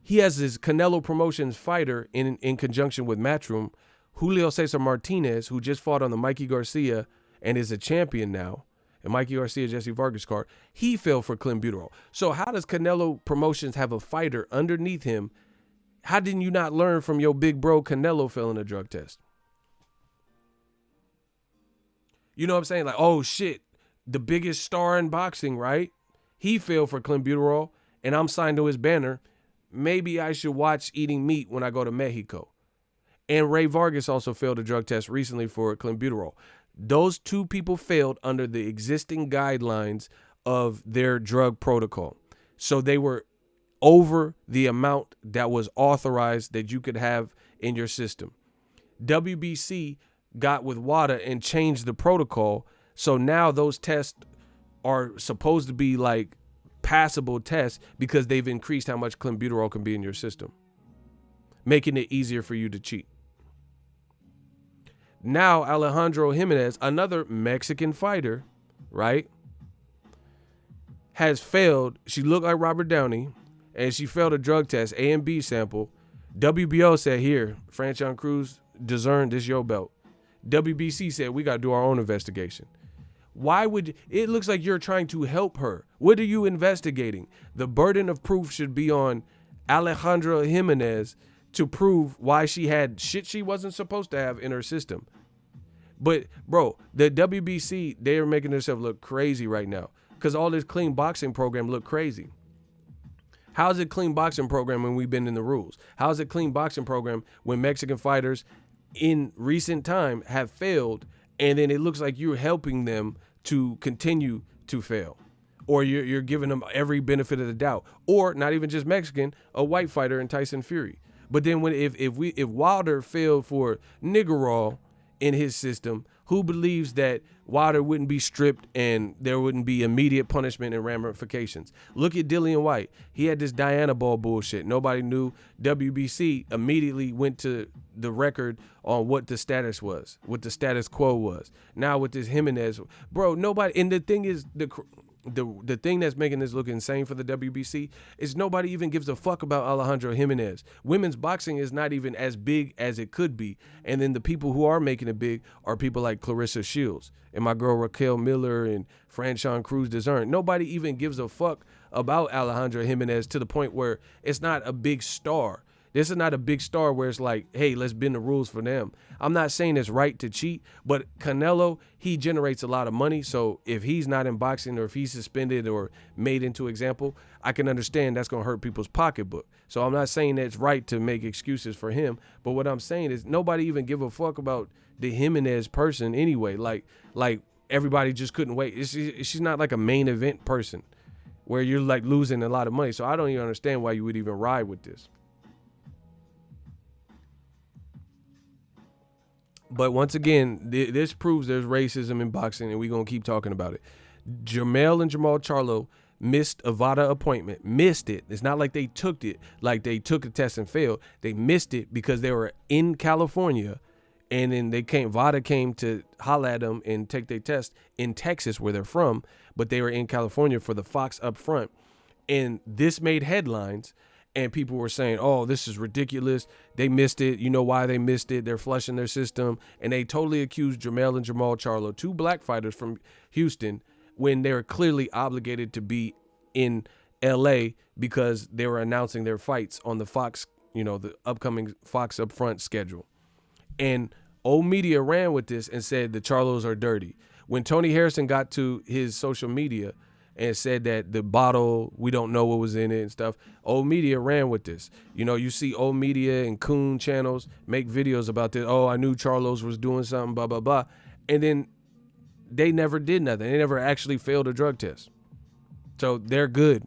He has his Canelo Promotions fighter in conjunction with Matchroom, Julio Cesar Martinez, who just fought on the Mikey Garcia and is a champion now, and Mikey Garcia, Jesse Vargas card. He failed for clenbuterol. So how does Canelo Promotions have a fighter underneath him? How didn't you not learn from your big bro Canelo failing a drug test? You know what I'm saying? Like, oh shit, the biggest star in boxing, right? He failed for clenbuterol, and I'm signed to his banner. Maybe I should watch eating meat when I go to Mexico. And Ray Vargas also failed a drug test recently for clenbuterol. Those two people failed under the existing guidelines of their drug protocol. So they were over the amount that was authorized that you could have in your system. WBC got with WADA and changed the protocol. So now those tests are supposed to be like passable tests because they've increased how much clenbuterol can be in your system, making it easier for you to cheat. Now Alejandro Jimenez, another Mexican fighter, right, has failed. She looked like Robert Downey, and she failed a drug test, A and B sample. WBO said, here, Franchon Cruz, discern this your belt. WBC said, we got to do our own investigation. Why would, it looks like you're trying to help her. What are you investigating? The burden of proof should be on Alejandra Jimenez to prove why she had shit she wasn't supposed to have in her system. But, bro, the WBC, they are making themselves look crazy right now because all this clean boxing program look crazy. How's it clean boxing program when we've been in the rules? How's it clean boxing program when Mexican fighters in recent time have failed, and then it looks like you're helping them to continue to fail, or you're giving them every benefit of the doubt, or not even just Mexican, a white fighter in Tyson Fury. But then when if Wilder failed for Nigarol in his system, who believes that Wilder wouldn't be stripped and there wouldn't be immediate punishment and ramifications? Look at Dillian White. He had this Diana ball bullshit. Nobody knew. WBC immediately went to the record on what the status was, what the status quo was. Now with this Jimenez, bro, nobody. And the thing is, the thing that's making this look insane for the WBC is nobody even gives a fuck about Alejandro Jimenez. Women's boxing is not even as big as it could be. And then the people who are making it big are people like Clarissa Shields and my girl Raquel Miller and Franchon Cruz Discern. Nobody even gives a fuck about Alejandro Jimenez to the point where it's not a big star. This is not a big star where it's like, hey, let's bend the rules for them. I'm not saying it's right to cheat, but Canelo, he generates a lot of money. So if he's not in boxing or if he's suspended or made into example, I can understand that's going to hurt people's pocketbook. So I'm not saying that it's right to make excuses for him. But what I'm saying is nobody even give a fuck about the Jimenez person anyway. Like everybody just couldn't wait. She's not like a main event person where you're like losing a lot of money. So I don't even understand why you would even ride with this. But once again, this proves there's racism in boxing, and we're going to keep talking about it. Jermell and Jamal Charlo missed a VADA appointment. Missed it. It's not like they took it, like they took a test and failed. They missed it because they were in California, and then VADA came to holla at them and take their test in Texas, where they're from, but they were in California for the Fox up front. And this made headlines. And people were saying, oh, this is ridiculous. They missed it. You know why they missed it? They're flushing their system. And they totally accused Jermell and Jamal Charlo, two black fighters from Houston, when they're clearly obligated to be in L.A. because they were announcing their fights on the Fox, the upcoming Fox upfront schedule. And old media ran with this and said the Charlos are dirty. When Tony Harrison got to his social media and said that the bottle, we don't know what was in it and stuff, old media ran with this. You see old media and coon channels make videos about this. Oh, I knew Charlos was doing something, blah, blah, blah. And then they never did nothing. They never actually failed a drug test. So they're good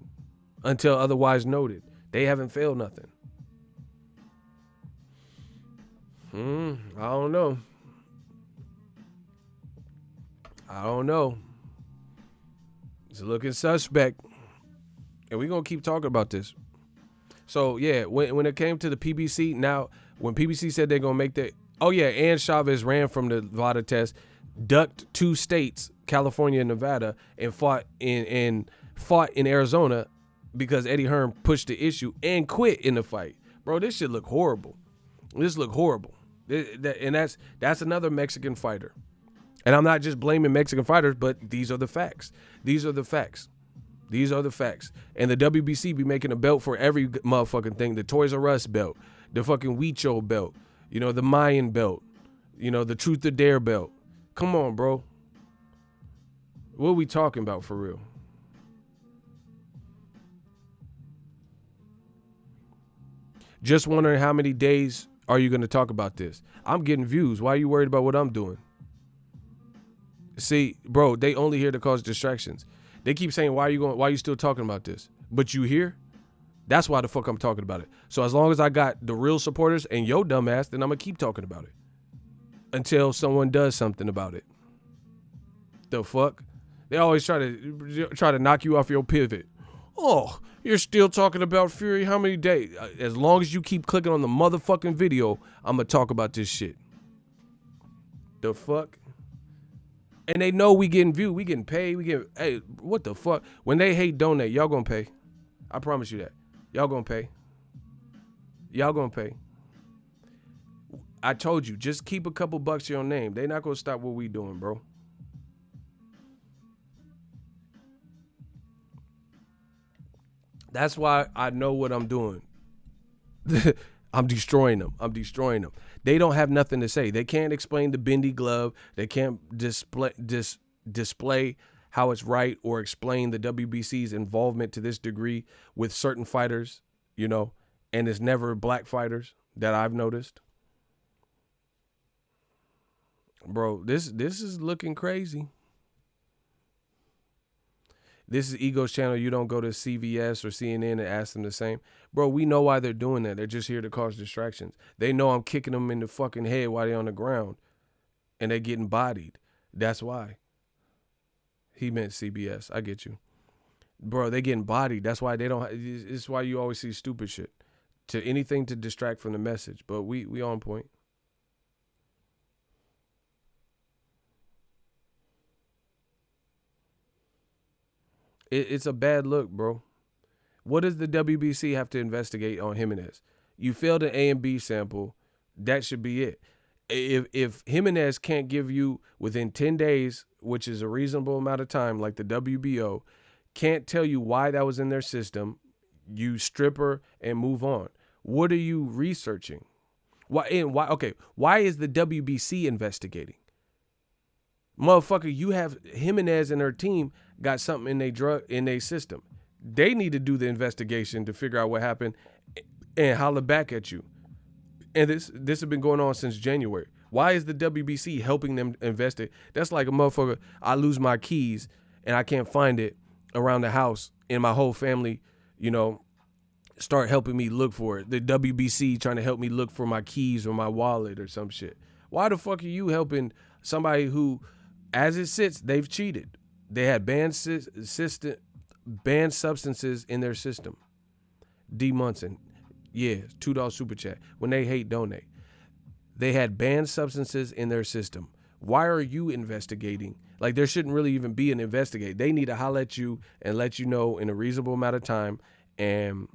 until otherwise noted. They haven't failed nothing. I don't know. It's looking suspect. And we're going to keep talking about this. So, yeah, when it came to the PBC, now, when PBC said they're going to make that, Ann Chavez ran from the VADA test, ducked 2 states, California and Nevada, and fought in Arizona because Eddie Hearn pushed the issue and quit in the fight. Bro, this shit look horrible. And that's another Mexican fighter. And I'm not just blaming Mexican fighters, but these are the facts. And the WBC be making a belt for every motherfucking thing. The Toys R Us belt, the fucking Huicho belt, the Mayan belt, the Truth or Dare belt. Come on, bro. What are we talking about for real? Just wondering how many days are you going to talk about this? I'm getting views. Why are you worried about what I'm doing? See, bro, they only here to cause distractions. They keep saying, why are you still talking about this? But you here? That's why the fuck I'm talking about it. So as long as I got the real supporters and your dumb ass, then I'm going to keep talking about it. until someone does something about it. The fuck? They always try to knock you off your pivot. Oh, you're still talking about Fury? How many days? As long as you keep clicking on the motherfucking video, I'm gonna talk about this shit. The fuck? And they know we getting viewed, we getting paid, hey, what the fuck? When they hate donate, y'all gonna pay. I promise you that. Y'all gonna pay. Y'all gonna pay. I told you, just keep a couple bucks to your name. They not gonna stop what we doing, bro. That's why I know what I'm doing. I'm destroying them. They don't have nothing to say. They can't explain the bendy glove. They can't display how it's right or explain the WBC's involvement to this degree with certain fighters, and it's never black fighters that I've noticed. Bro, this is looking crazy. This is Ego's channel. You don't go to CVS or CNN and ask them the same. Bro, we know why they're doing that. They're just here to cause distractions. They know I'm kicking them in the fucking head while they're on the ground and they're getting bodied. That's why. He meant CBS. I get you. Bro, they getting bodied. That's why they don't. It's why you always see stupid shit. To anything to distract from the message. But we on point. It's a bad look, bro. What does the WBC have to investigate on Jimenez? You failed an A and B sample. That should be it. If Jimenez can't give you within 10 days, which is a reasonable amount of time, like the WBO, can't tell you why that was in their system, you strip her and move on. What are you researching? Why is the WBC investigating? Motherfucker, you have Jimenez and her team got something in their system. They need to do the investigation to figure out what happened and holler back at you. And this has been going on since January. Why is the WBC helping them investigate? That's like a motherfucker, I lose my keys and I can't find it around the house and my whole family, start helping me look for it. The WBC trying to help me look for my keys or my wallet or some shit. Why the fuck are you helping somebody who, as it sits, they've cheated? They had banned substances in their system. D. Munson, yeah, $2 super chat. When they hate, donate. They had banned substances in their system. Why are you investigating? Like, there shouldn't really even be an investigate. They need to holler at you and let you know in a reasonable amount of time and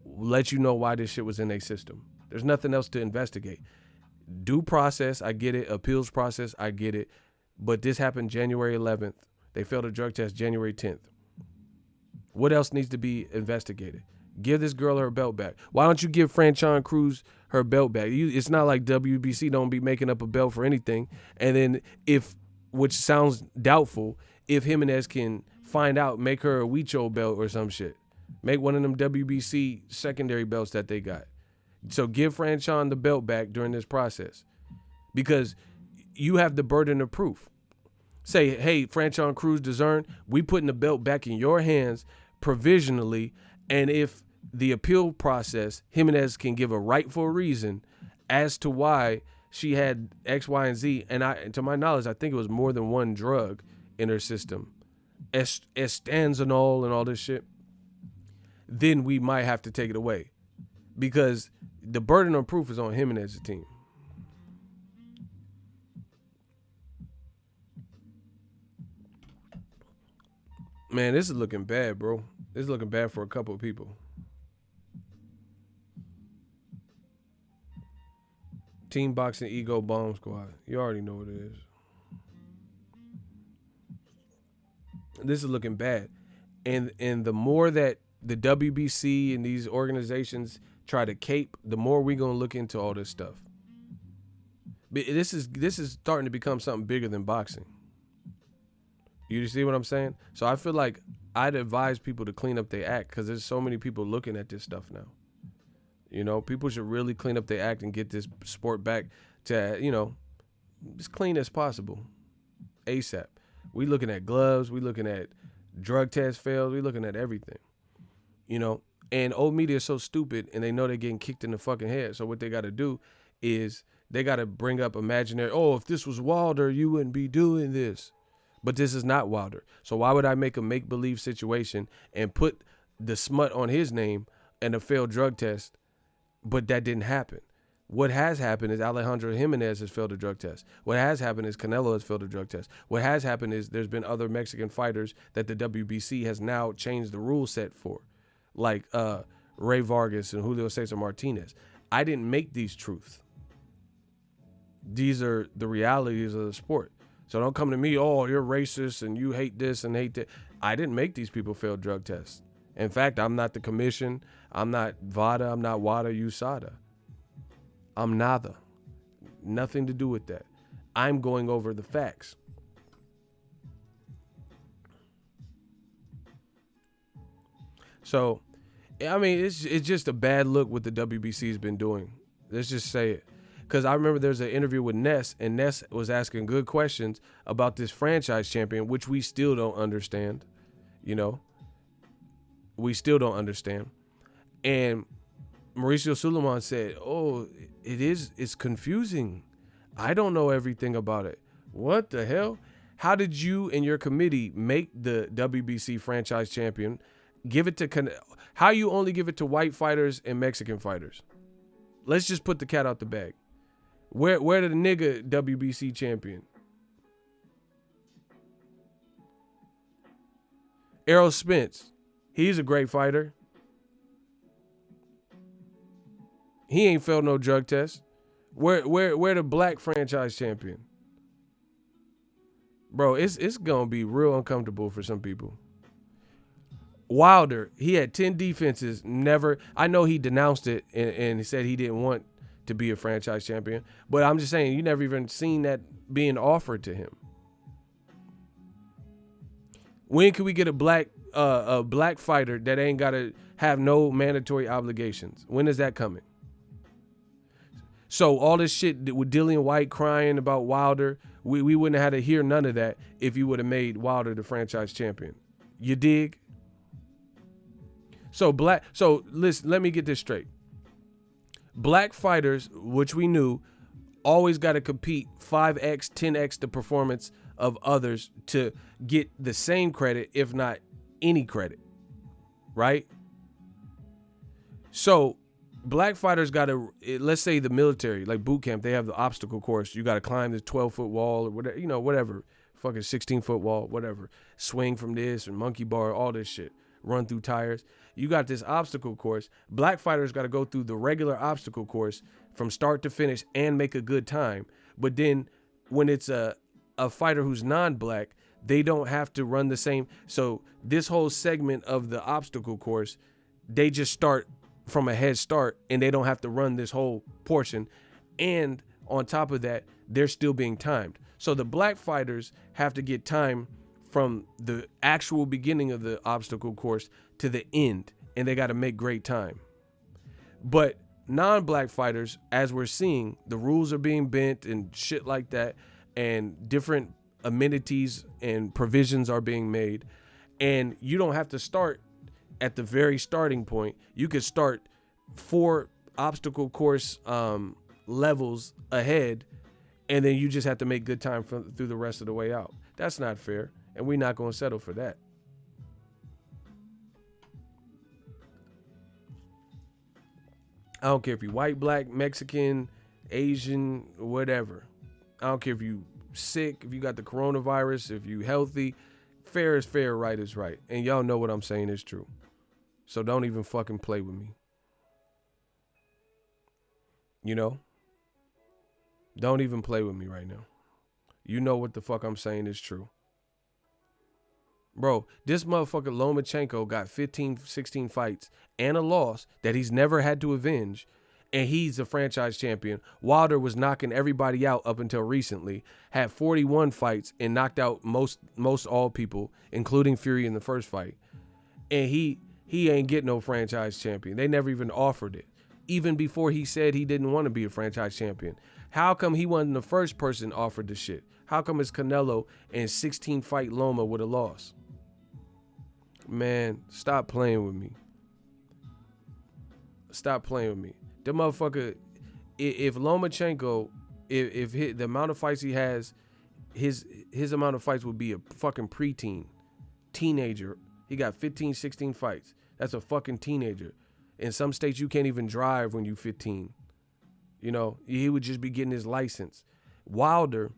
let you know why this shit was in their system. There's nothing else to investigate. Due process, I get it. Appeals process, I get it. But this happened January 11th. They failed a drug test January 10th. What else needs to be investigated? Give this girl her belt back. Why don't you give Franchon Cruz her belt back? It's not like WBC don't be making up a belt for anything. And then which sounds doubtful, if Jimenez can find out, make her a Huicho belt or some shit. Make one of them WBC secondary belts that they got. So give Franchon the belt back during this process. Because you have the burden of proof. Say, hey, Franchon Cruz DAZN, we putting the belt back in your hands provisionally, and if the appeal process, Jimenez can give a rightful reason as to why she had X, Y, and Z, and to my knowledge, I think it was more than one drug in her system, estanzanol and all this shit, then we might have to take it away. Because the burden of proof is on Jimenez's team. Man, this is looking bad, bro. This is looking bad for a couple of people. Team Boxingego Bomb Squad. You already know what it is. This is looking bad. And the more that the WBC and these organizations try to cape, the more we're going to look into all this stuff. This is starting to become something bigger than boxing. You see what I'm saying? So I feel like I'd advise people to clean up their act because there's so many people looking at this stuff now. People should really clean up their act and get this sport back to, as clean as possible. ASAP. We looking at gloves. We looking at drug test fails. We looking at everything. And old media is so stupid and they know they're getting kicked in the fucking head. So what they got to do is They got to bring up imaginary, oh, if this was Wilder, you wouldn't be doing this. But this is not Wilder. So why would I make a make-believe situation and put the smut on his name and a failed drug test, but that didn't happen? What has happened is Alejandro Jimenez has failed a drug test. What has happened is Canelo has failed a drug test. What has happened is there's been other Mexican fighters that the WBC has now changed the rule set for, like Ray Vargas and Julio Cesar Martinez. I didn't make these truths. These are the realities of the sport. So don't come to me, oh, you're racist and you hate this and hate that. I didn't make these people fail drug tests. In fact, I'm not the commission. I'm not VADA. I'm not WADA USADA. I'm nada. Nothing to do with that. I'm going over the facts. So, I mean, it's just a bad look what the WBC's been doing. Let's just say it. Because I remember there's an interview with Ness, and Ness was asking good questions about this franchise champion, which we still don't understand. You know, we still don't understand. And Mauricio Suleiman said, oh, it's confusing. I don't know everything about it. What the hell? How did you and your committee make the WBC franchise champion? Give it to how you only give it to white fighters and Mexican fighters? Let's just put the cat out the bag. Where the nigga WBC champion? Errol Spence. He's a great fighter. He ain't failed no drug test. Where the black franchise champion? Bro, it's gonna be real uncomfortable for some people. Wilder, he had 10 defenses, never. I know he denounced it and he said he didn't want to be a franchise champion, but I'm just saying, you never even seen that being offered to him. When can we get a black fighter that ain't gotta have no mandatory obligations? When is that coming? So all this shit with Dillian White crying about Wilder, we wouldn't have had to hear none of that if you would have made Wilder the franchise champion. You dig? So listen, let me get this straight. Black fighters, which we knew, always got to compete 5x, 10x the performance of others to get the same credit, if not any credit, right? So black fighters got to, let's say the military, like boot camp, they have the obstacle course. You got to climb this 12-foot wall or whatever, whatever, fucking 16-foot wall, whatever. Swing from this and monkey bar, all this shit. Run through tires. You got this obstacle course. Black fighters got to go through the regular obstacle course from start to finish and make a good time. But then when it's a fighter who's non-black, they don't have to run the same. So this whole segment of the obstacle course, they just start from a head start and they don't have to run this whole portion. And on top of that, they're still being timed. So the black fighters have to get time from the actual beginning of the obstacle course to the end, and they got to make great time. But non-black fighters, as we're seeing, the rules are being bent and shit like that, and different amenities and provisions are being made, and you don't have to start at the very starting point. You could start 4 obstacle course levels ahead, and then you just have to make good time through the rest of the way out. That's not fair. And we're not going to settle for that. I don't care if you're white, black, Mexican, Asian, whatever. I don't care if you sick, if you got the coronavirus, if you healthy. Fair is fair, right is right. And y'all know what I'm saying is true. So don't even fucking play with me. Don't even play with me right now. You know what the fuck I'm saying is true. Bro, this motherfucker Lomachenko got 15, 16 fights and a loss that he's never had to avenge, and he's a franchise champion. Wilder was knocking everybody out up until recently, had 41 fights and knocked out most all people, including Fury in the first fight. And he ain't get no franchise champion. They never even offered it, even before he said he didn't want to be a franchise champion. How come he wasn't the first person offered the shit? How come it's Canelo and 16 fight Loma with a loss? Man, stop playing with me. Stop playing with me. The motherfucker, if Lomachenko the amount of fights he has, his amount of fights would be a fucking preteen, teenager. He got 15, 16 fights. That's a fucking teenager. In some states, you can't even drive when you're 15. You know, he would just be getting his license. Wilder,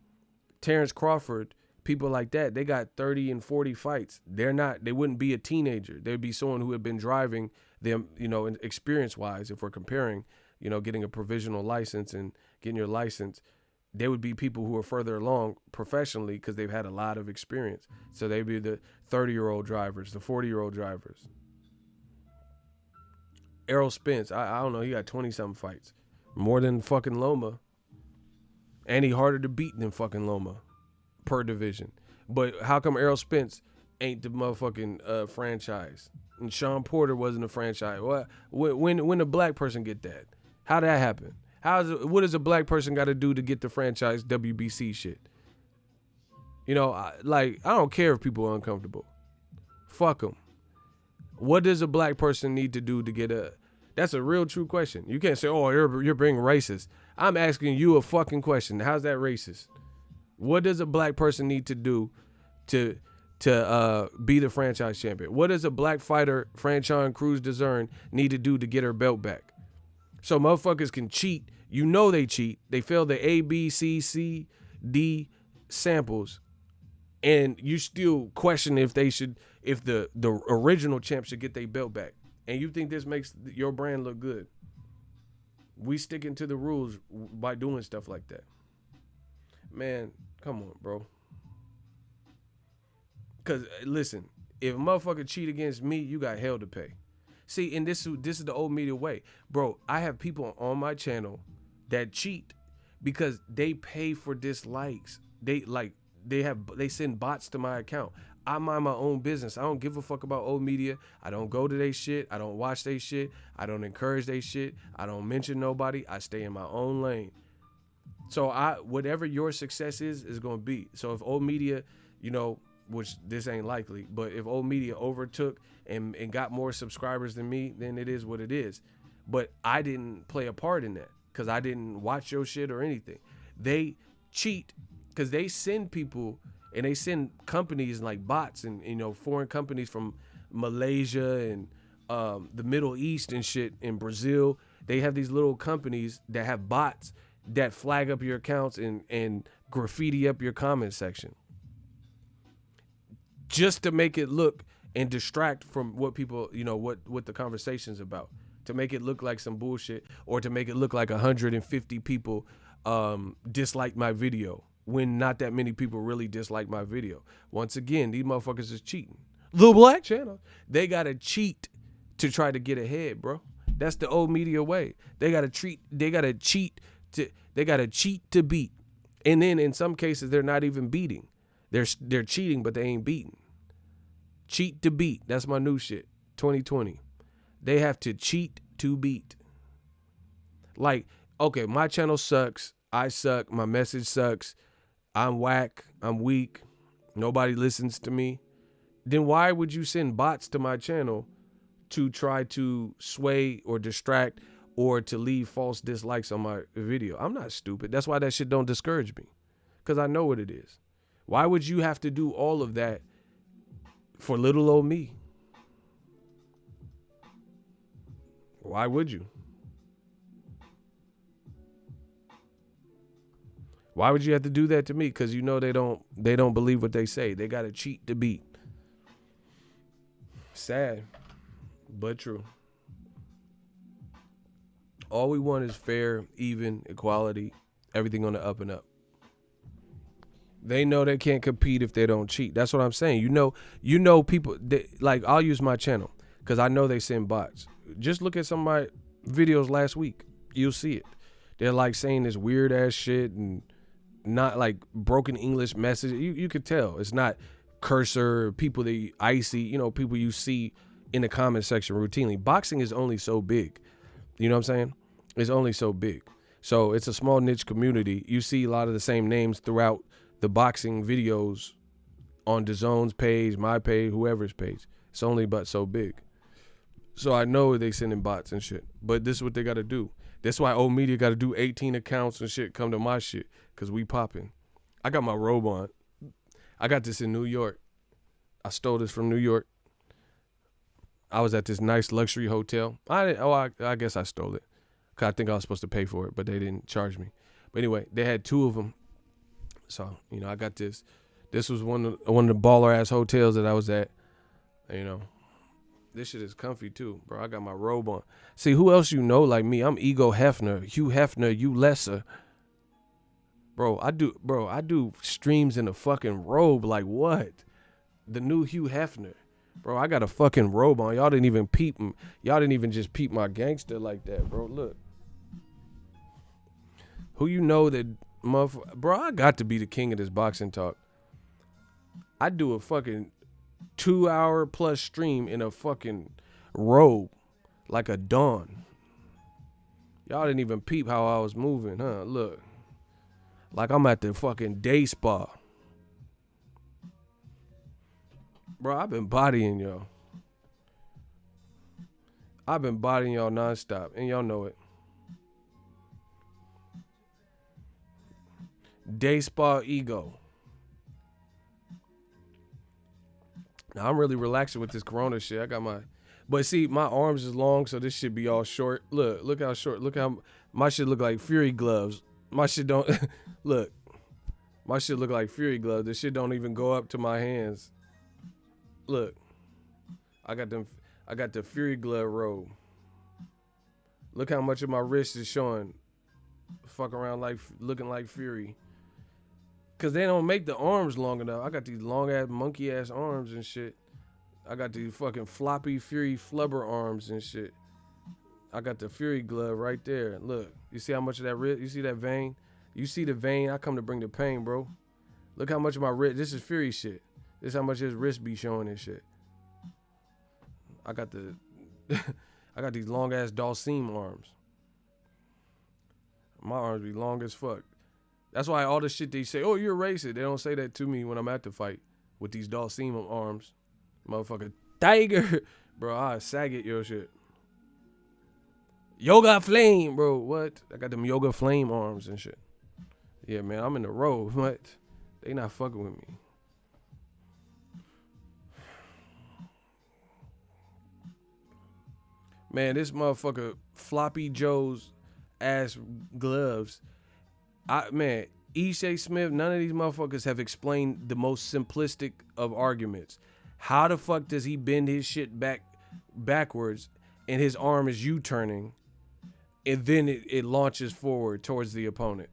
Terrence Crawford, people like that, they got 30 and 40 fights. They wouldn't be a teenager. They'd be someone who had been driving them, you know, experience-wise, if we're comparing, you know, getting a provisional license and getting your license. They would be people who are further along professionally because they've had a lot of experience. So they'd be the 30-year-old drivers, the 40-year-old drivers. Errol Spence, I don't know, he got 20-something fights. More than fucking Loma. And he harder to beat than fucking Loma per division. But how come Errol Spence ain't the motherfucking franchise? And Sean Porter wasn't a franchise. When a black person get that? How'd that happen? What does a black person got to do to get the franchise WBC shit? You know, I don't care if people are uncomfortable. Fuck them. What does a black person need to do to get a... That's a real true question. You can't say, oh, you're being racist. I'm asking you a fucking question. How's that racist? What does a black person need to do to be the franchise champion? What does a black fighter, Franchon Cruz Dezern, need to do to get her belt back? So motherfuckers can cheat. You know they cheat. They fail the A, B, C, C, D samples. And you still question if the original champ should get their belt back. And you think this makes your brand look good. We sticking to the rules by doing stuff like that. Man, come on, bro. Because, listen, if a motherfucker cheat against me, you got hell to pay. See, and this is the old media way. Bro, I have people on my channel that cheat because they pay for dislikes. They send bots to my account. I mind my own business. I don't give a fuck about old media. I don't go to their shit. I don't watch their shit. I don't encourage their shit. I don't mention nobody. I stay in my own lane. So whatever your success is going to be. So if old media, you know, which this ain't likely, but if old media overtook and got more subscribers than me, then it is what it is. But I didn't play a part in that because I didn't watch your shit or anything. They cheat because they send people and they send companies like bots and, you know, foreign companies from Malaysia and the Middle East and shit in Brazil. They have these little companies that have bots that flag up your accounts and graffiti up your comment section just to make it look and distract from what people, you know, what the conversation's about, to make it look like some bullshit or to make it look like 150 people disliked my video when not that many people really dislike my video. Once again, these motherfuckers is cheating. Little black channel, they gotta cheat to try to get ahead, bro. That's the old media way. They gotta cheat to beat. And then in some cases they're not even beating. They're cheating, but they ain't beating. Cheat to beat. That's my new shit. 2020. They have to cheat to beat. Like, okay, my channel sucks. I suck. My message sucks. I'm whack. I'm weak. Nobody listens to me. Then why would you send bots to my channel to try to sway or distract or to leave false dislikes on my video? I'm not stupid. That's why that shit don't discourage me, because I know what it is. Why would you have to do all of that for little old me? Why would you? Why would you have to do that to me? Because you know they don't believe what they say. They got to cheat to beat. Sad, but true. All we want is fair, even, equality, everything on the up and up. They know they can't compete if they don't cheat. That's what I'm saying. You know people, like, I'll use my channel because I know they send bots. Just look at some of my videos last week. You'll see it. They're like saying this weird ass shit and not like broken English message. You could tell it's not cursor people that icy, you know, people you see in the comment section routinely. Boxing is only so big. You know what I'm saying? It's only so big. So it's a small niche community. You see a lot of the same names throughout the boxing videos on DAZN's page, my page, whoever's page. It's only but so big. So I know they sending bots and shit. But this is what they got to do. That's why old media got to do 18 accounts and shit. Come to my shit, cause we popping. I got my robe on. I got this in New York. I stole this from New York. I was at this nice luxury hotel. I guess I stole it. Cause I think I was supposed to pay for it, but they didn't charge me. But anyway, they had 2 of them. So, I got this. This was one of the baller ass hotels that I was at. This shit is comfy too, bro. I got my robe on. See, who else like me? I'm Ego Hefner, Hugh Hefner, you lesser. Bro, I do streams in a fucking robe. Like what? The new Hugh Hefner. Bro, I got a fucking robe on. Y'all didn't even peep him. Y'all didn't even just peep my gangster like that, bro. Look. Who that motherfucker? Bro, I got to be the king of this boxing talk. I do a fucking 2-hour plus stream in a fucking robe like a dawn. Y'all didn't even peep how I was moving, huh? Look. Like I'm at the fucking day spa. Bro, I've been bodying y'all. I've been bodying y'all nonstop, and y'all know it. Day spa ego. Now, I'm really relaxing with this corona shit. I got but see, my arms is long, so this shit be all short. Look how short. Look how my shit look like Fury gloves. My shit don't, look. My shit look like Fury gloves. This shit don't even go up to my hands. Look. I got the Fury glove robe. Look how much of my wrist is showing. Fuck around like, looking like Fury. Cause they don't make the arms long enough. I got these long ass monkey ass arms and shit. I got these fucking floppy Fury flubber arms and shit. I got the Fury glove right there. Look, you see how much of that wrist? You see that vein? You see the vein? I come to bring the pain, bro. Look how much of my wrist. This is Fury shit. This is how much his wrist be showing and shit. I got I got these long ass Dalsim arms. My arms be long as fuck. That's why all the shit they say, oh, you're racist. They don't say that to me when I'm at the fight with these Dalsim arms. Motherfucker, tiger. Bro, I sag it your shit. Yoga flame, bro. What? I got them yoga flame arms and shit. Yeah, man, I'm in the road. What? They not fucking with me. Man, this motherfucker, Floppy Joe's ass gloves. E.J. Smith, none of these motherfuckers have explained the most simplistic of arguments. How the fuck does he bend his shit backwards and his arm is U-turning and then it launches forward towards the opponent?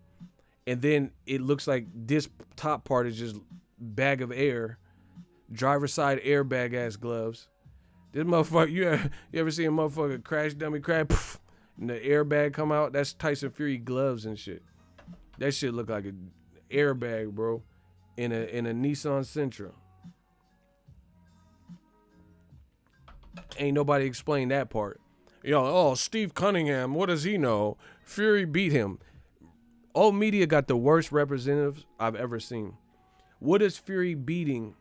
And then it looks like this top part is just bag of air, driver's side airbag ass gloves. This motherfucker, you ever see a motherfucker crash dummy crash, poof, and the airbag come out? That's Tyson Fury gloves and shit. That shit look like an airbag, bro, in a Nissan Sentra. Ain't nobody explained that part. Steve Cunningham, what does he know? Fury beat him. All media got the worst representatives I've ever seen. What does Fury beating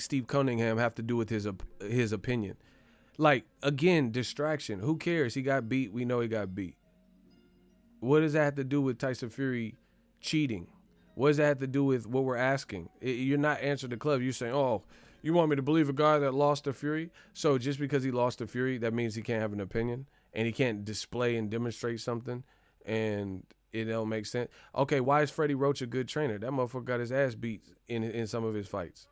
Steve Cunningham have to do with his opinion? Like, again, distraction. Who cares? He got beat. We know he got beat. What does that have to do with Tyson Fury cheating? What does that have to do with what we're asking? You're not answering the club. You're saying, oh, you want me to believe a guy that lost to Fury? So just because he lost to Fury, that means he can't have an opinion and he can't display and demonstrate something and it don't make sense. Okay, why is Freddie Roach a good trainer? That motherfucker got his ass beat in some of his fights.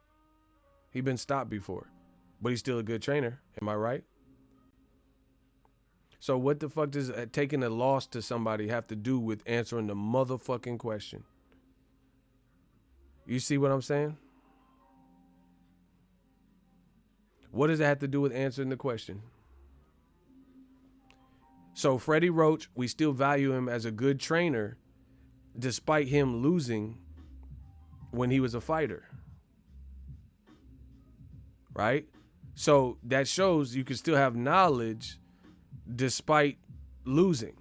He been stopped before, but he's still a good trainer. Am I right? So what the fuck does taking a loss to somebody have to do with answering the motherfucking question? You see what I'm saying? What does that have to do with answering the question? So Freddie Roach, we still value him as a good trainer despite him losing when he was a fighter. Right? So that shows you can still have knowledge despite losing.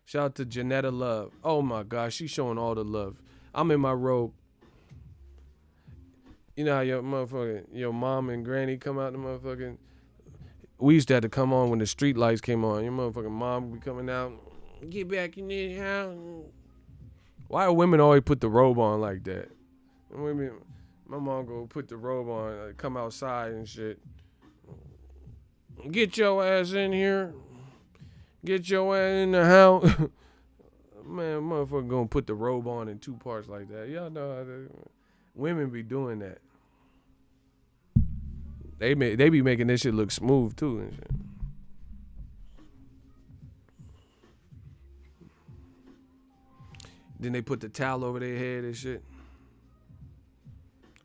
Shout out to Janetta Love. Oh my gosh, she's showing all the love. I'm in my robe. You know how your mom and granny come out the motherfucking. We used to have to come on when the street lights came on. Your motherfucking mom would be coming out. Get back in this house. Why do women always put the robe on like that? Women, my mom go put the robe on, come outside and shit. Get your ass in here. Get your ass in the house. Man, motherfucker gonna put the robe on in 2 parts like that. Y'all know how women be doing that. They be making this shit look smooth too and shit. Then they put the towel over their head and shit.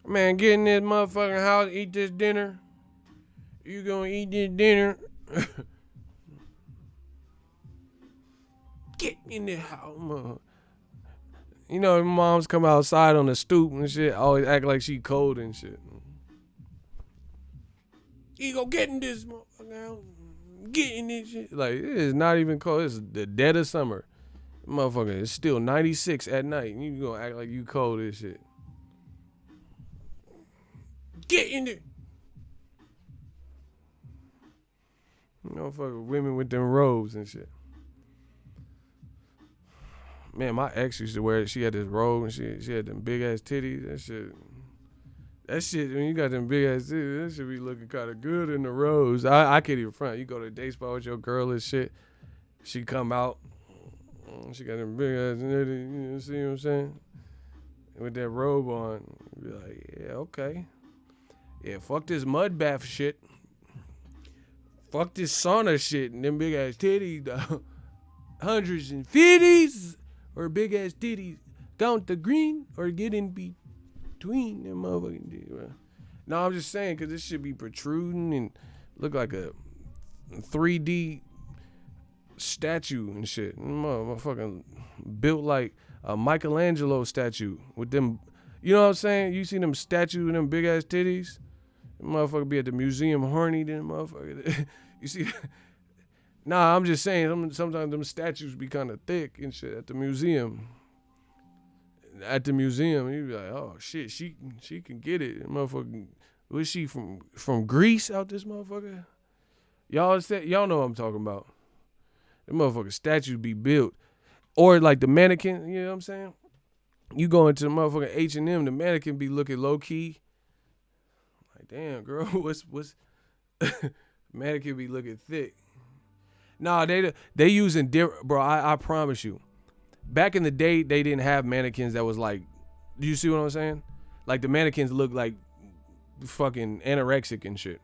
Man, get in this motherfucking house, eat this dinner. You gonna eat this dinner? Get in the house, mother. You know, moms come outside on the stoop and shit, always act like she cold and shit. You go get in this motherfucker house. Get in this shit. Like, it is not even cold. It's the dead of summer. Motherfucker, it's still 96 at night. And you gonna act like you cold as shit. Get in there. Motherfucker, women with them robes and shit. Man, my ex used to wear it. She had this robe and she had them big ass titties. That shit, when you got them big ass titties, that shit be looking kind of good in the robes. I can't even front. You go to a day spot with your girl and shit. She come out. She got them big ass titties. You see what I'm saying? With that robe on. You be like, yeah, okay. Yeah, fuck this mud bath shit. Fuck this sauna shit and them big ass titties, dog. 150s or big ass titties. Count the green or get in between them motherfucking titties. No, I'm just saying because this should be protruding and look like a 3D statue and shit. Motherfucking built like a Michelangelo statue with them. You know what I'm saying? You see them statues with them big ass titties? Motherfucker be at the museum horny, then motherfucker. You see? Nah, I'm just saying. Sometimes them statues be kind of thick and shit at the museum. At the museum, you be like, oh shit, she can get it. Motherfucker, was she from Greece out this motherfucker? Y'all know what I'm talking about. The motherfucker statues be built, or like the mannequin. You know what I'm saying? You go into the motherfucking H&M, the mannequin be looking low key. Damn, girl, what's mannequin be looking thick? Nah, they using different, bro. I promise you. Back in the day, they didn't have mannequins that was like, do you see what I'm saying? Like the mannequins look like fucking anorexic and shit.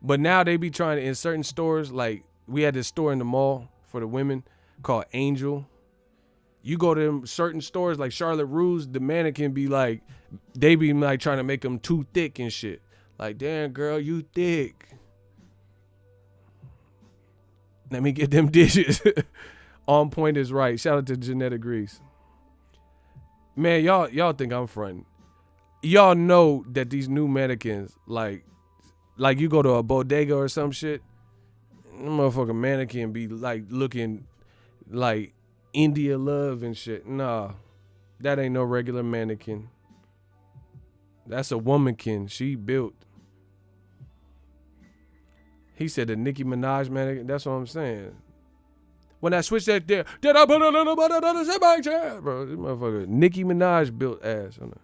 But now they be trying to, in certain stores, like we had this store in the mall for the women called Angel. You go to them certain stores like Charlotte Russe, the mannequin be like, they be like trying to make them too thick and shit. Like, damn, girl, you thick. Let me get them dishes. On point is right. Shout out to Genetic Grease. Man, y'all think I'm fronting. Y'all know that these new mannequins, like you go to a bodega or some shit, motherfucking mannequin be like looking like India Love and shit. Nah, that ain't no regular mannequin. That's a womankin. She built. He said the Nicki Minaj mannequin. That's what I'm saying. When I switched that there, did I put another chair? Bro, this motherfucker Nicki Minaj built ass on it.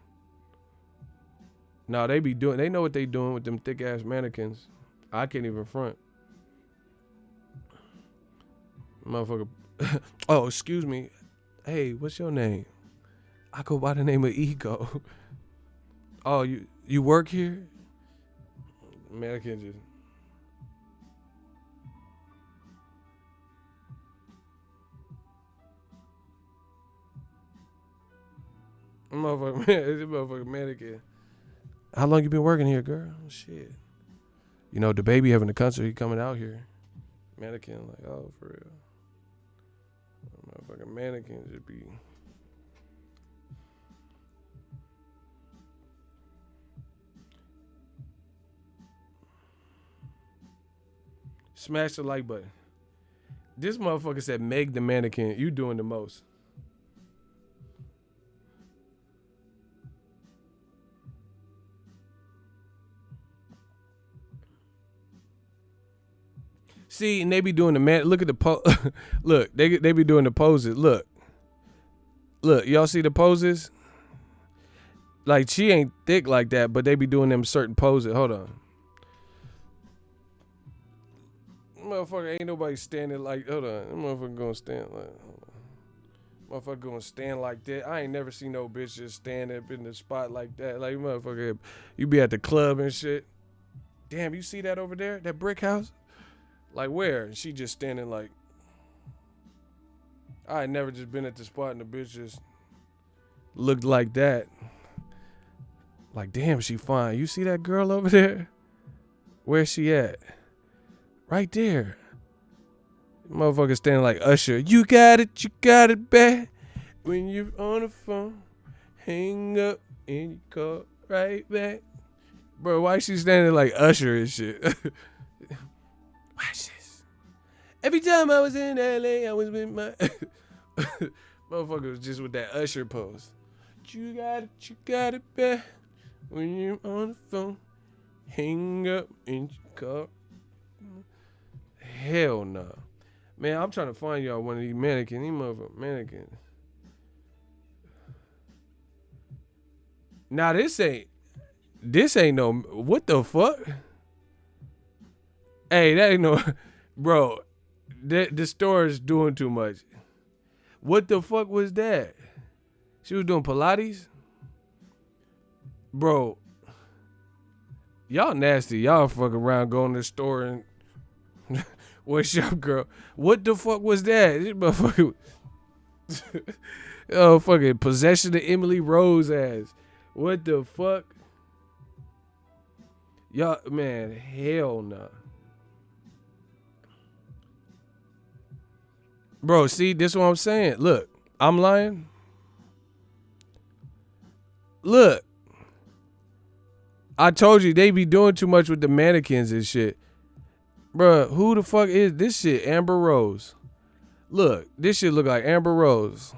Nah, they know what they doing with them thick ass mannequins. I can't even front. Motherfucker. Oh, excuse me. Hey, what's your name? I go by the name of Ego. Oh, you work here? Mannequin just. Motherfucker mannequin. How long you been working here, girl? Shit. You know, the baby having a concert, he coming out here. Mannequin, like, oh, for real. Motherfucking mannequin should be. Smash the like button. This motherfucker said, Meg the mannequin, you doing the most. See, and they be doing the man. Look at the look, they be doing the poses. Look, y'all see the poses? Like she ain't thick like that, but they be doing them certain poses. Hold on, motherfucker, ain't nobody standing like. Hold on, motherfucker gonna stand like. Motherfucker gonna stand like that. I ain't never seen no bitch just stand up in the spot like that. Like motherfucker, you be at the club and shit. Damn, you see that over there? That brick house? Like where? And she just standing like. I ain't never just been at the spot and the bitch just looked like that. Like, damn, she fine. You see that girl over there? Where's she at? Right there. Motherfucker standing like Usher. You got it bad. When you're on the phone, hang up and you call right back. Bro, why she standing like Usher and shit? Watch this. Every time I was in LA, I was with my motherfucker was just with that Usher pose. You got it bad. When you're on the phone, hang up and you call. Hell no. Nah. Man, I'm trying to find y'all one of these mannequins. These motherfucking mannequins. Now this ain't no, what the fuck? Hey, that ain't no, bro, the store is doing too much. What the fuck was that? She was doing Pilates? Bro, y'all nasty. Y'all fuck around going to the store and what's up, girl? What the fuck was that? This motherfucker. Oh, fucking possession of Emily Rose ass. What the fuck? Y'all, man, hell nah. Bro, see, this is what I'm saying. Look, I'm lying. Look. I told you they be doing too much with the mannequins and shit. Bruh, who the fuck is this shit? Amber Rose. Look, this shit look like Amber Rose.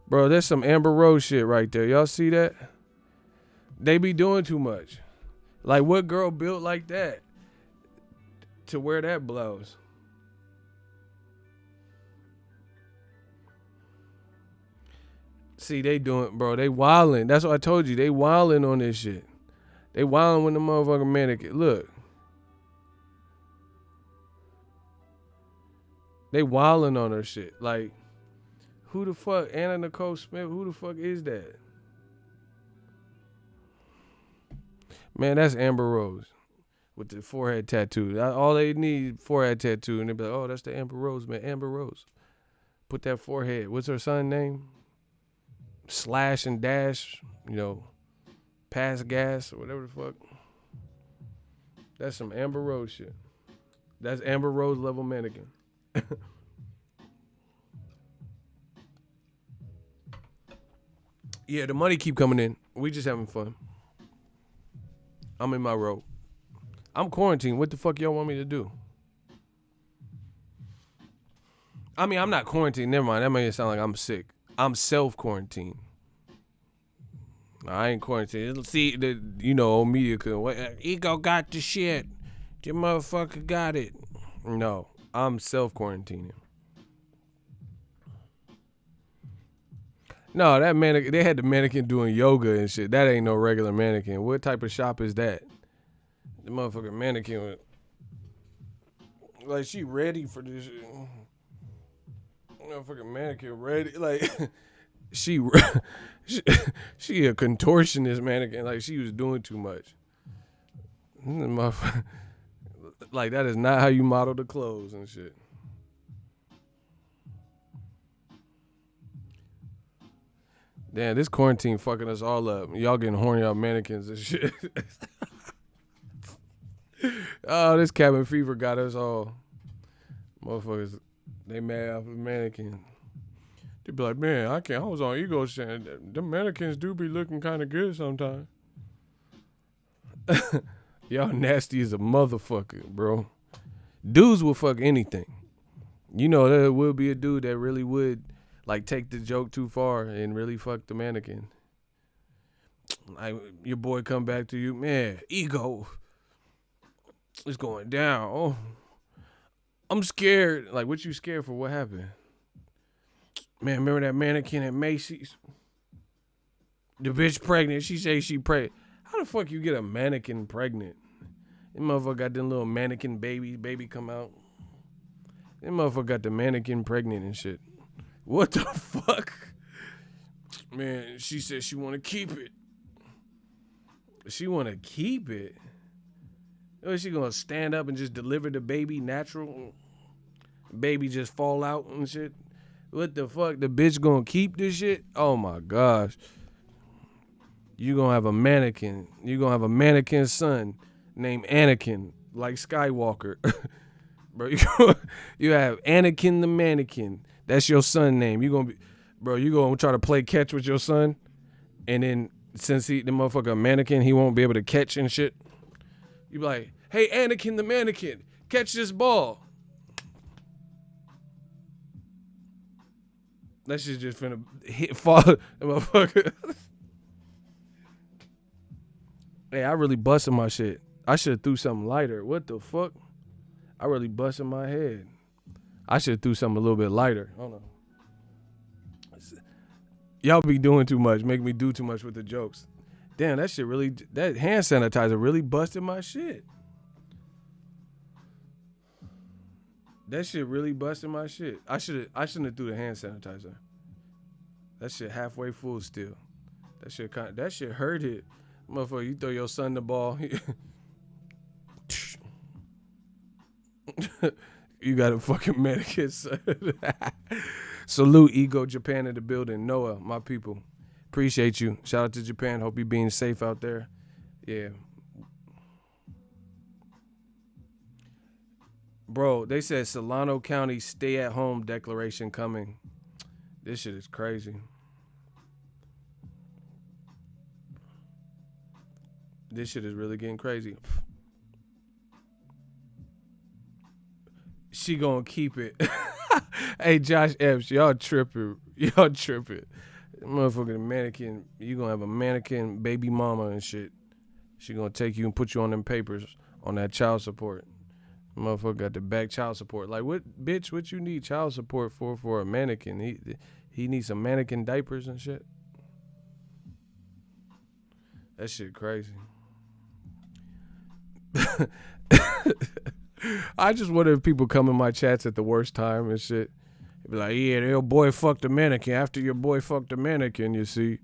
Bro, there's some Amber Rose shit right there. Y'all see that? They be doing too much. Like, what girl built like that to wear that blouse? See, they doing, bro, they wildin'. That's what I told you. They wildin' on this shit. They wildin' with the motherfucking mannequin. Look. They wildin' on her shit. Like, who the fuck? Anna Nicole Smith, who the fuck is that? Man, that's Amber Rose with the forehead tattoo. All they need, forehead tattoo. And they be like, oh, that's the Amber Rose, man. Amber Rose. Put that forehead. What's her son's name? Slash and Dash, you know, pass gas or whatever the fuck. That's some Amber Rose shit. That's Amber Rose level mannequin. Yeah, the money keep coming in. We just having fun. I'm in my row. I'm quarantined. What the fuck y'all want me to do? I mean, I'm not quarantined. Never mind. That made it sound like I'm sick. I'm self-quarantined. I ain't quarantined. See, old media couldn't. Ego got the shit. Your motherfucker got it. No, I'm self-quarantining. No, that mannequin, they had the mannequin doing yoga and shit. That ain't no regular mannequin. What type of shop is that? The motherfucking mannequin, like, she ready for this shit. Motherfucking mannequin ready, like she a contortionist mannequin, like she was doing too much. Like, that is not how you model the clothes and shit. Damn, this quarantine fucking us all up. Y'all getting horny out mannequins and shit. Oh, this cabin fever got us all. Motherfuckers, they mad off a mannequin. They be like, man, I was on Ego saying them mannequins do be looking kind of good sometimes. Y'all nasty as a motherfucker, bro. Dudes will fuck anything. You know, there will be a dude that really would, like, take the joke too far and really fuck the mannequin. Like, your boy come back to you, man, Ego. It's going down. Oh, I'm scared. Like, what you scared for? What happened? Man, remember that mannequin at Macy's? The bitch pregnant. She say she pregnant. How the fuck you get a mannequin pregnant? That motherfucker got them little mannequin baby come out. That motherfucker got the mannequin pregnant and shit. What the fuck? Man, she said she want to keep it. She want to keep it? Or is she going to stand up and just deliver the baby natural? Baby just fall out and shit? What the fuck? The bitch going to keep this shit? Oh my gosh. You going to have a mannequin. You going to have a mannequin son named Anakin, like Skywalker. Bro, you have Anakin the mannequin. That's your son name. You going to try to play catch with your son? And then since the motherfucker a mannequin, he won't be able to catch and shit. You be like, hey, Anakin the mannequin, catch this ball. That shit just finna fall. Motherfucker. Hey, I really busted my shit. I should have threw something lighter. What the fuck? I really busted my head. I should have threw something a little bit lighter. Hold on. Y'all be doing too much, make me do too much with the jokes. Damn, that hand sanitizer really busted my shit. That shit really busted my shit. I shouldn't have threw the hand sanitizer. That shit halfway full still. That shit hurt it. Motherfucker, you throw your son the ball. You got a fucking mannequin, son. Salute Ego Japan in the building. Noah, my people. Appreciate you. Shout out to Japan. Hope you being safe out there. Yeah. Bro, they said Solano County stay-at-home declaration coming. This shit is crazy. This shit is really getting crazy. She gonna keep it. Hey, Josh Epps, y'all tripping. Y'all tripping. Motherfucking mannequin. You gonna have a mannequin baby mama and shit. She gonna take you and put you on them papers on that child support. Motherfucker got the back child support. Like, what, bitch, what you need child support for a mannequin? He needs some mannequin diapers and shit. That shit crazy. I just wonder if people come in my chats at the worst time and shit. They be like, yeah, your boy fucked a mannequin. After your boy fucked a mannequin, you see.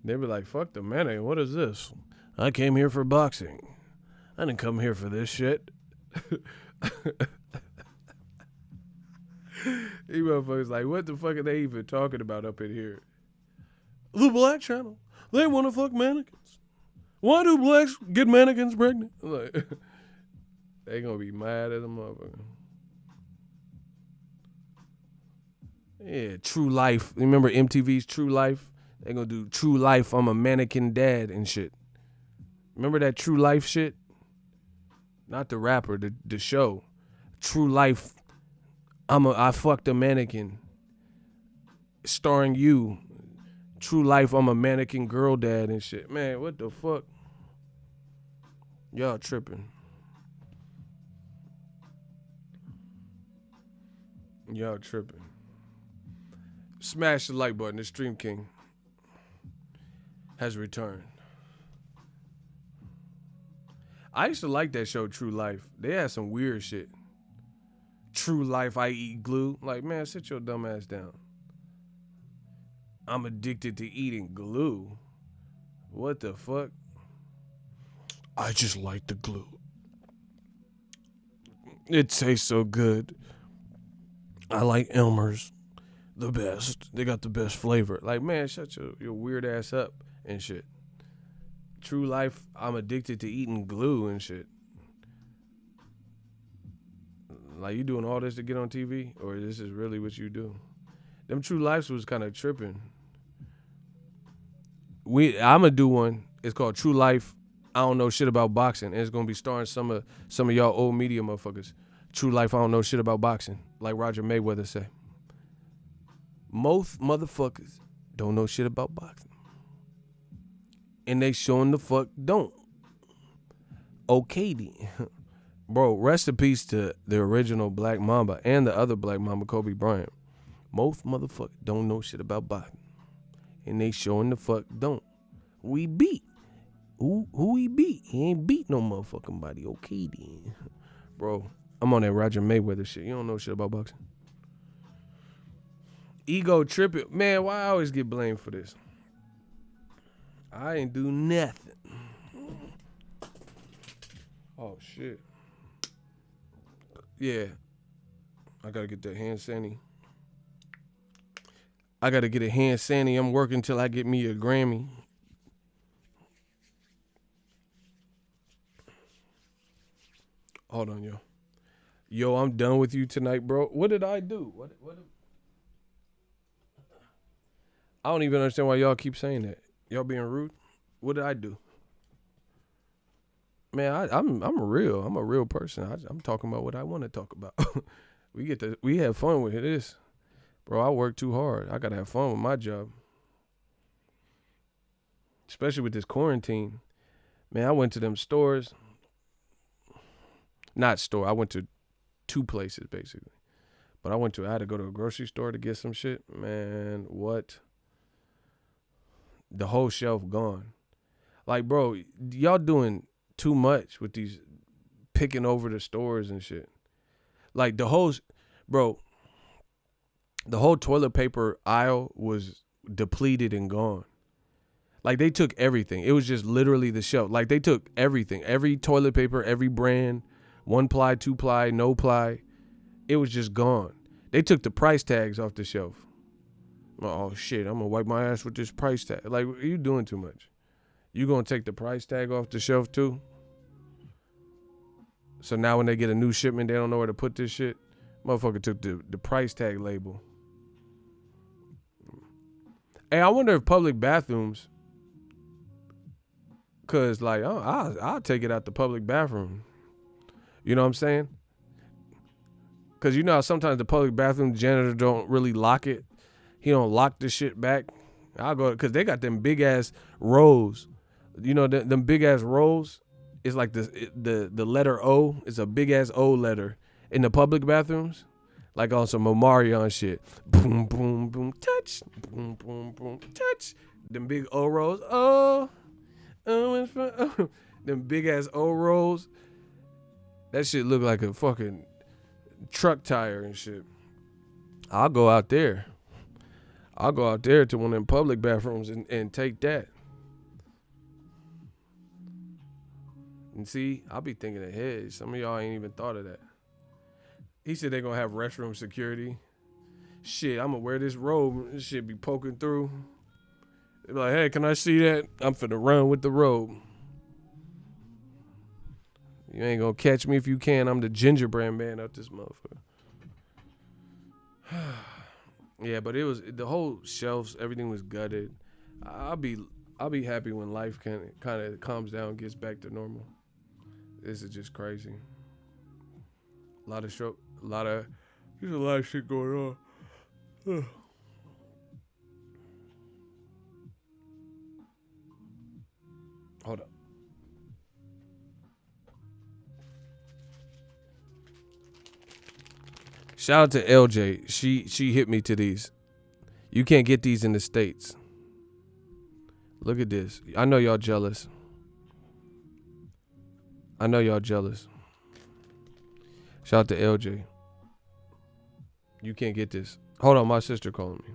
They be like, fuck the mannequin. What is this? I came here for boxing. I didn't come here for this shit. These motherfuckers like, what the fuck are they even talking about up in here? The Black Channel. They want to fuck mannequins. Why do blacks get mannequins pregnant? Like, they gonna be mad at a motherfucker. Yeah, True Life. Remember MTV's True Life? They gonna do True Life. I'm a mannequin dad and shit. Remember that True Life shit? Not the rapper, the show. True Life. I fucked a mannequin. Starring you. True Life. I'm a mannequin girl dad and shit. Man, what the fuck? Y'all tripping. Y'all tripping. Smash the like button. The Stream King has returned. I used to like that show, True Life. They had some weird shit. True Life, I eat glue. Like, man, sit your dumb ass down. I'm addicted to eating glue. What the fuck? I just like the glue. It tastes so good. I like Elmer's the best. They got the best flavor. Like, man, shut your weird ass up and shit. True Life, I'm addicted to eating glue and shit. Like, you doing all this to get on TV? Or this is really what you do? Them True Lives was kind of tripping. I'm going to do one. It's called True Life. I don't know shit about boxing. And it's going to be starring some of y'all old media motherfuckers. True Life, I don't know shit about boxing. Like Roger Mayweather say. Most motherfuckers don't know shit about boxing. And they showing the fuck don't. Okay then. Bro, rest in peace to the original Black Mamba and the other Black Mamba, Kobe Bryant. Most motherfuckers don't know shit about boxing. And they showing the fuck don't. We beat. Who he beat? He ain't beat no motherfucking body. Okay then. Bro, I'm on that Roger Mayweather shit. You don't know shit about boxing. Ego tripping. Man, why I always get blamed for this? I ain't do nothing. Oh shit. Yeah. I gotta get that hand sandy. I gotta get a hand sandy. I'm working till I get me a Grammy. Hold on, yo. Yo, I'm done with you tonight, bro. What did I do? What I don't even understand why y'all keep saying that. Y'all being rude? What did I do? Man, I'm a real person. I'm talking about what I want to talk about. we have fun with this. Bro, I work too hard. I gotta have fun with my job. Especially with this quarantine. Man, I went to them stores. Not store. I went to 2 places basically. But I had to go to a grocery store to get some shit. Man, what? The whole shelf gone. Like, bro, y'all doing too much with these picking over the stores and shit. Like the whole toilet paper aisle was depleted and gone. Like they took everything. It was just literally the shelf. Like they took everything. Every toilet paper, every brand, 1-ply, 2-ply, no ply. It was just gone. They took the price tags off the shelf. Oh shit, I'm gonna wipe my ass with this price tag. Like, you doing too much. You gonna take the price tag off the shelf too? So now when they get a new shipment, they don't know where to put this shit. Motherfucker took the price tag label. Hey, I wonder if public bathrooms, cause like I'll take it out the public bathroom. You know what I'm saying? Cause you know how sometimes the public bathroom janitor don't really lock it. He don't lock the shit back. I'll go, cause they got them big ass rolls. You know them big ass rolls. It's like the letter O. It's a big ass O letter in the public bathrooms, like on some Omarion shit. Boom boom boom touch. Boom boom boom touch. Them big O rolls. Oh, it's fun. Oh. Them big ass O rolls. That shit look like a fucking truck tire and shit. I'll go out there. I'll go out there to one of them public bathrooms and take that. And see, I'll be thinking ahead. Some of y'all ain't even thought of that. He said they're going to have restroom security. Shit, I'm going to wear this robe. This shit be poking through. They be like, hey, can I see that? I'm finna run with the robe. You ain't going to catch me if you can. I'm the gingerbread man up this motherfucker. Yeah, but it was the whole shelves, everything was gutted. I'll be happy when life kind of calms down and gets back to normal. This is just crazy. There's a lot of shit going on. Hold up. Shout out to LJ. She hit me to these. You can't get these in the States. Look at this. I know y'all jealous. Shout out to LJ. You can't get this. Hold on, my sister calling me.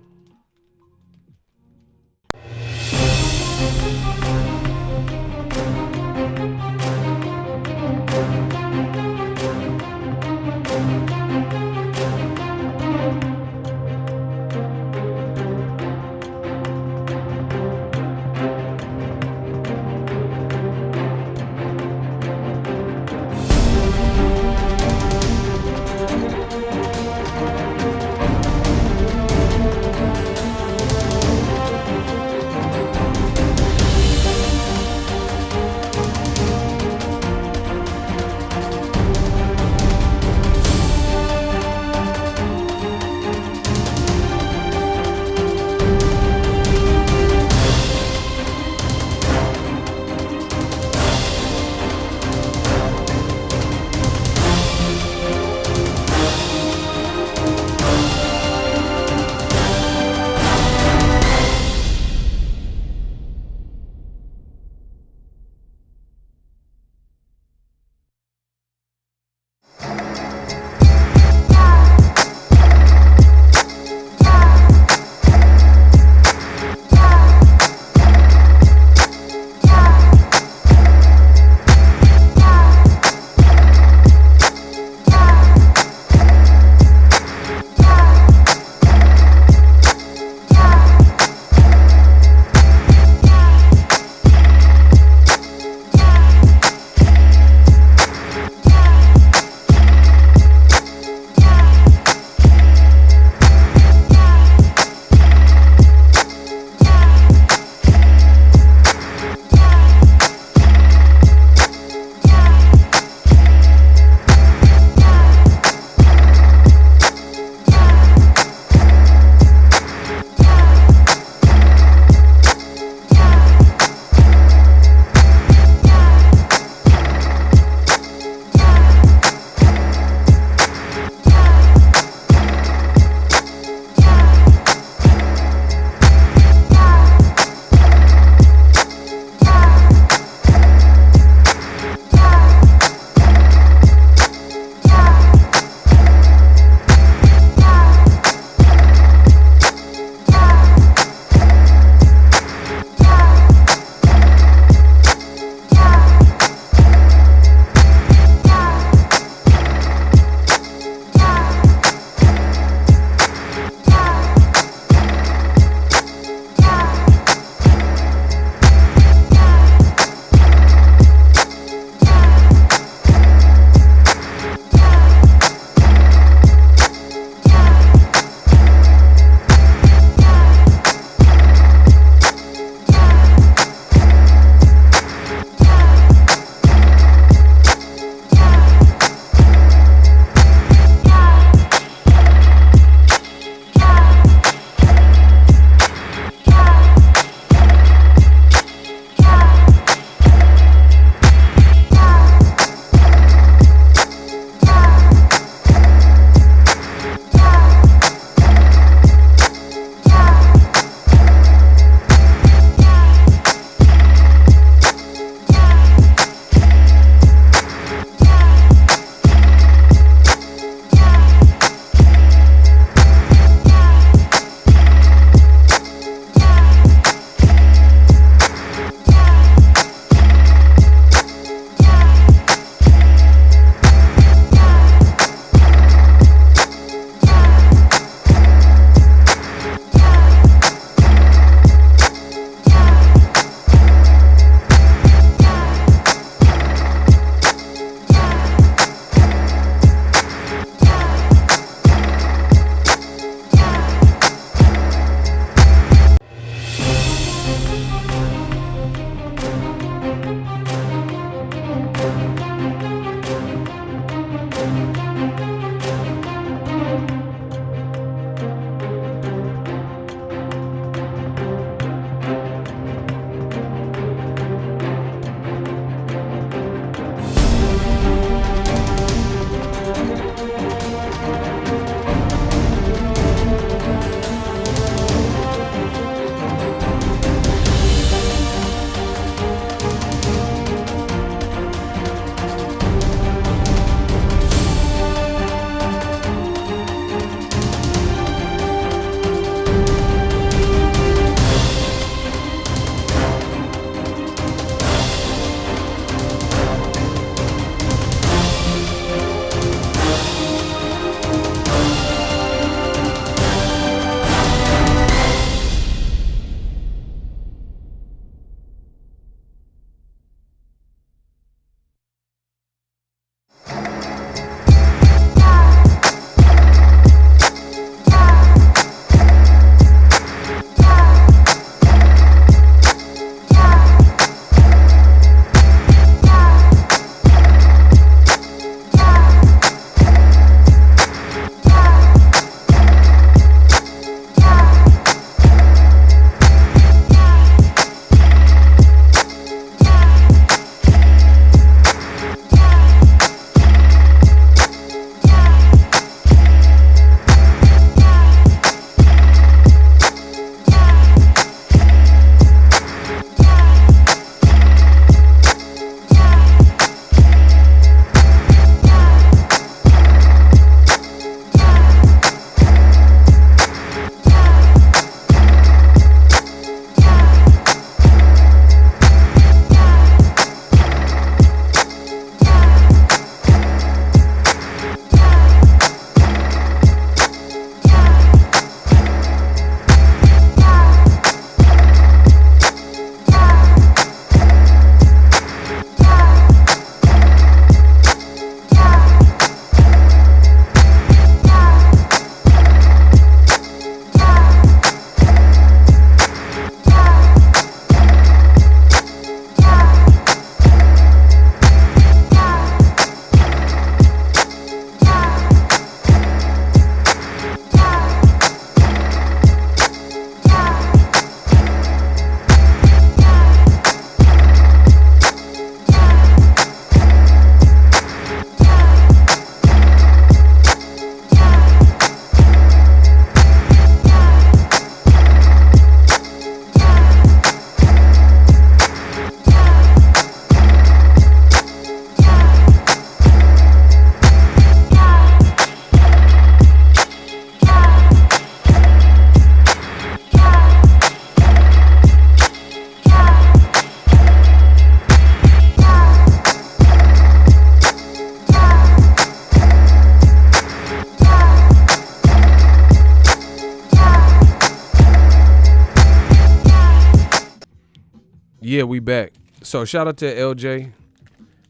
Yeah, we back. So shout out to LJ.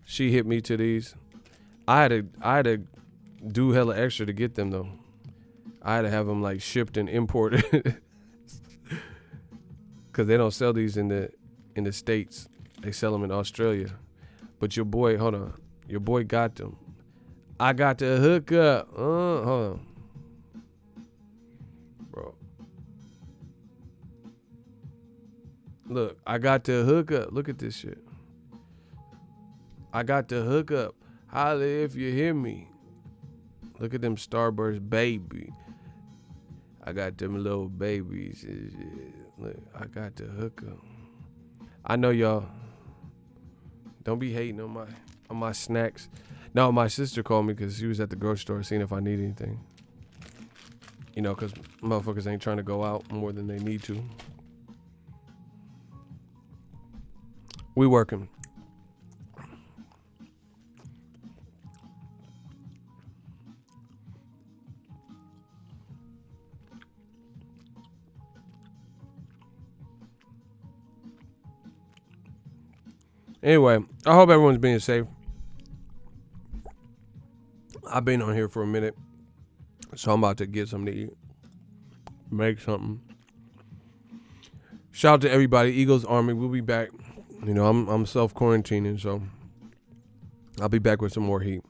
She hit me to these. I had to do hella extra to get them though. I had to have them like shipped and imported because they don't sell these in the States. They sell them in Australia. But your boy, hold on, your boy got them. I got the hookup. Hold on, bro. Look, I got the hookup. Look at this shit. I got the hookup. Holla if you hear me. Look at them Starburst, baby. I got them little babies. Look, I got the hookup. I know y'all don't be hating on my snacks. No, my sister called me because she was at the grocery store seeing if I need anything. You know, because motherfuckers ain't trying to go out more than they need to. We working. Anyway, I hope everyone's being safe. I've been on here for a minute, so I'm about to get something to eat. Make something. Shout out to everybody. Eagles Army, we'll be back. You know, I'm self-quarantining, so I'll be back with some more heat.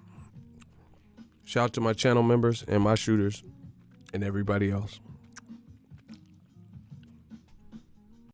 Shout out to my channel members and my shooters and everybody else.